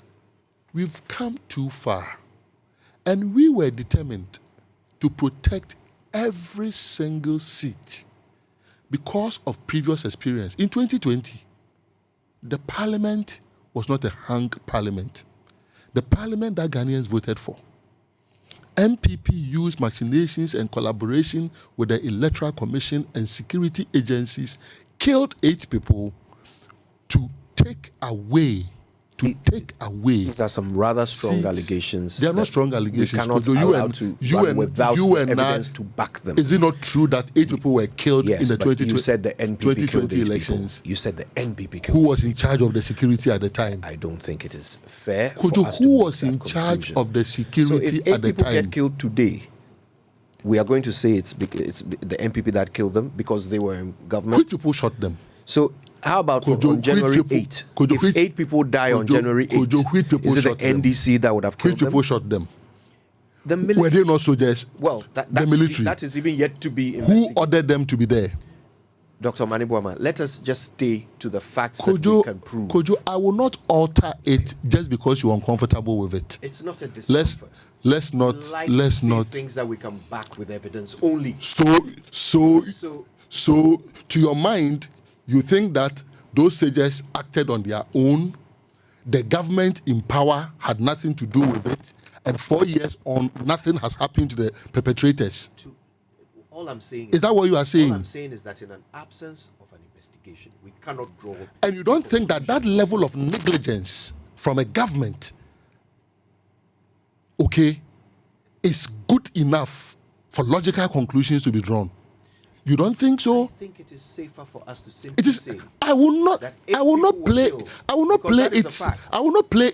We've come too far. And we were determined to protect every single seat because of previous experience. In 2020, the parliament was not a hung parliament. The parliament that Ghanaians voted for, MPP used machinations and collaboration with the Electoral Commission and security agencies, killed 8 people to take away. These are some rather strong allegations. They are not strong allegations. We cannot allow to run without evidence to back them. Is it not true that 8 people were killed in the 2020, you said the NPP 2020 elections? People. You said the NPP killed. Who was in charge of the security at the time? I don't think it is fair. Kojo, who was in charge of the security at the time? So if 8 people get killed today, we are going to say it's the NPP that killed them because they were in government. Which people shot them? So how about on January 8? If 8 people die on January 8, is it the NDC that would have killed them? Which people shot them? The were they not soldiers? Well, the military. That is even yet to be investigated. Who ordered them to be there? Dr. Omane Boamah, let us just stay to the facts that we can prove. Kojo, I will not alter it just because you're uncomfortable with it. It's not a discomfort. Let's not things that we can back with evidence only. So to your mind, you think that those sages acted on their own, the government in power had nothing to do with it, and 4 years on, nothing has happened to the perpetrators. All I'm saying is that what you are saying? All I'm saying is that in an absence of an investigation, we cannot draw. And you don't think that that level of negligence from a government, is good enough for logical conclusions to be drawn? You don't think so? I think it is safer for us to simply say. I will not play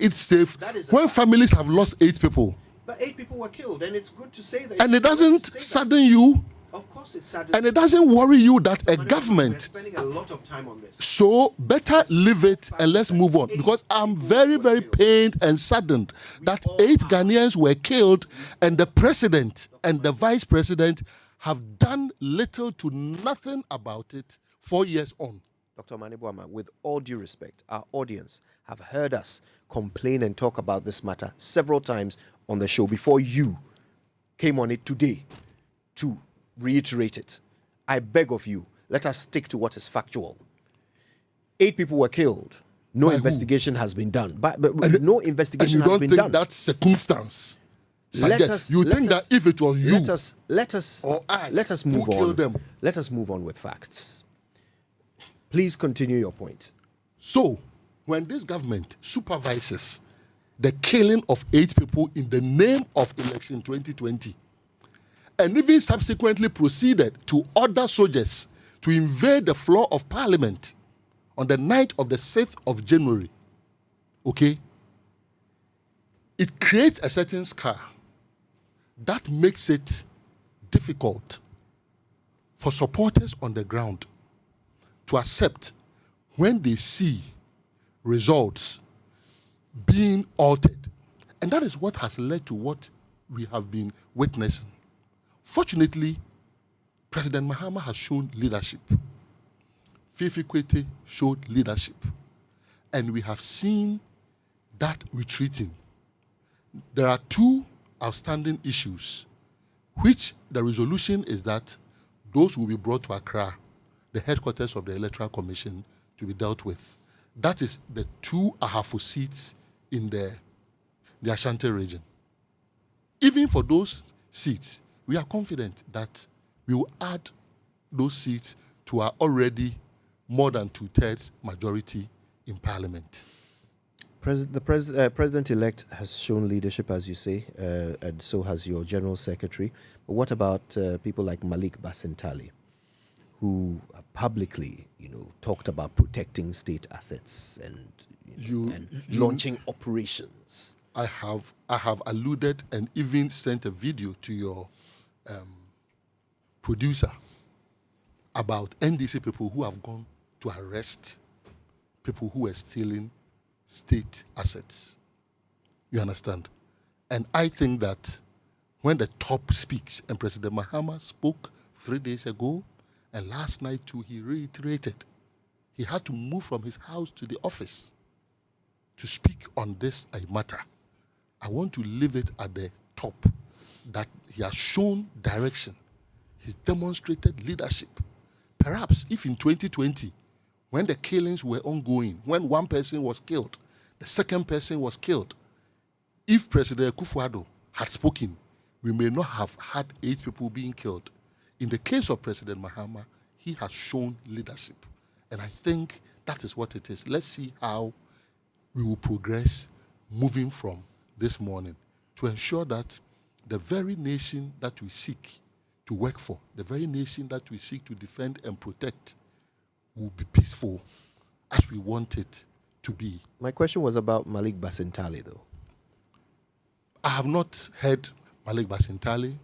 it safe when families have lost 8 people. But 8 people were killed, and it's good to say that. And it doesn't sadden you Of course, it's sad. And it doesn't worry you that a government. We're spending a lot of time on this. So better leave it and let's move on. Because I'm very, very pained and saddened that 8 Ghanaians were killed and the president and the vice president have done little to nothing about it 4 years on. Dr. Omane Boamah, with all due respect, our audience have heard us complain and talk about this matter several times on the show before you came on it today to reiterate it. I beg of you, let us stick to what is factual. 8 people were killed. No investigation has been done. But no investigation has been done. And you don't think that circumstance? You think that if it was you let us move on. Let us move on with facts. Please continue your point. So, when this government supervises the killing of 8 people in the name of election 2020, and even subsequently proceeded to order soldiers to invade the floor of Parliament on the night of the 6th of January, okay, it creates a certain scar that makes it difficult for supporters on the ground to accept when they see results being altered. And that is what has led to what we have been witnessing. Fortunately, President Mahama has shown leadership. Fifi Kwete showed leadership. And we have seen that retreating. There are 2 outstanding issues, which the resolution is that those will be brought to Accra, the headquarters of the Electoral Commission, to be dealt with. That is the 2 Ahafo seats in the Ashanti region. Even for those seats, we are confident that we will add those seats to our already more than 2/3 majority in Parliament. The President-elect has shown leadership, as you say, and so has your General Secretary. But what about people like Malik Basentali, who publicly, talked about protecting state assets and launching operations? I have alluded and even sent a video to your producer about NDC people who have gone to arrest people who were stealing state assets. You understand? And I think that when the top speaks, and President Mahama spoke 3 days ago, and last night too, he reiterated, he had to move from his house to the office to speak on this matter. I want to leave it at the top that he has shown direction. He's demonstrated leadership. Perhaps if in 2020, when the killings were ongoing, when one person was killed, the second person was killed, if President Akufo-Addo had spoken, we may not have had 8 people being killed. In the case of President Mahama, he has shown leadership. And I think that is what it is. Let's see how we will progress moving from this morning to ensure that the very nation that we seek to work for, the very nation that we seek to defend and protect, will be peaceful as we want it to be. My question was about Malik Basentali, though. I have not heard Malik Basentali.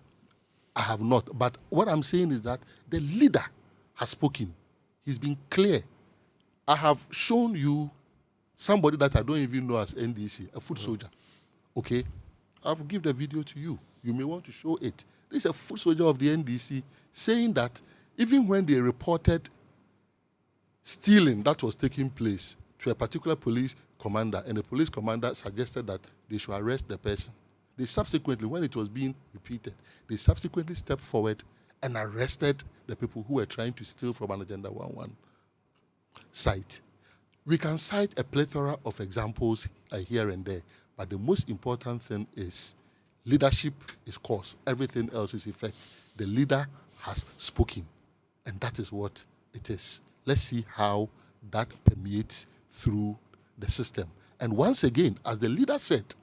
I have not. But what I'm saying is that the leader has spoken. He's been clear. I have shown you somebody that I don't even know as NDC, a foot soldier. Okay? I'll give the video to you. You may want to show it. This is a foot soldier of the NDC saying that even when they reported stealing that was taking place to a particular police commander, and the police commander suggested that they should arrest the person, they subsequently, when it was being repeated, they subsequently stepped forward and arrested the people who were trying to steal from an Agenda 11 site. We can cite a plethora of examples here and there, but the most important thing is leadership is cause. Everything else is effect. The leader has spoken, and that is what it is. Let's see how that permeates through the system. And once again, as the leader said,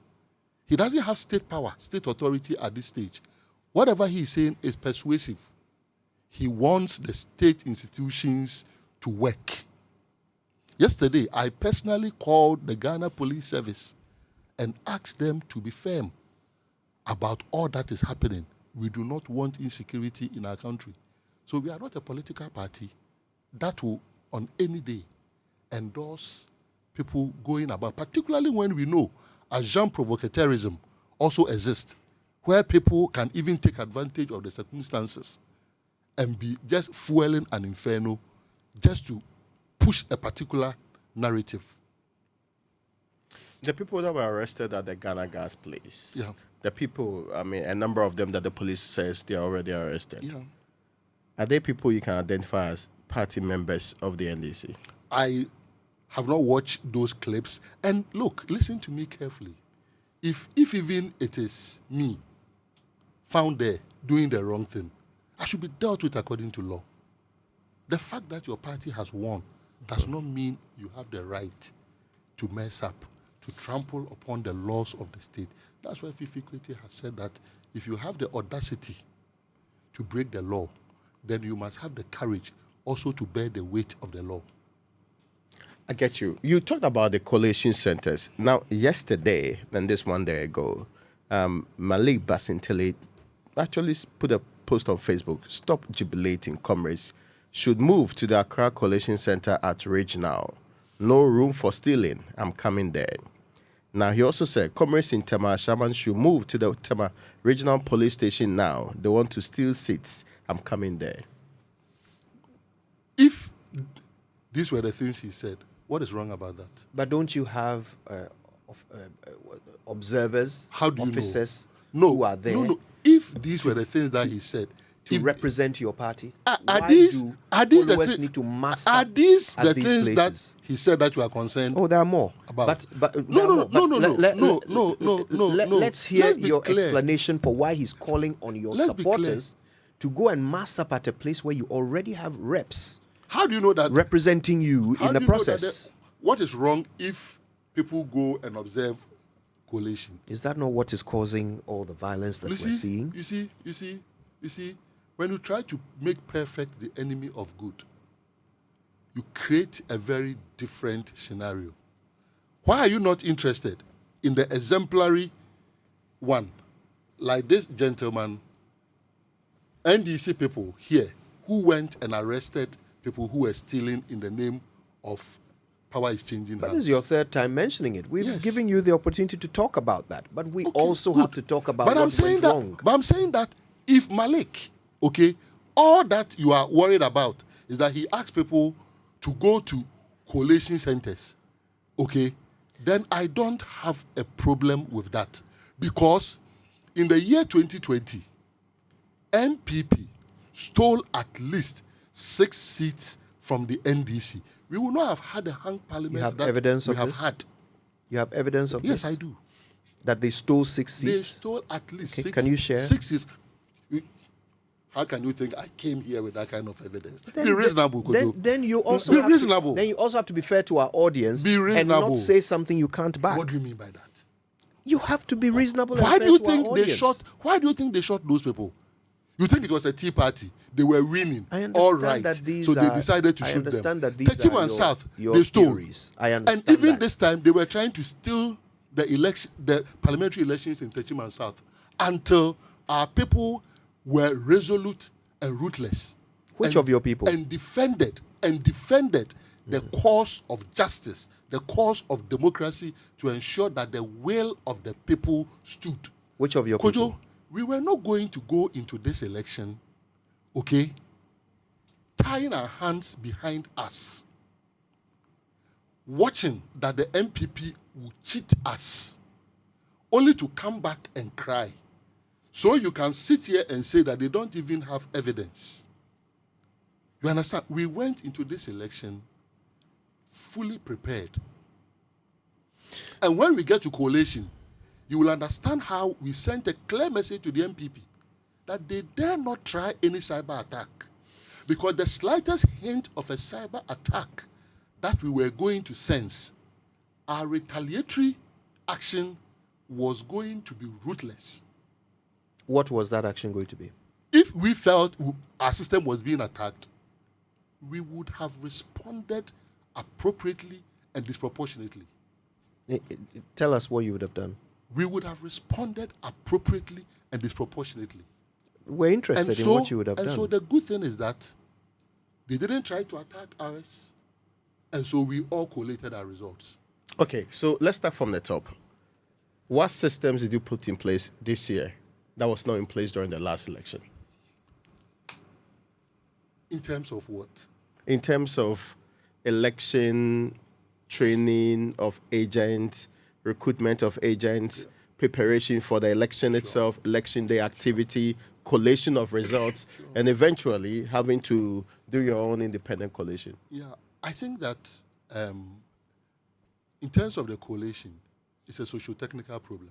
he doesn't have state power, state authority at this stage. Whatever he is saying is persuasive. He wants the state institutions to work. Yesterday, I personally called the Ghana Police Service and asked them to be firm about all that is happening We do not want insecurity in our country. So we are not a political party that will, on any day, endorse people going about, particularly when we know agent provocateurism also exists, where people can even take advantage of the circumstances and be just fueling an inferno just to push a particular narrative. The people that were arrested at the Ghana gas place, the people, I mean, a number of them that the police says they are already arrested. Yeah. Are they people you can identify as party members of the NDC? I have not watched those clips. And look, listen to me carefully. If even it is me found there doing the wrong thing, I should be dealt with according to law. The fact that your party has won does not mean you have the right to mess up, to trample upon the laws of the state. That's why Fifi Kwete has said that if you have the audacity to break the law, then you must have the courage also to bear the weight of the law. I get you. You talked about the collation centers. Now, yesterday, and this one day ago, Malik Basintele actually put a post on Facebook, "Stop jubilating, comrades. Should move to the Accra Collation Center at Regional. No room for stealing. I'm coming there." Now, he also said, "Comrades in Tema Shaman should move to the Tema Regional Police Station now. They want to steal seats. I'm coming there." If these were the things he said, what is wrong about that? But don't you have observers, officers who are there? No. If these were the things that he said, to represent your party, are these the need to mass are these at the these things places? that he said that you are concerned? Oh, there are more. About. But No. Let's hear your clear. explanation for why he's calling on your supporters to go and mass up at a place where you already have reps. How do you know that representing you in the process? What is wrong if people go and observe collation? Is that not what is causing all the violence that we're seeing? You see, when you try to make perfect the enemy of good, you create a very different scenario. Why are you not interested in the exemplary one? Like this gentleman, NDC people here, who went and arrested people who were stealing in the name of power exchanging. But this is your third time mentioning it. We've given you the opportunity to talk about that, but we also have to talk about what went wrong. But I'm saying that if Malik, all that you are worried about is that he asks people to go to collation centers, then I don't have a problem with that. Because in the year 2020, NPP stole at least 6 seats from the NDC. We would not have had a hung parliament. You have that evidence we of have this? had. You have evidence of this? Yes, I do. That they stole 6 seats? They stole at least 6. Can you share? 6 seats. How can you think I came here with that kind of evidence? Be reasonable, Kojo. Then you also be have reasonable. Then you also have to be fair to our audience. Be reasonable. And not say something you can't back. What do you mean by that? You have to be reasonable. Why and do you fair to think our they audience. shot? Why do you think they shot those people? You think it was a tea party? They were winning. I understand All right. that these so they are- decided to I shoot them. understand that these Techim are and South, your they stole. theories. I understand And even that. this time, they were trying to steal the parliamentary elections in Techim and South until our people were resolute and ruthless. Which of your people? And defended the cause of justice, the cause of democracy, to ensure that the will of the people stood. Which of your people? We were not going to go into this election, tying our hands behind us, watching that the MPP would cheat us, only to come back and cry. So you can sit here and say that they don't even have evidence. You understand? We went into this election fully prepared. And when we get to coalition, you will understand how we sent a clear message to the MPP that they dare not try any cyber attack. Because the slightest hint of a cyber attack that we were going to sense, our retaliatory action was going to be ruthless. What was that action going to be? If we felt our system was being attacked, we would have responded appropriately and disproportionately. Tell us what you would have done. We would have responded appropriately and disproportionately. were interested in what you would have done. And so the good thing is that they didn't try to attack us, and so we all collated our results. Okay, so let's start from the top. What systems did you put in place this year that was not in place during the last election? In terms of what? In terms of election, training of agents, recruitment of agents, preparation for the election itself, election day activity, collation of results, and eventually having to do your own independent collation. Yeah, I think that in terms of the collation, it's a socio-technical problem.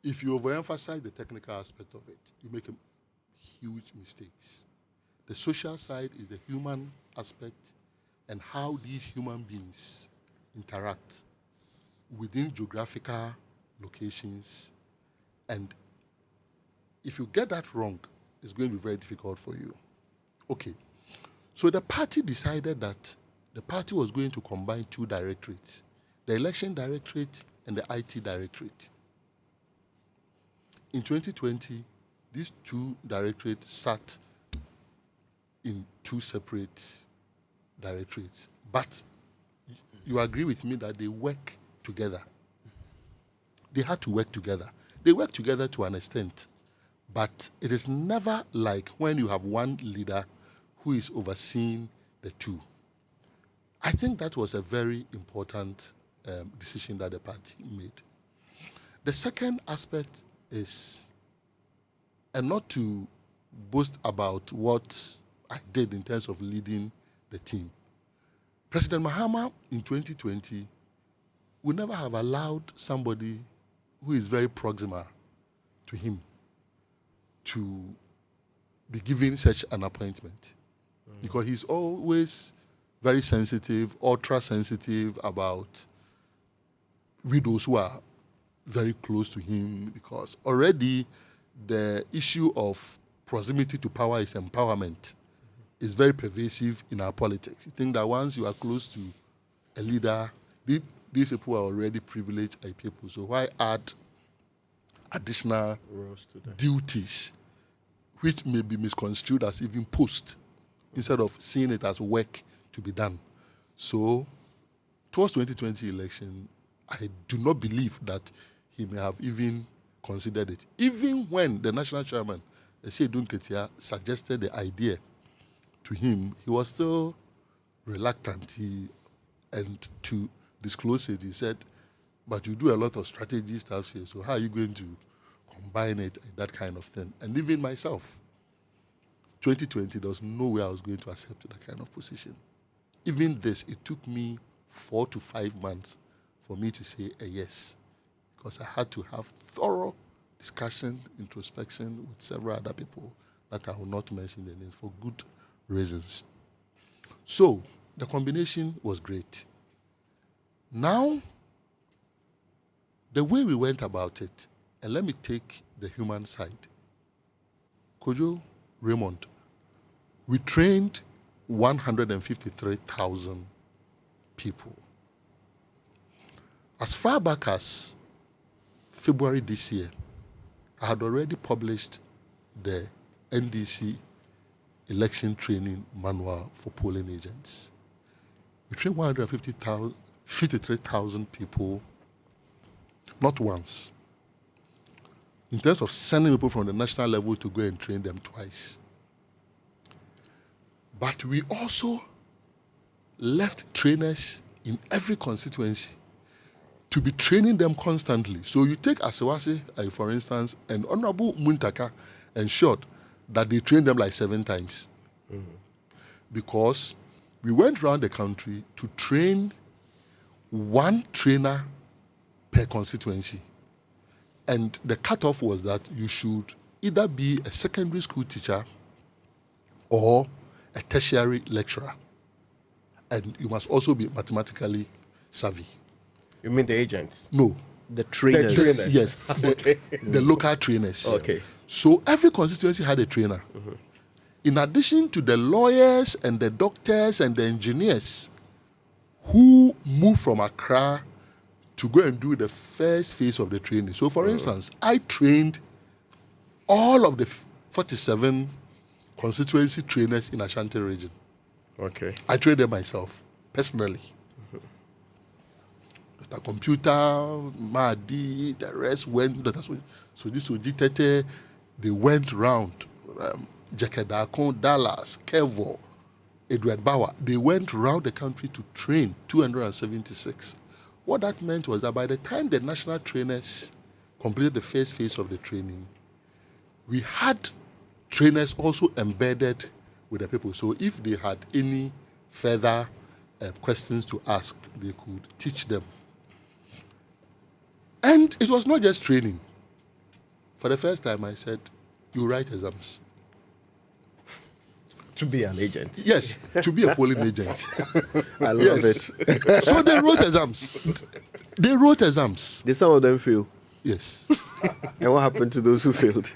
If you overemphasize the technical aspect of it, you make huge mistakes. The social side is the human aspect and how these human beings interact within geographical locations. And if you get that wrong, it's going to be very difficult for you. Okay. So the party decided that the party was going to combine two directorates, the election directorate and the IT directorate. In 2020, these two directorates sat in two separate directorates. But you agree with me that they work together. They had to work together. They work together to an extent. But it is never like when you have one leader who is overseeing the two. I think that was a very important decision that the party made. The second aspect is, and not to boast about what I did in terms of leading the team. President Mahama in 2020 would never have allowed somebody who is very proximal to him to be given such an appointment. Because he's always very sensitive, ultra sensitive about widows who are very close to him, because already the issue of proximity to power is empowerment is very pervasive in our politics. You think that once you are close to a leader, these people are already privileged people, so why add additional duties which may be misconstrued as even post instead of seeing it as work to be done? So towards 2020 election, I do not believe that he may have even considered it. Even when the national chairman, Esedun Ketia, suggested the idea to him, he was still reluctant. And to disclose it, he said, but you do a lot of strategy stuff here, so how are you going to combine it and that kind of thing? And even myself, 2020, there was no way I was going to accept that kind of position. Even this, it took me 4 to 5 months for me to say a yes, because I had to have thorough discussion, introspection with several other people that I will not mention their names for good reasons. So the combination was great. Now, the way we went about it, and let me take the human side. Kojo, Raymond, we trained 153,000 people. As far back as February this year, I had already published the NDC election training manual for polling agents. We trained 153,000 people, not once. In terms of sending people from the national level to go and train them twice. But we also left trainers in every constituency to be training them constantly. So you take Asewase, for instance, and Honorable Muntaka ensured that they trained them like 7 times. Because we went around the country to train 1 trainer per constituency. And the cutoff was that you should either be a secondary school teacher or a tertiary lecturer. And you must also be mathematically savvy. You mean the agents? No. The trainers. The trainers, yes. The local trainers. Okay. So every constituency had a trainer. In addition to the lawyers and the doctors and the engineers who moved from Accra to go and do the first phase of the training. So for instance, I trained all of the 47 constituency trainers in Ashanti region. Okay. I trained them myself, personally. The computer, Madi, the rest went. So this Ojitete, they went round. Jakedakon, Dallas, Kevo, Edward Bauer. They went round the country to train 276. What that meant was that by the time the national trainers completed the first phase of the training, we had trainers also embedded with the people. So if they had any further questions to ask, they could teach them. And it was not just training. For the first time, I said, you write exams. To be an agent. Yes, to be a polling agent. I love it. So they wrote exams. Did some of them fail? Yes. And what happened to those who failed?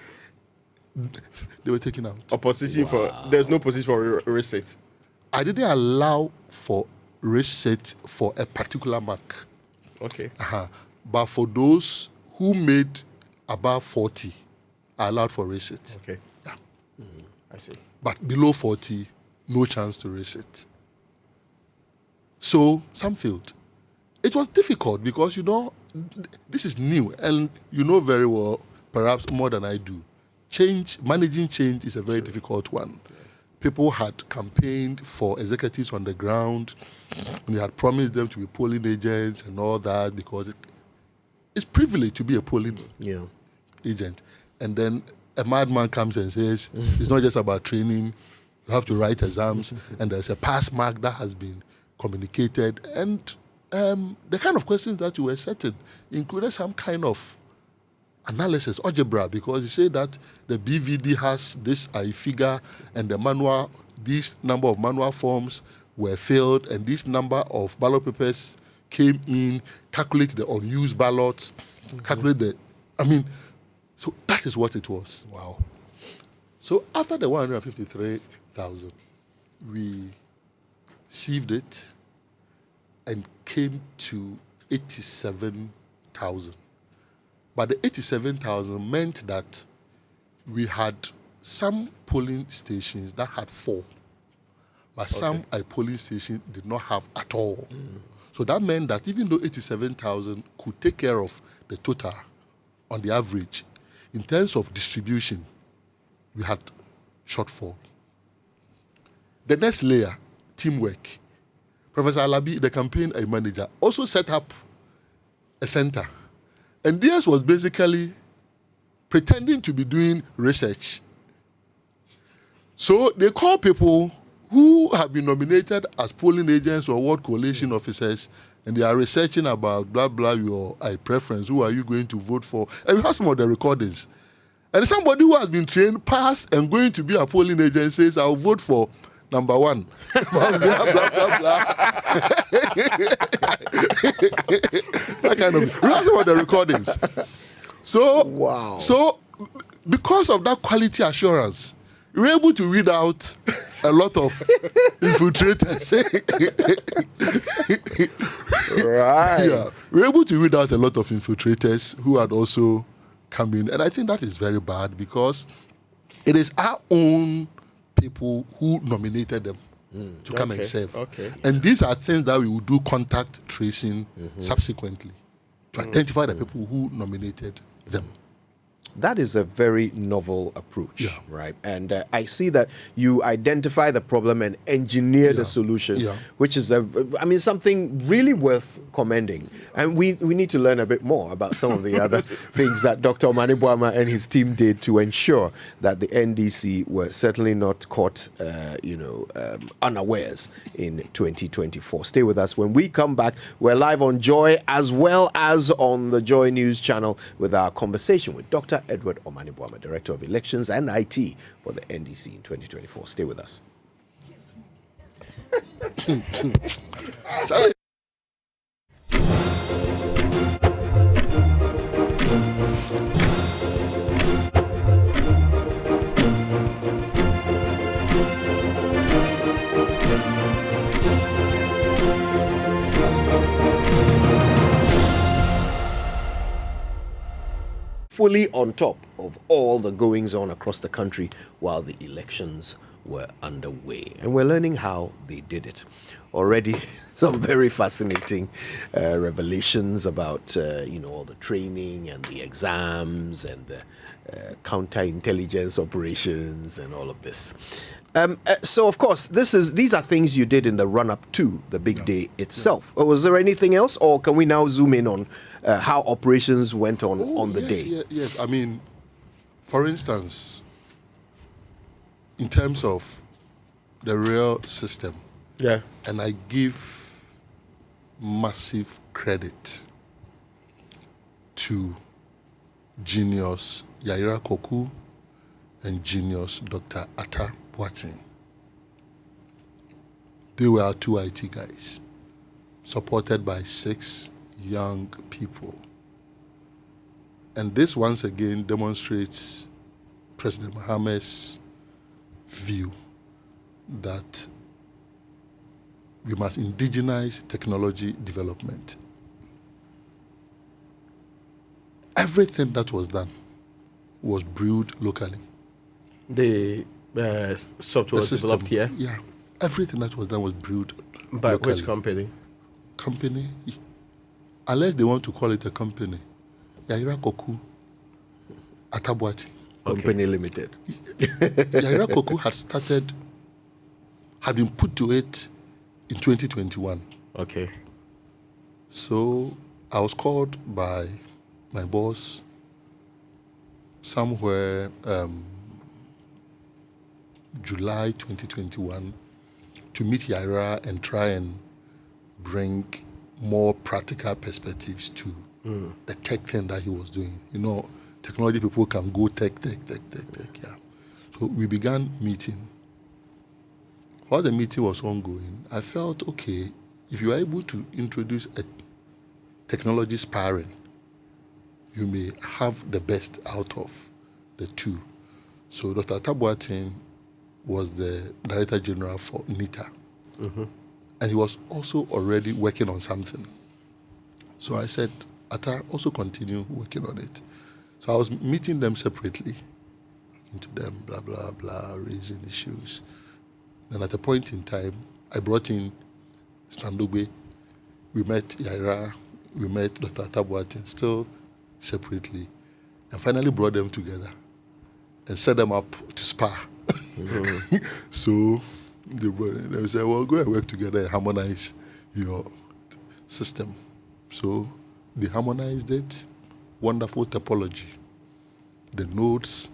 They were taken out. Opposition there's no position for reset. I didn't allow for reset for a particular mark. Okay. But for those who made above 40, I allowed for reset. Okay. Yeah. I see. But below 40, no chance to reset. So some failed. It was difficult because, this is new, and you know very well, perhaps more than I do. Managing change is a very difficult one. People had campaigned for executives on the ground, and they had promised them to be polling agents and all that because it's privilege to be a polling agent. And then a madman comes and says, it's not just about training, you have to write exams, and there's a pass mark that has been communicated. And the kind of questions that you were setting included some kind of analysis, algebra, because you say that the BVD has this figure and the manual, this number of manual forms were filled and this number of ballot papers came in, calculate the unused ballots, calculate so that is what it was. Wow. So after the 153,000, we sieved it and came to 87,000. But the 87,000 meant that we had some polling stations that had 4, but some polling stations did not have at all. So that meant that even though 87,000 could take care of the total on the average, in terms of distribution, we had shortfall. The next layer, teamwork. Professor Alabi, the campaign manager, also set up a center. And theirs was basically pretending to be doing research. So they call people who have been nominated as polling agents or ward coalition officers, and they are researching about blah, blah, your preference, who are you going to vote for? And we have some of the recordings. And somebody who has been trained, passed, and going to be a polling agent says, I'll vote for number 1. blah, blah, blah. That kind of. We have some of the recordings. So, wow. So, because of that quality assurance, we were able to weed out a lot of infiltrators. Right. Yeah. We were able to weed out a lot of infiltrators who had also come in. And I think that is very bad because it is our own people who nominated them to come and serve. Okay. And these are things that we will do contact tracing subsequently to identify the people who nominated them. That is a very novel approach, right? And I see that you identify the problem and engineer the solution, which is, something really worth commending. And we need to learn a bit more about some of the other things that Dr. Omane Boamah and his team did to ensure that the NDC were certainly not caught, unawares in 2024. Stay with us. When we come back, we're live on Joy as well as on the Joy News channel with our conversation with Dr. Edward Omane Boamah, Director of Elections and IT for the NDC in 2024. Stay with us. fully on top of all the goings on across the country while the elections were underway. And we're learning how they did it. Already some very fascinating revelations about, all the training and the exams and the counterintelligence operations and all of this. So, of course, these are things you did in the run-up to the big day itself. Or was there anything else, or can we now zoom in on how operations went on the day? Yes, I mean, for instance, in terms of the real system, and I give massive credit to genius Yaira Koku and genius Dr. Atta Boateng. They were our two IT guys, supported by 6 young people. And this once again demonstrates President Mahama's view that we must indigenize technology development. Everything that was done was brewed locally. The software was developed here? Yeah. Everything that was done was brewed by locally. which company? Company? Unless they want to call it a company. Yaira Koku, Atta Boateng. Company Limited. Yaira Koku had been put to it in 2021. Okay. So I was called by my boss somewhere July 2021 to meet Yaira and try and bring more practical perspectives to the tech thing that he was doing. Technology people can go tech, yeah. So we began meeting. While the meeting was ongoing, I felt, okay, if you are able to introduce a technology sparring, you may have the best out of the two. So Dr. Atta Boateng was the Director General for NITA. And he was also already working on something. So I said, Atta, also continue working on it. So I was meeting them separately, talking to them, blah, blah, blah, raising issues. And at a point in time, I brought in Standogbe. We met Yaira, we met Dr. Atta Boateng, still separately, and finally brought them together and set them up to spar. So they said, well, go and work together and harmonize your system. So they harmonized it, wonderful topology. The nodes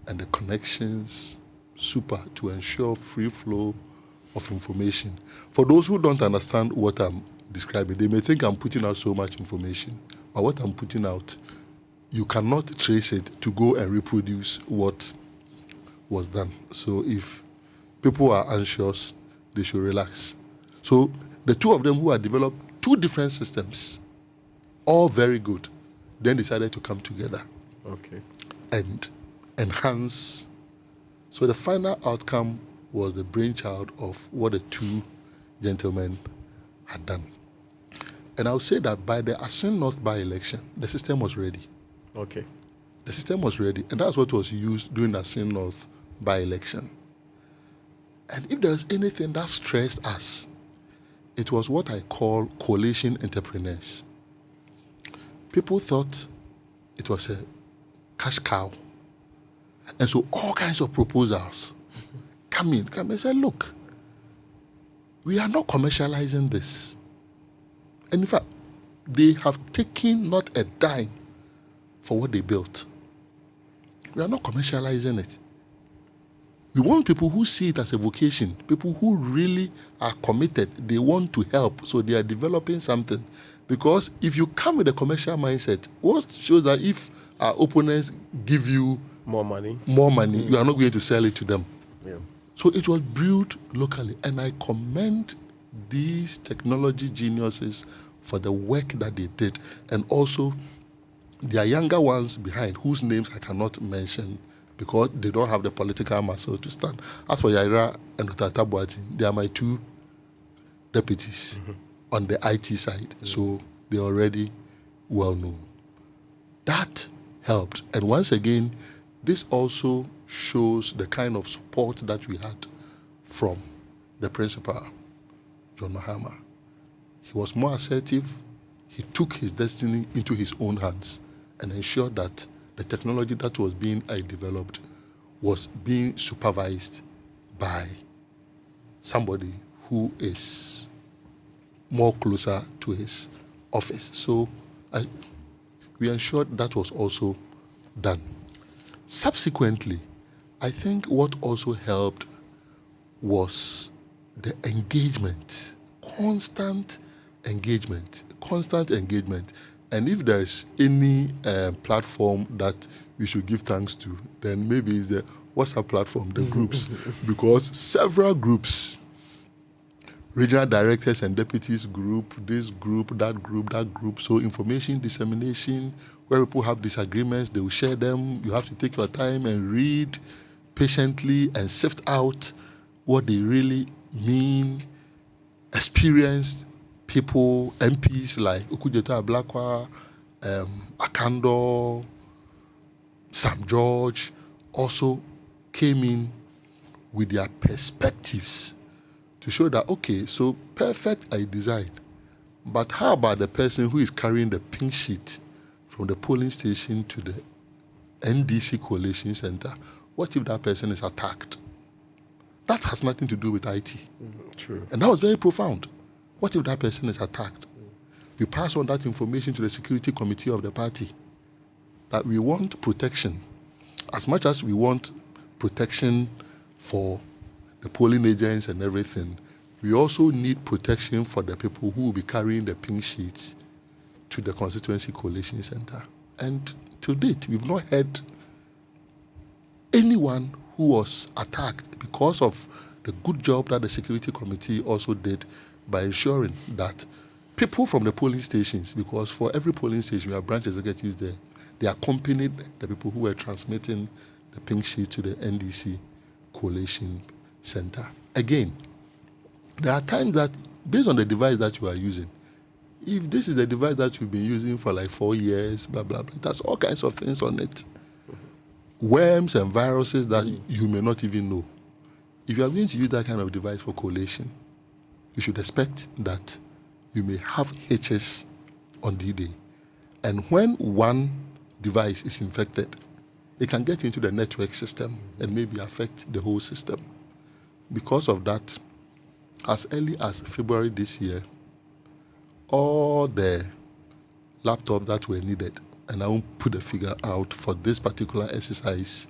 and the connections, super, to ensure free flow of information. For those who don't understand what I'm describing, they may think I'm putting out so much information, but what I'm putting out, you cannot trace it to go and reproduce what was done. So if people are anxious, they should relax. So the two of them who had developed 2 different systems, all very good, then decided to come together and enhance. So the final outcome was the brainchild of what the 2 gentlemen had done. And I would say that by the Asin North by-election, the system was ready. Okay. The system was ready, and that's what was used during the Asin North by-election. And if there's anything that stressed us, it was what I call coalition entrepreneurs. People thought it was a cash cow. And so all kinds of proposals come and say, look, we are not commercializing this. And in fact, they have taken not a dime for what they built. We are not commercializing it. We want people who see it as a vocation, people who really are committed. They want to help, so they are developing something. Because if you come with a commercial mindset, what shows that if our opponents give you more money, you are not going to sell it to them. Yeah. So it was brewed locally, and I commend these technology geniuses for the work that they did, and also their younger ones behind, whose names I cannot mention because they don't have the political muscle to stand. As for Yaira and Dr. Atta Boateng, they are my 2 deputies on the IT side, so they're already well known. That helped. And once again, this also shows the kind of support that we had from the principal, John Mahama. He was more assertive. He took his destiny into his own hands and ensured that the technology that was being developed was being supervised by somebody who is more closer to his office. So we ensured that was also done. Subsequently, I think what also helped was the engagement, constant engagement. And if there is any platform that we should give thanks to, then maybe it's the WhatsApp platform, the groups, because several groups, regional directors and deputies group, this group, that group, that group. So information dissemination, where people have disagreements, they will share them. You have to take your time and read patiently and sift out what they really mean. Experienced people, MPs like Ukujeta Ablakwa, Akando, Sam George, also came in with their perspectives to show that, okay, so perfect I designed, but how about the person who is carrying the pink sheet from the polling station to the NDC Coalition Center? What if that person is attacked? That has nothing to do with IT. True. And that was very profound. What if that person is attacked? We pass on that information to the security committee of the party, that we want protection. As much as we want protection for the polling agents and everything, we also need protection for the people who will be carrying the pink sheets to the Constituency Coalition Center. And to date, we've not had anyone who was attacked because of the good job that the security committee also did by ensuring that people from the polling stations, because for every polling station we have branch executives there, they accompanied the people who were transmitting the pink sheet to the NDC Coalition Center. Again, there are times that, based on the device that you are using, if this is the device that you've been using for like 4 years, blah, blah, blah, it has all kinds of things on it. Worms and viruses that you may not even know. If you are going to use that kind of device for collation, you should expect that you may have hitches on D-Day. And when one device is infected, it can get into the network system and maybe affect the whole system. Because of that, as early as February this year, all the laptops that were needed, and I won't put the figure out for this particular exercise,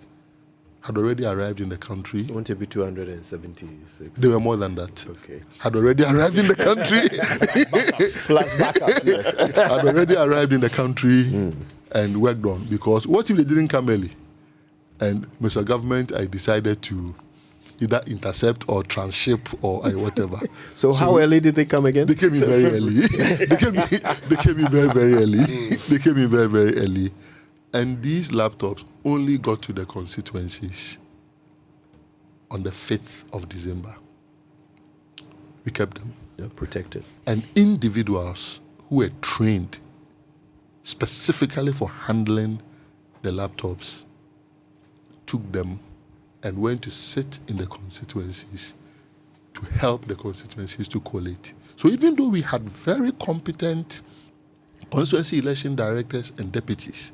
had already arrived in the country. It won't be 276. They were more than that. Okay. Had already arrived in the country. Plus backup, yes. Had already arrived in the country and worked on. Because what if they didn't come early? And Mr. Government, I decided to either intercept or transship or whatever. So how early did they come again? They came in very early. They came in very, very early. They came in very, very early. And these laptops only got to the constituencies on the 5th of December. We kept them. They're protected. And individuals who were trained specifically for handling the laptops took them and went to sit in the constituencies to help the constituencies to collate. So even though we had very competent constituency election directors and deputies,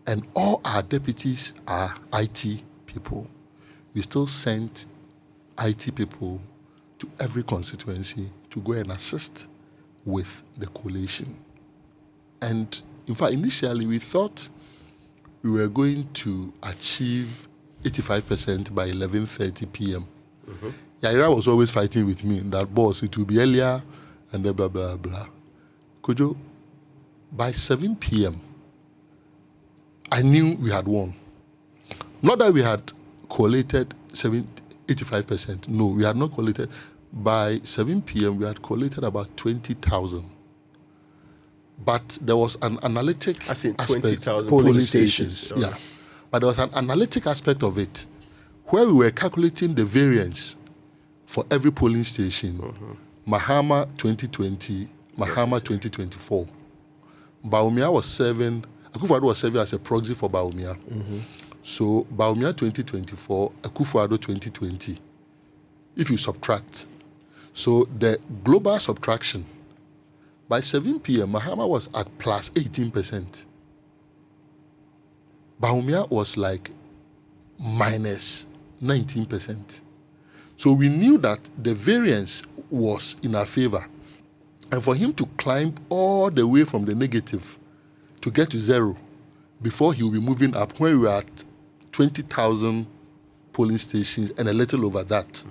and all our deputies are IT people, we still sent IT people to every constituency to go and assist with the collation. And in fact, initially we thought we were going to achieve 85% by 11:30 p.m. Yaira was always fighting with me that, boss, it will be earlier, and blah, blah, blah, blah. Kojo, by 7 p.m., I knew we had won. Not that we had collated 85%. No, we had not collated. By 7 p.m., we had collated about 20,000. But there was an analytic aspect. 20,000 polling stations. Yeah. But there was an analytic aspect of it where we were calculating the variance for every polling station. Mahama 2020, Mahama 2024. Bawumia was serving Akufo-Addo was serving as a proxy for Bawumia. So Bawumia 2024, Akufo-Addo 2020. If you subtract, so the global subtraction, by 7 p.m., Mahama was at plus 18%. Bawumia was like minus 19%. So we knew that the variance was in our favor. And for him to climb all the way from the negative to get to zero before he will be moving up, when we were at 20,000 polling stations and a little over that.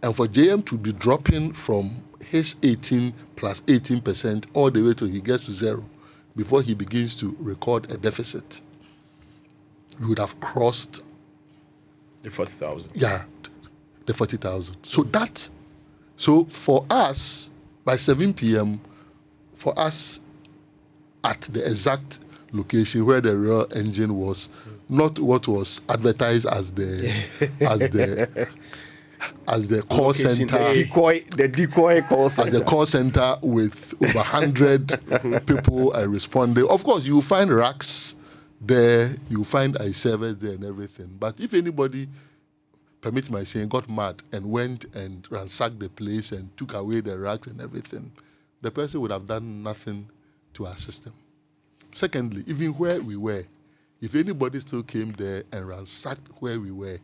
And for JM to be dropping from his 18 plus 18% all the way till he gets to zero before he begins to record a deficit, we would have crossed the 40,000. Yeah, the 40,000. So for us, by 7 p.m., for us at the exact location where the real engine was, not what was advertised as the call center, the decoy call center, as the call center with over 100 people responding. Of course, you find racks there, you find servers there and everything. But if anybody, permit my saying, got mad and went and ransacked the place and took away the racks and everything, the person would have done nothing to our system. Secondly, even where we were, if anybody still came there and ransacked where we were,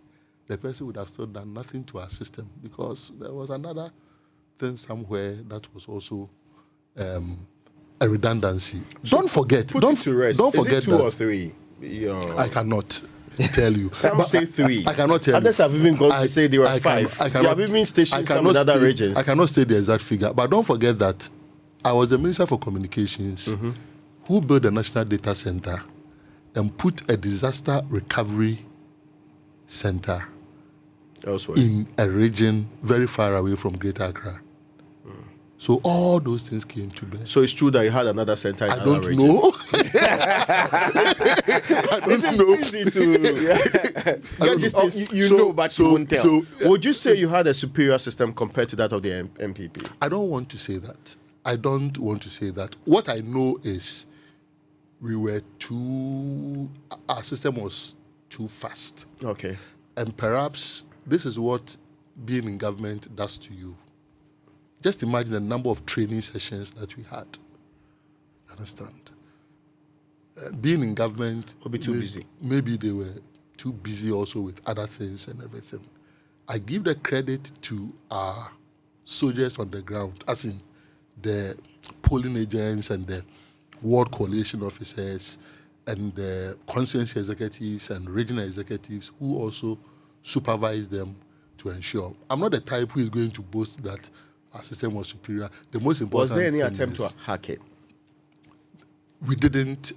the person would have still done nothing to our system, because there was another thing somewhere that was also a redundancy. So don't forget. Don't forget Is it 2 that. or 3? I cannot tell you. Some say 3. I cannot tell Others you. have even gone to say they were 5. I cannot, you have even stationed some in other regions. I cannot state the exact figure, but don't forget that I was the Minister for Communications who built the National Data Center and put a disaster recovery center elsewhere in a region very far away from Greater Accra. So all those things came to bear. So it's true that you had another center in I another don't region. know. I don't know. Easy to you know, but you won't tell. So, would you say you had a superior system compared to that of the MPP? I don't want to say that. I don't want to say that. What I know is our system was too fast. Okay. And perhaps this is what being in government does to you. Just imagine the number of training sessions that we had. Understand? Being in government... Will be too busy. Maybe they were too busy also with other things and everything. I give the credit to our soldiers on the ground, as in the polling agents and the ward coalition officers and the constituency executives and regional executives who also supervise them to ensure. I'm not the type who is going to boast that our system was superior. The most important Was there any thing attempt is to hack it? we didn't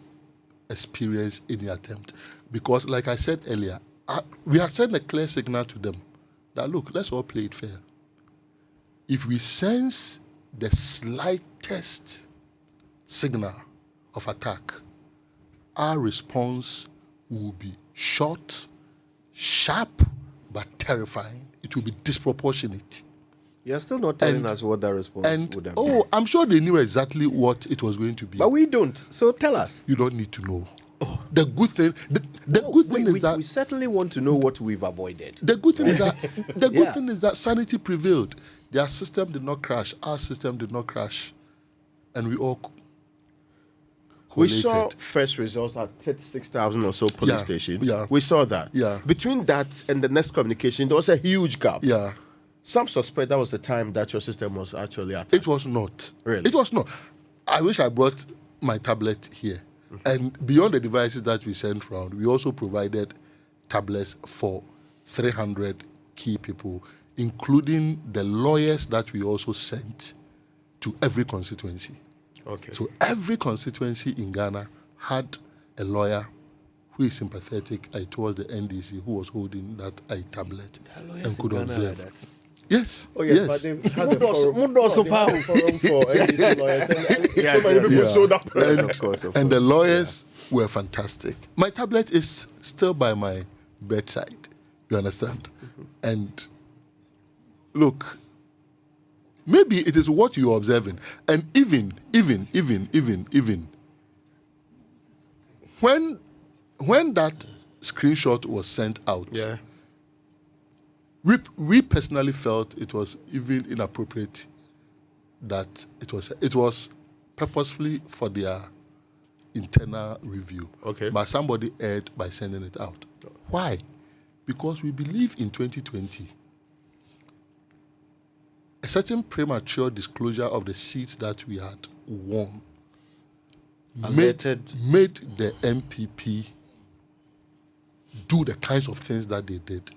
experience any attempt because, like I said earlier, we had sent a clear signal to them that, look, let's all play it fair. If we sense the slightest signal of attack, our response will be short, sharp, but terrifying. It will be disproportionate. You're still not telling us what that response would have been. Oh, I'm sure they knew exactly what it was going to be. But we don't. So tell us. You don't need to know. The good thing, the good thing is that we certainly want to know what we've avoided. The good thing is that thing is that sanity prevailed. Their system did not crash. Our system did not crash, and we all. We saw first results at 36,000 or so police stations. Yeah. We saw that. Yeah. Between that and the next communication, there was a huge gap. Yeah. Some suspect that was the time that your system was actually attacked. It was not. Really? It was not. I wish I brought my tablet here. And beyond the devices that we sent around, we also provided tablets for 300 key people, including the lawyers that we also sent to every constituency. Okay. So every constituency in Ghana had a lawyer who is sympathetic towards the NDC, who was holding that tablet and could observe. Yes. Oh, yes. Yes. But they've had a forum for NDC lawyers. And so many people showed up. And, of course. And the lawyers were fantastic. My tablet is still by my bedside. You understand? And look, maybe it is what you're observing. And even, when that screenshot was sent out, yeah, we personally felt it was even inappropriate that it was purposefully for their internal review. Okay. But somebody erred by sending it out. Why? Because we believe in 2020 a certain premature disclosure of the seats that we had won made the MPP do the kinds of things that they did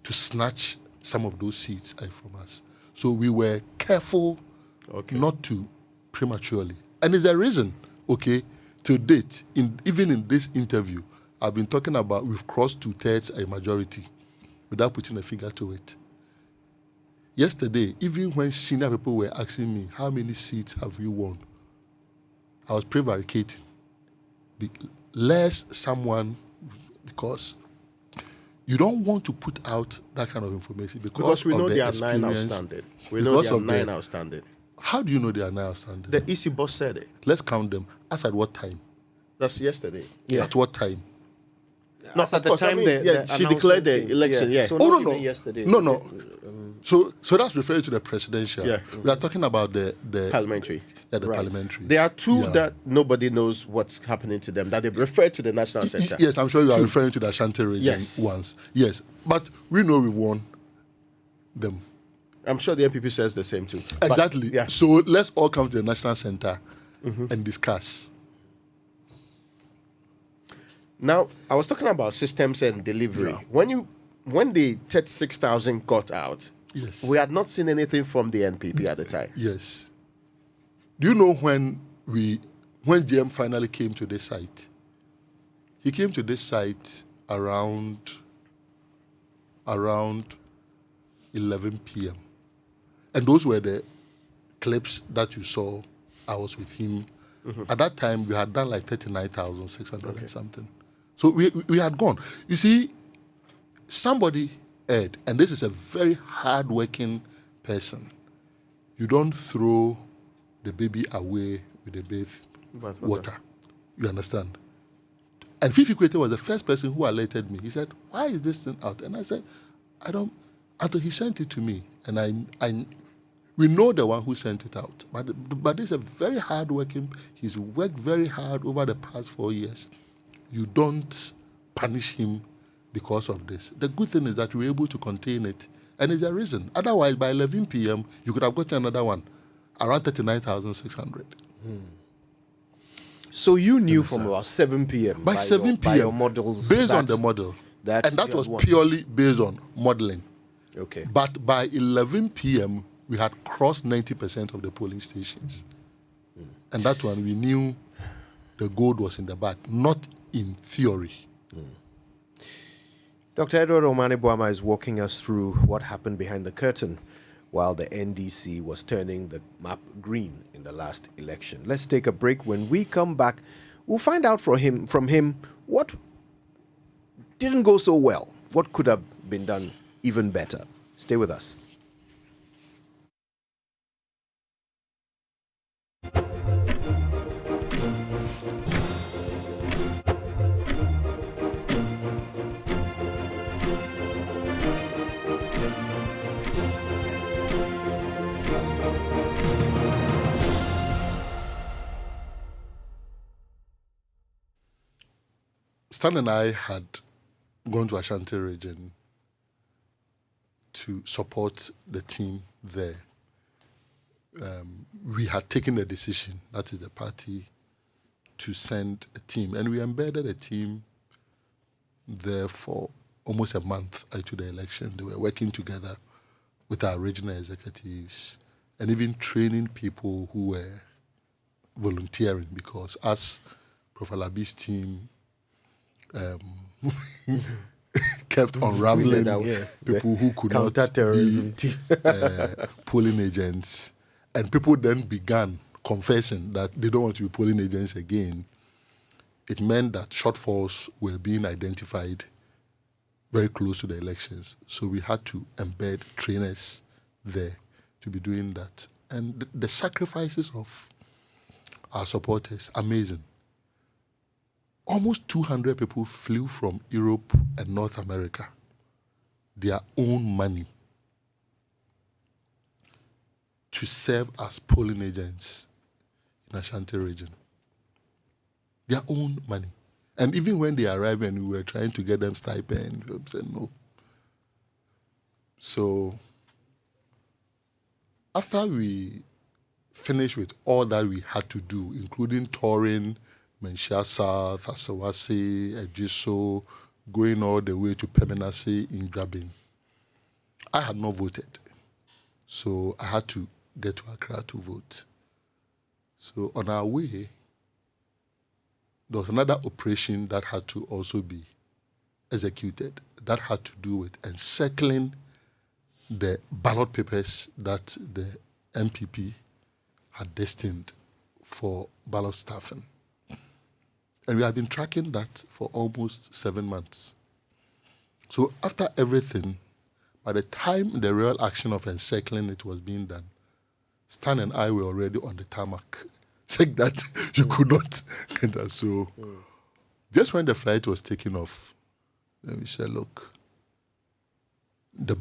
to snatch some of those seats from us. So we were careful not to prematurely. And there's a reason, to date, even in this interview, I've been talking about we've crossed 2/3 a majority without putting a figure to it. Yesterday, even when senior people were asking me, how many seats have we won? I was prevaricating. Lest someone, because you don't want to put out that kind of information because we know of there the are 9 experience. outstanding. We know there are 9 outstanding. How do you know there are 9 outstanding? The EC boss said it. Let's count them. As at what time? That's yesterday. Yeah. At what time? No, at the time she declared the election. Yeah. So no. Yesterday. No. So that's referring to the presidential. Yeah. We are talking about the parliamentary. Yeah, the parliamentary. There are 2 that nobody knows what's happening to them, that they refer to the National Center. Yes, I'm sure you are referring to the Ashanti region ones. Yes. But we know we've won them. I'm sure the MPP says the same too. Exactly. But, so let's all come to the National Center and discuss. Now, I was talking about systems and delivery. Yeah. When the 36,000 got out, we had not seen anything from the NPP at the time. Yes. Do you know when GM finally came to this site? He came to this site around 11 p.m. And those were the clips that you saw. I was with him. At that time, we had done like 39,600 and something. So we had gone. You see, somebody erred, and this is a very hard-working person. You don't throw the baby away with the bath water. You understand? And Fifi Kwete was the first person who alerted me. He said, why is this thing out? And I said, I don't, until he sent it to me. And we know the one who sent it out. But this is a very hard-working, he's worked very hard over the past 4 years. You don't punish him because of this. The good thing is that we were able to contain it. And there's a reason. Otherwise, by 11 p.m., you could have gotten another one, around 39,600. So you knew from about 7 p.m. By 7 p.m. By your models. Based on the model. And that was purely based on modeling. Okay. But by 11 p.m., we had crossed 90% of the polling stations. And that one, we knew the gold was in the bag, not in theory. Dr. Edward Omane Boamah is walking us through what happened behind the curtain while the NDC was turning the map green in the last election. Let's take a break. When we come back, we'll find out from him what didn't go so well, what could have been done even better. Stay with us. Stan and I had gone to Ashanti region to support the team there. We had taken the decision, that is the party, to send a team. And we embedded a team there for almost a month into the election. They were working together with our regional executives and even training people who were volunteering, because as Prof. Alabi's team kept unraveling people who could not be polling agents. And people then began confessing that they don't want to be polling agents again. It meant that shortfalls were being identified very close to the elections. So we had to embed trainers there to be doing that. And the sacrifices of our supporters, amazing. almost 200 people flew from Europe and North America, their own money, to serve as polling agents in Ashanti region. Their own money. And even when they arrived and we were trying to get them stipend, we said no. So after we finished with all that we had to do, including touring Menchia South, Asawase, Ejiso, going all the way to Pemenase in Grabin, I had not voted. So I had to get to Accra to vote. So on our way, there was another operation that had to also be executed that had to do with encircling the ballot papers that the MPP had destined for ballot staffing. And we had been tracking that for almost 7 months. So after everything, by the time the real action of encircling it was being done, Stan and I were already on the tarmac, saying that you could not get that. So just when the flight was taking off, then we said, look, the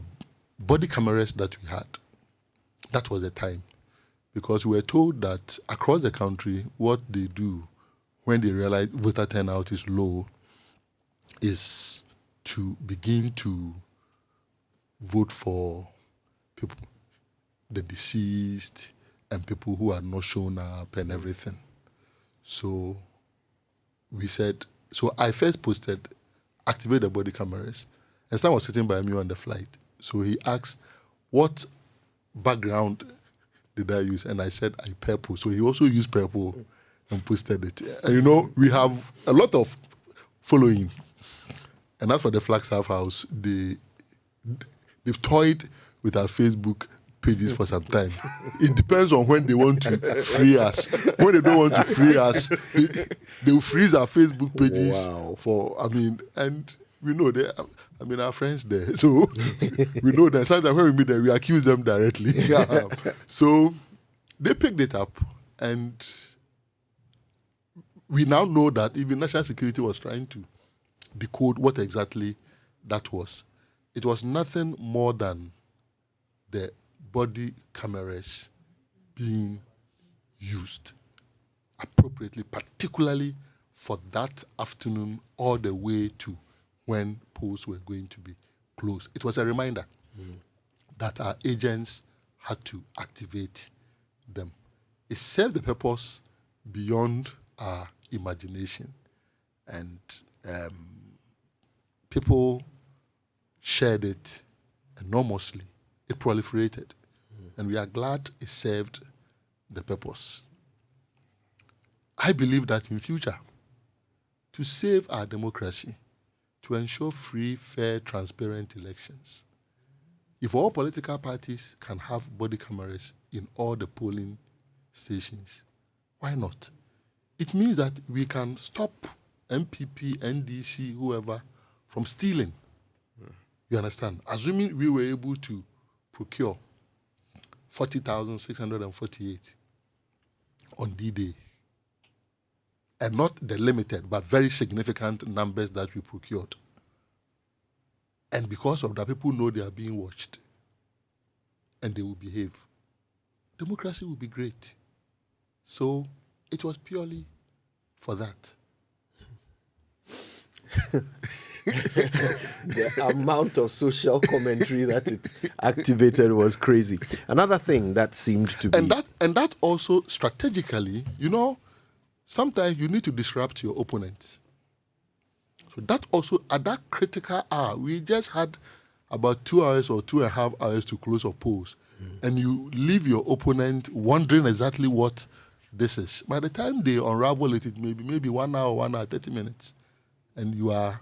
body cameras that we had, that was the time. Because we were told that across the country, what they do when they realize voter turnout is low is to begin to vote for people, the deceased, and people who are not shown up and everything. So we said, so I first posted, activate the body cameras. And Stan was sitting by me on the flight. So he asked, what background did I use? And I said, I purple. So he also used purple and posted it. And you know, we have a lot of following. And as for the Flagstaff House, they've toyed with our Facebook pages for some time. It depends on when they want to free us. When they don't want to free us, they'll freeze our Facebook pages for, and we know our friends there. So we know that sometimes when we meet them, we accuse them directly. So they picked it up, and we now know that even national security was trying to decode what exactly that was. It was nothing more than the body cameras being used appropriately, particularly for that afternoon all the way to when polls were going to be closed. It was a reminder that our agents had to activate them. It served the purpose beyond our imagination, and people shared it enormously. It proliferated, and we are glad it served the purpose. I believe that in future, to save our democracy, to ensure free, fair, transparent elections, if all political parties can have body cameras in all the polling stations, why not? It means that we can stop MPP, NDC, whoever, from stealing. You understand? Assuming we were able to procure 40,648 on D-Day, and not the limited, but very significant numbers that we procured. And because of that, people know they are being watched, and they will behave. Democracy will be great. So it was purely for that. The amount of social commentary that it activated was crazy. Another thing that seemed to be... And that also strategically, you know, sometimes you need to disrupt your opponents. So that also, at that critical hour, we just had about 2 hours or 2.5 hours to close of polls. And you leave your opponent wondering exactly what this is. By the time they unravel it, it may be maybe 1 hour, 1 hour, 30 minutes. And you are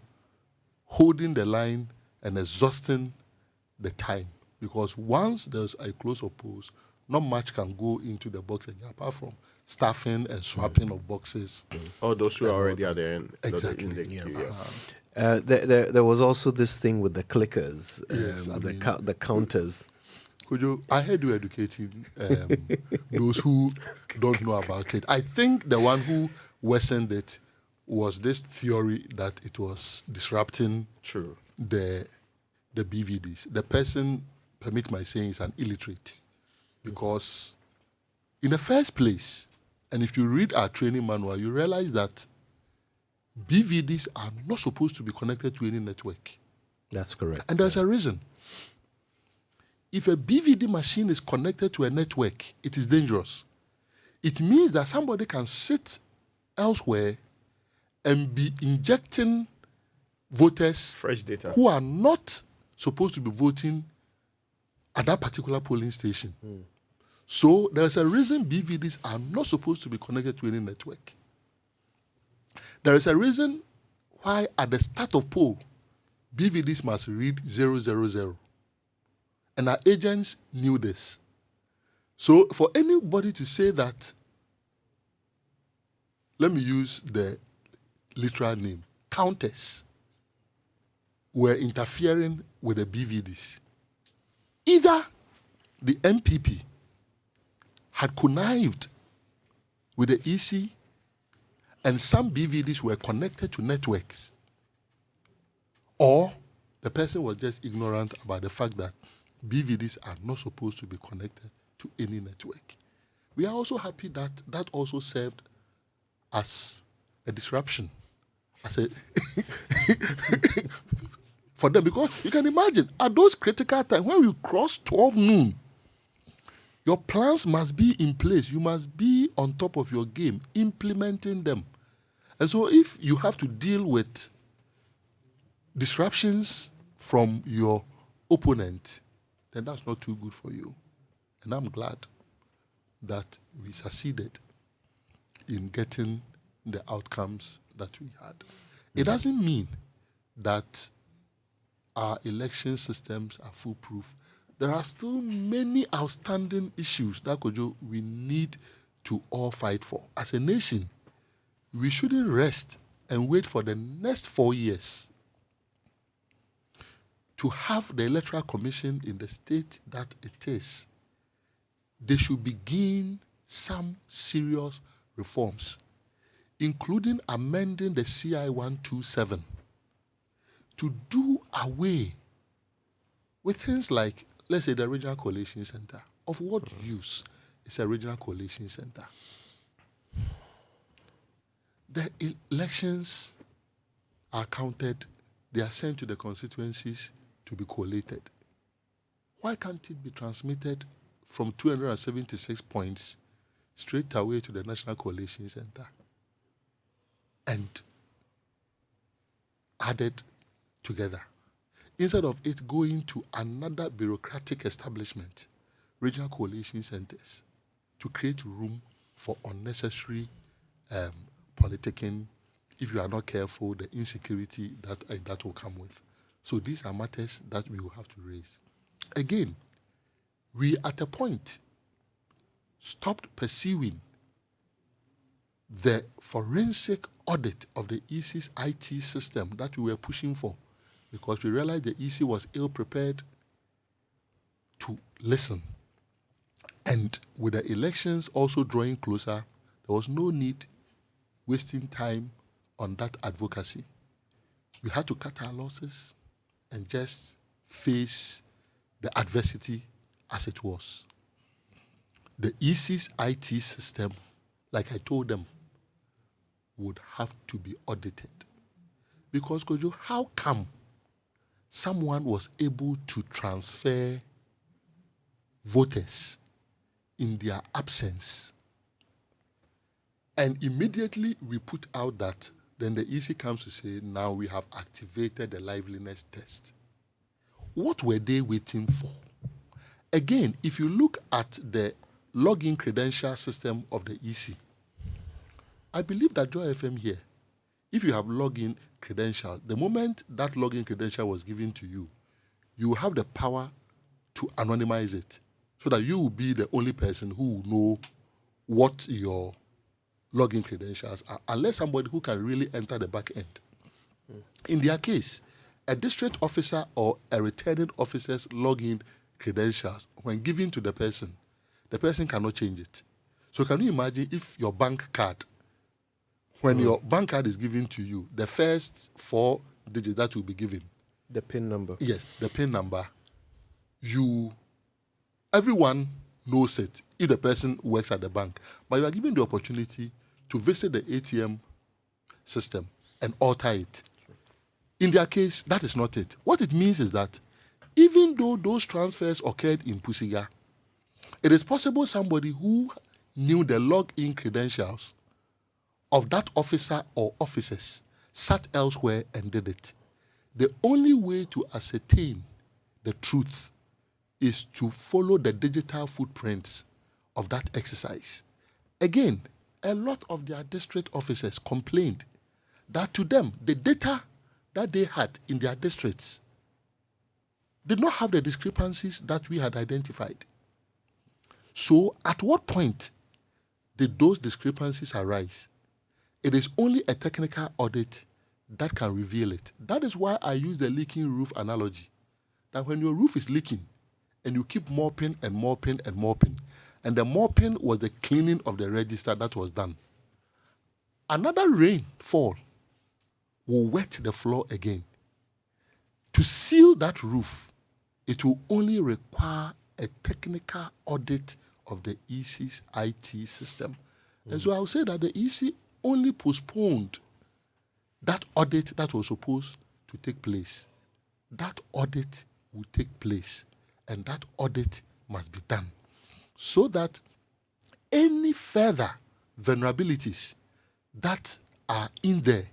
holding the line and exhausting the time. Because once there's a close of polls, not much can go into the box again, apart from staffing and swapping of boxes. All those who are already at the end. Exactly. There was also this thing with the clickers, Yes, the counters. Kojo, I heard you educating those who don't know about it. I think the one who worsened it was this theory that it was disrupting the BVDs. The person, permit my saying, is an illiterate. Because in the first place, and if you read our training manual, you realize that BVDs are not supposed to be connected to any network. That's correct. And there's a reason. If a BVD machine is connected to a network, it is dangerous. It means that somebody can sit elsewhere and be injecting voters fresh data who are not supposed to be voting at that particular polling station. So there's a reason BVDs are not supposed to be connected to any network. There is a reason why at the start of poll, BVDs must read 000. And our agents knew this. So for anybody to say that, let me use the literal name, counters were interfering with the BVDs. Either the MPP had connived with the EC and some BVDs were connected to networks, or the person was just ignorant about the fact that BVDs are not supposed to be connected to any network. We are also happy that that also served as a disruption, as a for them, because you can imagine at those critical times when we cross 12 noon, your plans must be in place. You must be on top of your game, implementing them. And so if you have to deal with disruptions from your opponent, then that's not too good for you. And I'm glad that we succeeded in getting the outcomes that we had. It doesn't mean that our election systems are foolproof. There are still many outstanding issues that we need to all fight for. As a nation, we shouldn't rest and wait for the next 4 years to have the Electoral Commission in the state that it is. They should begin some serious reforms, including amending the CI 127 to do away with things like, let's say, the Regional Coalition Center. Of what use is a Regional Coalition Center? The elections are counted, they are sent to the constituencies to be collated. Why can't it be transmitted from 276 points straight away to the National Coalition Center and added together, instead of it going to another bureaucratic establishment, regional coalition centers, to create room for unnecessary politicking, if you are not careful, the insecurity that will come with. So these are matters that we will have to raise. Again, we at a point stopped pursuing the forensic audit of the EC's IT system that we were pushing for, because we realized the EC was ill-prepared to listen. And with the elections also drawing closer, there was no need wasting time on that advocacy. We had to cut our losses and just face the adversity as it was. The EC's IT system, like I told them, would have to be audited. Because, Kojo, how come someone was able to transfer voters in their absence? And immediately we put out that, then the EC comes to say, now we have activated the liveliness test. What were they waiting for? Again, if you look at the login credential system of the EC, I believe that Joy FM here, if you have login credentials, the moment that login credential was given to you, you have the power to anonymize it so that you will be the only person who will know what your login credentials are, unless somebody who can really enter the back end. In their case, a district officer or a returning officer's login credentials, when given to the person cannot change it. So can you imagine if your bank card, when your bank card is given to you, the first 4 digits that will be given. The PIN number. Yes, the PIN number. Everyone knows it if the person works at the bank. But you are given the opportunity to visit the ATM system and alter it. In their case, that is not it. What it means is that even though those transfers occurred in Pusiga, it is possible somebody who knew the login credentials of that officer or officers sat elsewhere and did it. The only way to ascertain the truth is to follow the digital footprints of that exercise. Again, a lot of their district officers complained that to them, the data that they had in their districts did not have the discrepancies that we had identified. So at what point did those discrepancies arise? It is only a technical audit that can reveal it. That is why I use the leaking roof analogy. That when your roof is leaking and you keep mopping and mopping and mopping, and the mopping was the cleaning of the register that was done, another rainfall will wet the floor again. To seal that roof, it will only require a technical audit of the EC's IT system. And so I will say that the EC only postponed that audit that was supposed to take place. That audit will take place, and that audit must be done so that any further vulnerabilities that are in there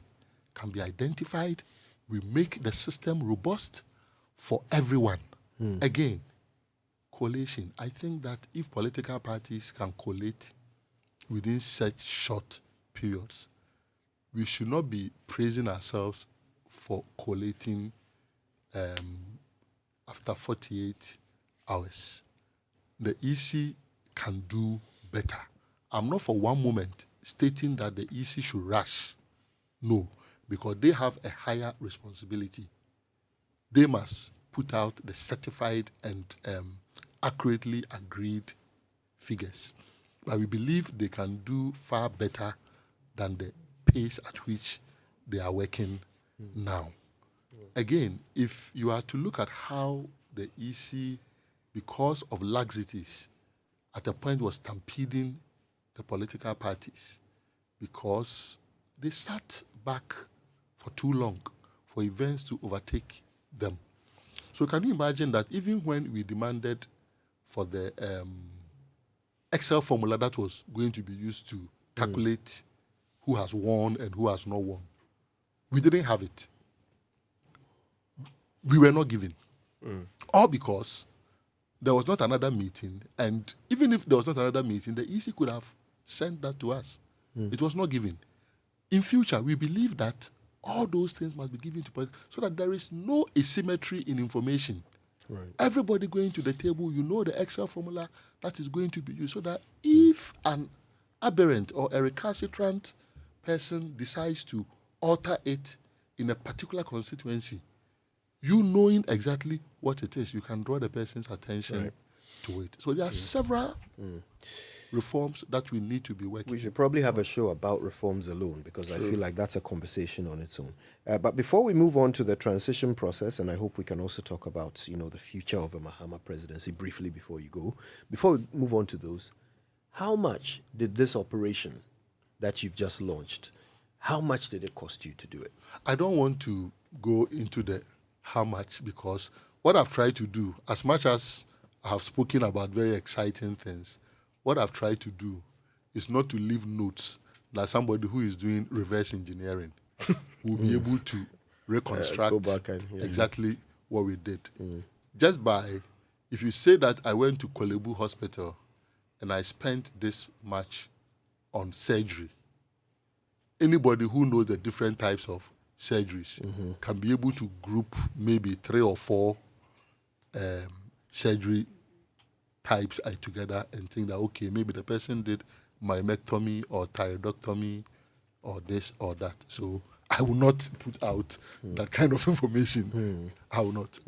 can be identified. We make the system robust for everyone. Again, collation. I think that if political parties can collate within such short periods, we should not be praising ourselves for collating after 48 hours. The EC can do better. I'm not for one moment stating that the EC should rush. No, because they have a higher responsibility. They must put out the certified and accurately agreed figures. But we believe they can do far better than the pace at which they are working now. Again, if you are to look at how the EC, because of laxities, at a point was stampeding the political parties because they sat back for too long for events to overtake them. So can you imagine that even when we demanded for the Excel formula that was going to be used to calculate who has won and who has not won, we didn't have it. We were not given. All because there was not another meeting, and even if there was not another meeting, the EC could have sent that to us. It was not given. In future, we believe that all those things must be given to us so that there is no asymmetry in information. Right. Everybody going to the table, you know the Excel formula that is going to be used, so that if an aberrant or a recalcitrant person decides to alter it in a particular constituency, you knowing exactly what it is, you can draw the person's attention to it. So there are several reforms that we need to be working on. We should probably have a show about reforms alone, because I feel like that's a conversation on its own. But before we move on to the transition process, and I hope we can also talk about, the future of a Mahama presidency briefly before you go. Before we move on to those, how much did this operation that you've just launched, how much did it cost you to do it? I don't want to go into the how much, because what I've tried to do, as much as I have spoken about very exciting things, what I've tried to do is not to leave notes that somebody who is doing reverse engineering will be able to reconstruct exactly what we did. Just by, if you say that I went to Kolebu Hospital and I spent this much on surgery, anybody who knows the different types of surgeries can be able to group maybe 3 or 4 surgery types together and think that, okay, maybe the person did myomectomy or thyroidectomy or this or that. So I will not put out that kind of information. I will not.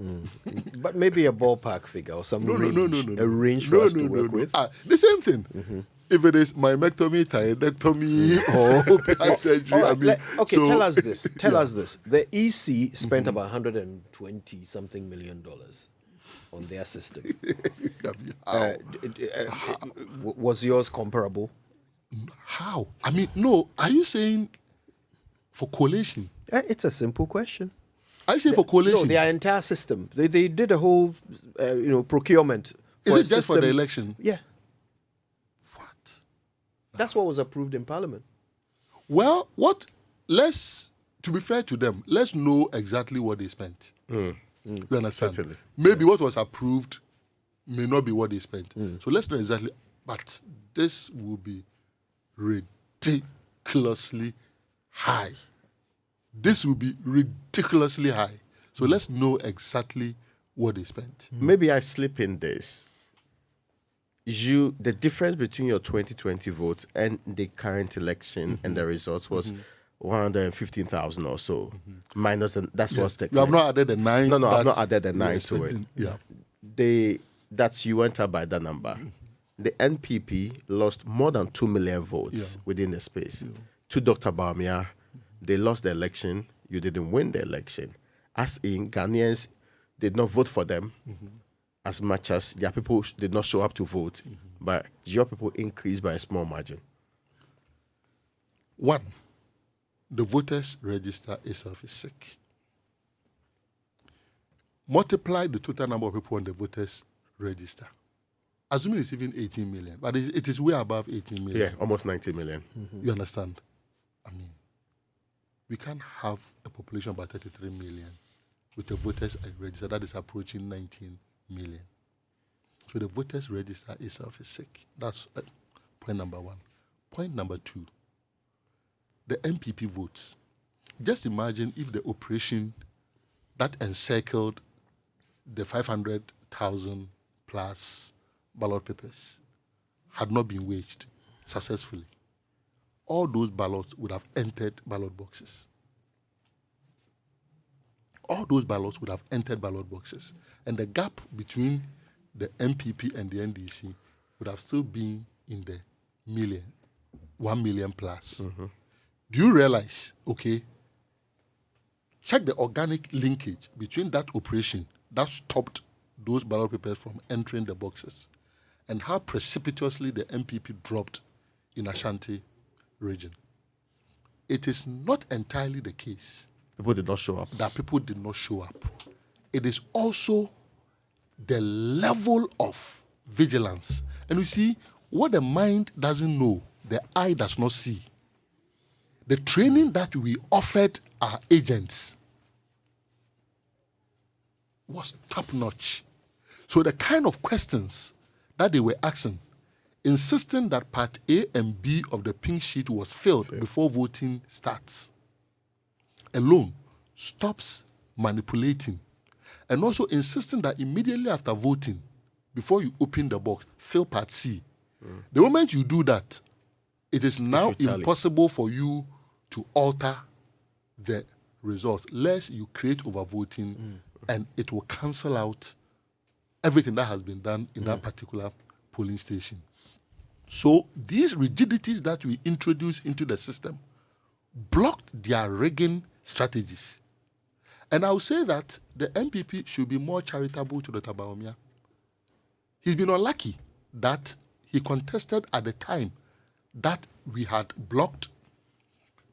But maybe a ballpark figure or some range. A range for us to work with. The same thing. if it is myomectomy, thyroidectomy, or open surgery. Right, I mean, okay, so, tell us this. Tell us this. The EC spent about $120 something million on their system. Was yours comparable? How? I mean, no. Are you saying for collation? It's a simple question. Are you saying for collation? No, their entire system. They did a whole, procurement. Is it just for the election? Yeah. What? That's what was approved in Parliament. Well, to be fair to them, let's know exactly what they spent. You understand? Certainly. Maybe what was approved may not be what they spent. So let's know exactly. But this will be ridiculously high. This will be ridiculously high. So let's know exactly what they spent. Maybe I slip in this. The difference between your 2020 votes and the current election and the results was 115,000 or so. Minus that's what's the. You have not added the 9. No, I've not added the 9 to it. Yeah. That's you went up by that number. The NPP lost more than 2 million votes within the space. To Dr. Bawumia, they lost the election. You didn't win the election. As in, Ghanaians did not vote for them as much as their people did not show up to vote, but your people increased by a small margin. One, the voters register itself is sick. Multiply the total number of people on the voters register. Assuming it's even 18 million, but it is way above 18 million. Yeah, almost 90 million. You understand? I mean, we can't have a population of about 33 million with the voters register that is approaching 19 million. So the voters register itself is sick. That's point number one. Point number two, the MPP votes. Just imagine if the operation that encircled the 500,000 plus ballot papers had not been waged successfully. All those ballots would have entered ballot boxes. All those ballots would have entered ballot boxes. And the gap between the MPP and the NDC would have still been in the 1 million plus. Do you realize, check the organic linkage between that operation that stopped those ballot papers from entering the boxes and how precipitously the MPP dropped in Ashanti region. It is not entirely the case. People did not show up. That people did not show up. It is also the level of vigilance. And you see, what the mind doesn't know, the eye does not see. The training that we offered our agents was top-notch. So the kind of questions that they were asking, insisting that part A and B of the pink sheet was filled before voting starts, alone stops manipulating. And also insisting that immediately after voting, before you open the box, fill part C. The moment you do that, it is now impossible for you to alter the results, lest you create overvoting and it will cancel out everything that has been done in that particular polling station. So these rigidities that we introduced into the system blocked their rigging strategies. And I will say that the MPP should be more charitable to Dr. Bawumia. He's been unlucky that he contested at the time that we had blocked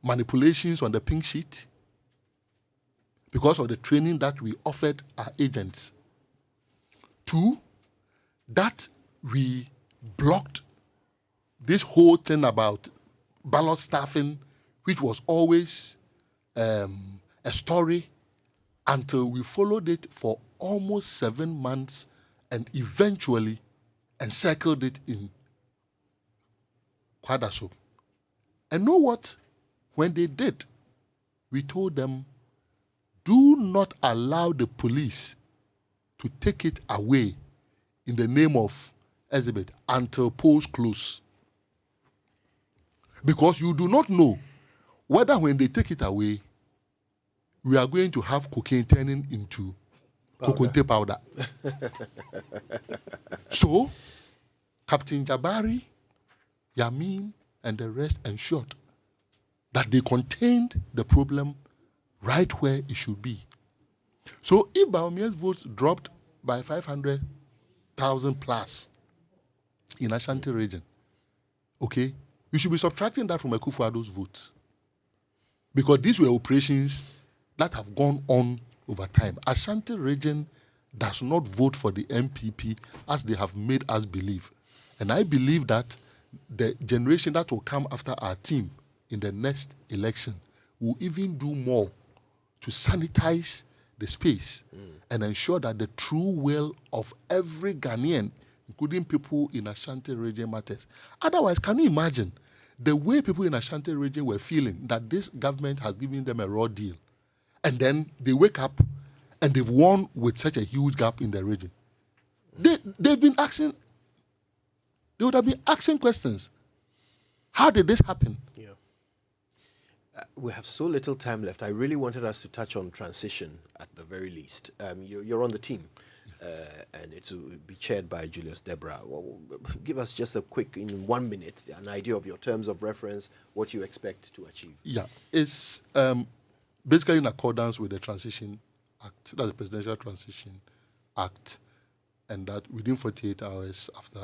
manipulations on the pink sheet because of the training that we offered our agents. 2, that we blocked this whole thing about ballot staffing, which was always a story, until we followed it for almost 7 months and eventually encircled it in Kwadaso. And know what? When they did, we told them, do not allow the police to take it away in the name of Elizabeth until polls close. Because you do not know whether when they take it away, we are going to have cocaine turning into coconte powder. So, Captain Jabari, Yamin and the rest ensured that they contained the problem right where it should be. So if Bawumia's votes dropped by 500,000 plus in Ashanti region, okay, we should be subtracting that from Akufo-Addo's votes. Because these were operations that have gone on over time. Ashanti region does not vote for the MPP as they have made us believe. And I believe that the generation that will come after our team in the next election will even do more to sanitize the space and ensure that the true will of every Ghanaian, including people in Ashanti region, matters. Otherwise, can you imagine the way people in Ashanti region were feeling that this government has given them a raw deal, and then they wake up and they've won with such a huge gap in the region? They've been asking, they would have been asking questions. How did this happen? Yeah. We have so little time left. I really wanted us to touch on transition at the very least. You're on the team, and it's to be chaired by Julius Debra. Well, give us just a quick, in 1 minute, an idea of your terms of reference, what you expect to achieve. Yeah, it's basically in accordance with the Transition Act, that's the Presidential Transition Act, and that within 48 hours after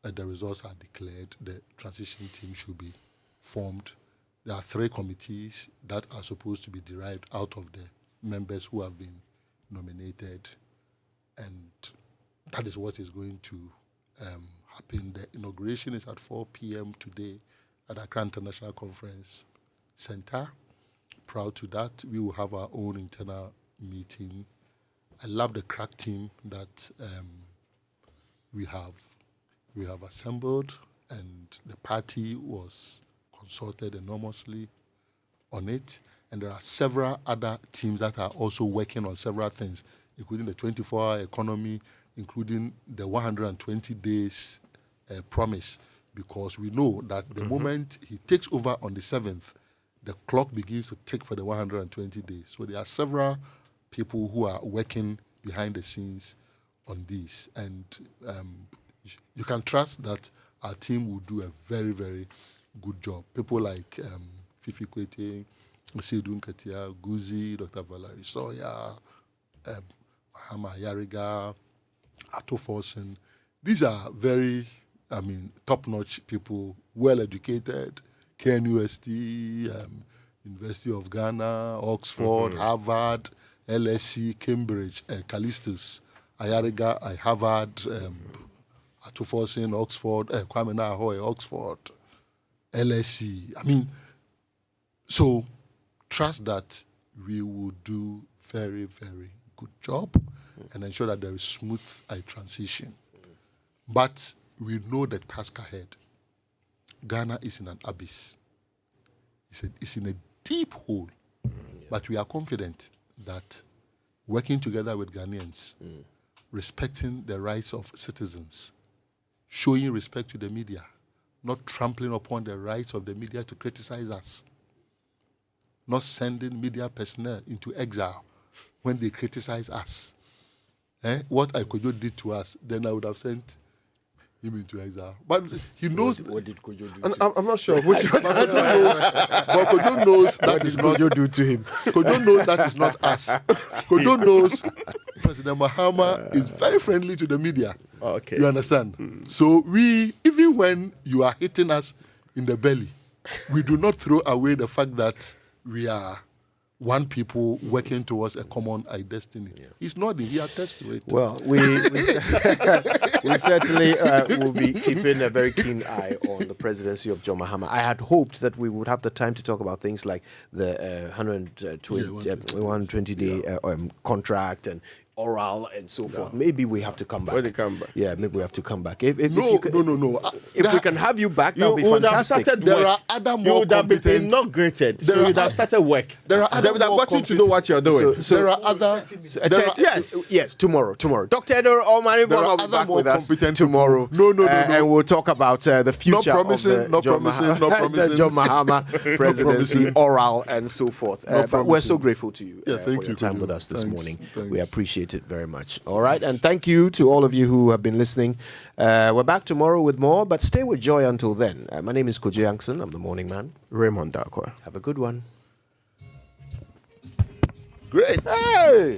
the results are declared, the transition team should be formed. There are 3 committees that are supposed to be derived out of the members who have been nominated, and that is what is going to happen. The inauguration is at 4 p.m. today at Accra International Conference Center. Proud to that. We will have our own internal meeting. I love the crack team that we have assembled, and the party was consulted enormously on it. And there are several other teams that are also working on several things, including the 24-hour economy, including the 120 days promise, because we know that the moment he takes over on the 7th, the clock begins to tick for the 120 days. So there are several people who are working behind the scenes on this. And you can trust that our team will do a very, very good job. People like Fifi Kwete, Seydou Nketia, Guzi, Dr. Valerie Sawyer, Mahama Yariga, Ato Forsen. These are very, top-notch people, well-educated, KNUST, University of Ghana, Oxford, Harvard, LSE, Cambridge, Callistus, Ayariga, Harvard, Ato Forsen, Oxford, Kwame Nahoe, Oxford, LSE. So trust that we will do very, very good job and ensure that there is smooth transition. But we know the task ahead. Ghana is in an abyss. It's in a deep hole. But we are confident that working together with Ghanaians, respecting the rights of citizens, showing respect to the media, not trampling upon the rights of the media to criticize us, not sending media personnel into exile when they criticize us. What Kojo did to us, then I would have sent him into exile. But he knows... What did Kojo do? I'm not sure. But Kojo knows that is not... Kojo do to him? Kojo knows that is not us. Kojo knows President Mahama is very friendly to the media. Okay. You understand? So we, even when you are hitting us in the belly, we do not throw away the fact that we are one people working towards a common destiny. Yeah. He's nodding. He attests to it. Well, we certainly will be keeping a very keen eye on the presidency of John Mahama. I had hoped that we would have the time to talk about things like the 120-day contract and oral and so forth. Maybe we have to come back. When they come back. Yeah, maybe we have to come back. If no. If we can have you back, that would be fantastic. There are other more you would have competent... been inaugurated. So you would have started work. There are other they would have gotten to know what you're doing. So there are other... Yes, tomorrow. Dr. Omane Boamah will be back with us tomorrow. No. And we'll talk about the future of the John Mahama presidency, oral and so forth. But we're so grateful to you for your time with us this morning. We appreciate appreciate it very much. All right, and thank you to all of you who have been listening. We're back tomorrow with more, but stay with Joy until then. My name is Koji Yankson. I'm the morning man. Raymond Darkwa. Have a good one. Great. Hey!